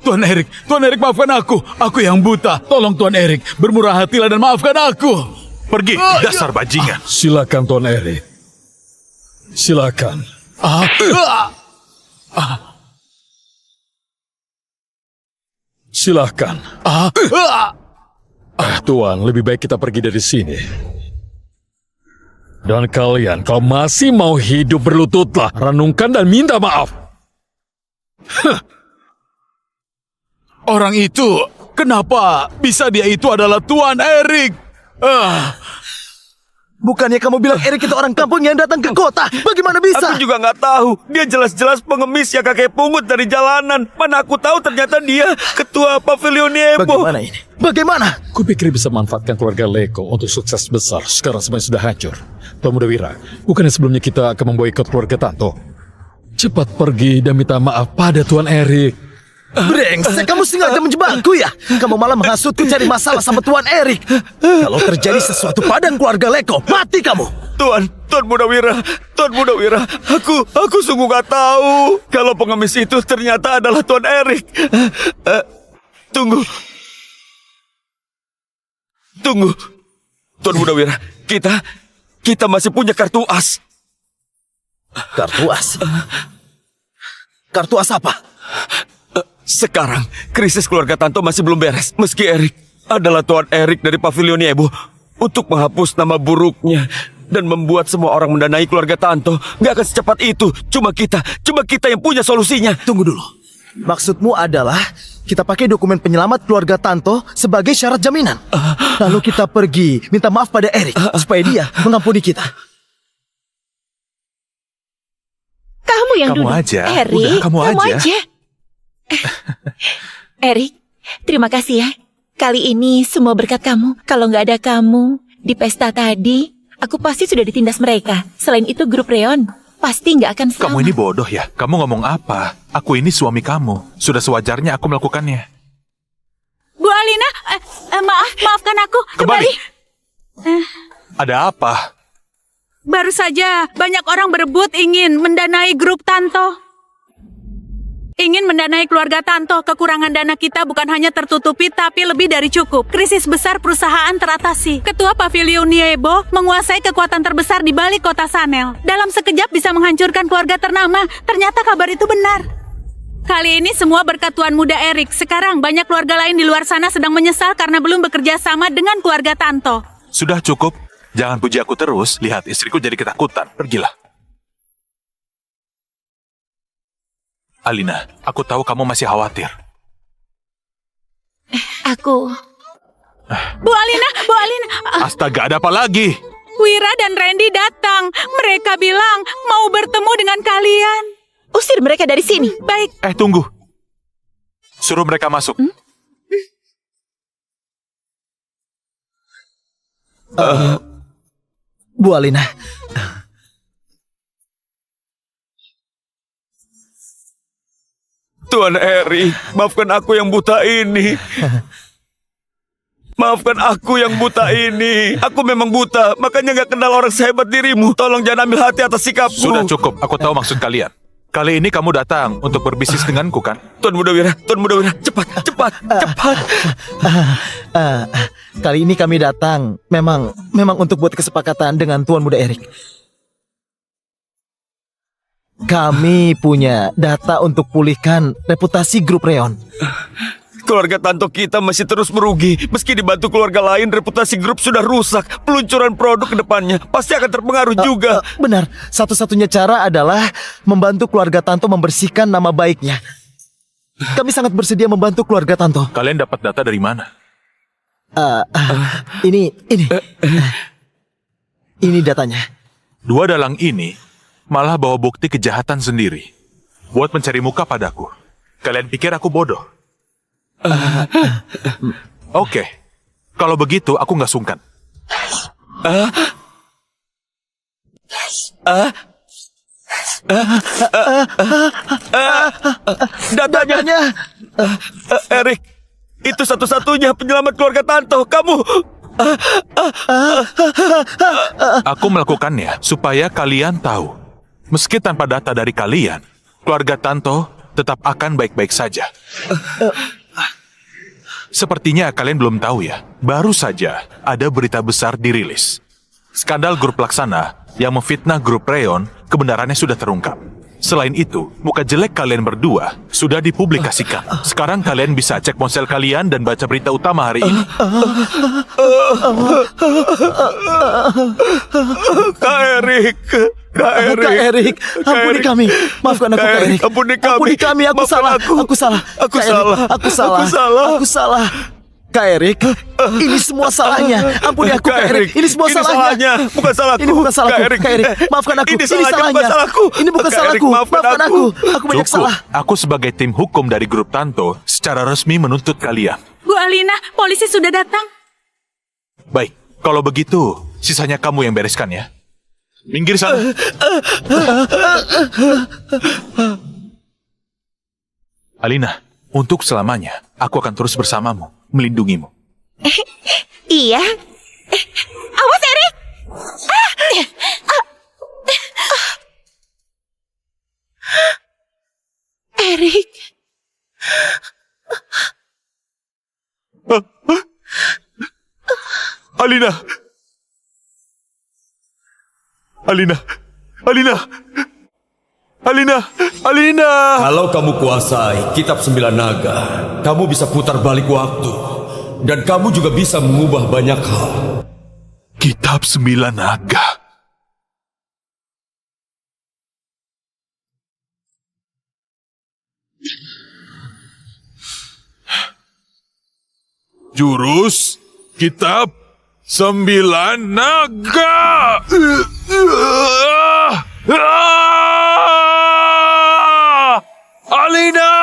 Tuan Erik maafkan aku. Aku yang buta. Tolong Tuan Erik, bermurah hatilah dan maafkan aku. Pergi, dasar bajingan. Silakan Tuan Erik. Silakan. Silakan. Tuan, lebih baik kita pergi dari sini. Dan kalian, kalau masih mau hidup berlututlah, renungkan dan minta maaf. Orang itu, kenapa bisa dia itu adalah Tuan Erik? Bukannya kamu bilang Erik itu orang kampung yang datang ke kota? Bagaimana bisa? Aku juga nggak tahu. Dia jelas-jelas pengemis yang kakek pungut dari jalanan. Mana aku tahu ternyata dia ketua pavilion Niebo. Bagaimana ini? Bagaimana? Kupikir bisa manfaatkan keluarga Leko untuk sukses besar. Sekarang semuanya sudah hancur. Tuan Muda Wira, bukannya sebelumnya kita akan memboikot keluarga Tanto? Cepat pergi dan minta maaf pada Tuan Erik. Brengsek, kamu sengaja menjebakku ya? Kamu malah menghasutku cari masalah sama Tuan Erik. Kalau terjadi sesuatu pada keluarga Leko, mati kamu. Tuan Muda Wira, aku sungguh nggak tahu kalau pengemis itu ternyata adalah Tuan Erik. Tunggu, Tuan Muda Wira, kita masih punya kartu as. Kartu as? Kartu as apa? Sekarang, krisis keluarga Tanto masih belum beres. Meski Erik adalah Tuan Erik dari pavilion Niebo, untuk menghapus nama buruknya dan membuat semua orang mendanai keluarga Tanto, nggak akan secepat itu. Cuma kita yang punya solusinya. Tunggu dulu. Maksudmu adalah kita pakai dokumen penyelamat keluarga Tanto sebagai syarat jaminan. Lalu kita pergi minta maaf pada Erik supaya dia mengampuni kita. Kamu yang Kamu duduk. aja. Erik, Udah, kamu aja. Erik, terima kasih ya. Kali ini semua berkat kamu. Kalau nggak ada kamu di pesta tadi, aku pasti sudah ditindas mereka. Selain itu grup Reon pasti nggak akan selamat. Kamu ini bodoh ya? Kamu ngomong apa? Aku ini suami kamu. Sudah sewajarnya aku melakukannya. Bu Alina, maafkan aku. Kembali. Ada apa? Baru saja banyak orang berebut ingin mendanai grup Tanto. Ingin mendanai keluarga Tanto. Kekurangan dana kita bukan hanya tertutupi, tapi lebih dari cukup. Krisis besar perusahaan teratasi. Ketua pavilion Niebo menguasai kekuatan terbesar di balik kota Sanel. Dalam sekejap bisa menghancurkan keluarga ternama. Ternyata kabar itu benar. Kali ini semua berkat Tuan Muda Erik. Sekarang banyak keluarga lain di luar sana sedang menyesal karena belum bekerja sama dengan keluarga Tanto. Sudah cukup. Jangan puji aku terus. Lihat, istriku jadi ketakutan. Pergilah. Alina, aku tahu kamu masih khawatir. Aku... Bu Alina. Astaga, ada apa lagi? Wira dan Randy datang. Mereka bilang mau bertemu dengan kalian. Usir mereka dari sini. Baik. Tunggu. Suruh mereka masuk. Bu Alina, Tuan Erik, maafkan aku yang buta ini. Maafkan aku yang buta ini. Aku memang buta, makanya gak kenal orang sehebat dirimu. Tolong jangan ambil hati atas sikapku. Sudah cukup, aku tahu maksud kalian. Kali ini kamu datang untuk berbisnis denganku kan? Tuan Muda Wira, cepat. kali ini kami datang memang untuk buat kesepakatan dengan Tuan Muda Erik. Kami punya data untuk pulihkan reputasi grup Reon. Keluarga Tanto kita masih terus merugi. Meski dibantu keluarga lain, reputasi grup sudah rusak. Peluncuran produk ke depannya pasti akan terpengaruh juga. Benar, satu-satunya cara adalah membantu keluarga Tanto membersihkan nama baiknya. Kami sangat bersedia membantu keluarga Tanto. Kalian dapat data dari mana? Ini datanya. Dua dalang ini malah bawa bukti kejahatan sendiri buat mencari muka padaku. Kalian pikir aku bodoh? Oke, kalau begitu aku nggak sungkan. Datanya. Erik, itu satu-satunya penyelamat keluarga Tanto. Kamu... Aku melakukannya supaya kalian tahu. Meski tanpa data dari kalian, keluarga Tanto tetap akan baik-baik saja. Sepertinya kalian belum tahu ya, baru saja ada berita besar dirilis. Skandal grup Laksana yang memfitnah grup Reon kebenarannya sudah terungkap. Selain itu, muka jelek kalian berdua sudah dipublikasikan. Sekarang kalian bisa cek ponsel kalian dan baca berita utama hari ini. Kak Erik. Kak Erik, ampuni kami. Maafkan aku, Kak Erik. Ampuni kami. Aku salah. Aku salah. Aku Kak Erik, salah. Aku salah. Kak Erik, ini semua salahnya. Ampuni aku, Kak Erik. Ini semua salahnya. Bukan salahku. Ini bukan salahku, Kak Erik. Maafkan aku. Ini salahnya. Ini bukan salahku. Maafkan aku. Aku banyak Cukup. salah. Aku sebagai tim hukum dari grup Tanto secara resmi menuntut kalian. Bu Alina, polisi sudah datang. Baik, kalau begitu, sisanya kamu yang bereskan ya. Minggir sana. Alina, untuk selamanya, aku akan terus bersamamu, melindungimu. Iya. Awas, Erik! Erik. Alina! Alina! Alina! Alina! Alina! Kalau kamu kuasai kitab 9 naga, kamu bisa putar balik waktu. Dan kamu juga bisa mengubah banyak hal. Kitab 9 naga. Jurus kitab 9 naga. Alina!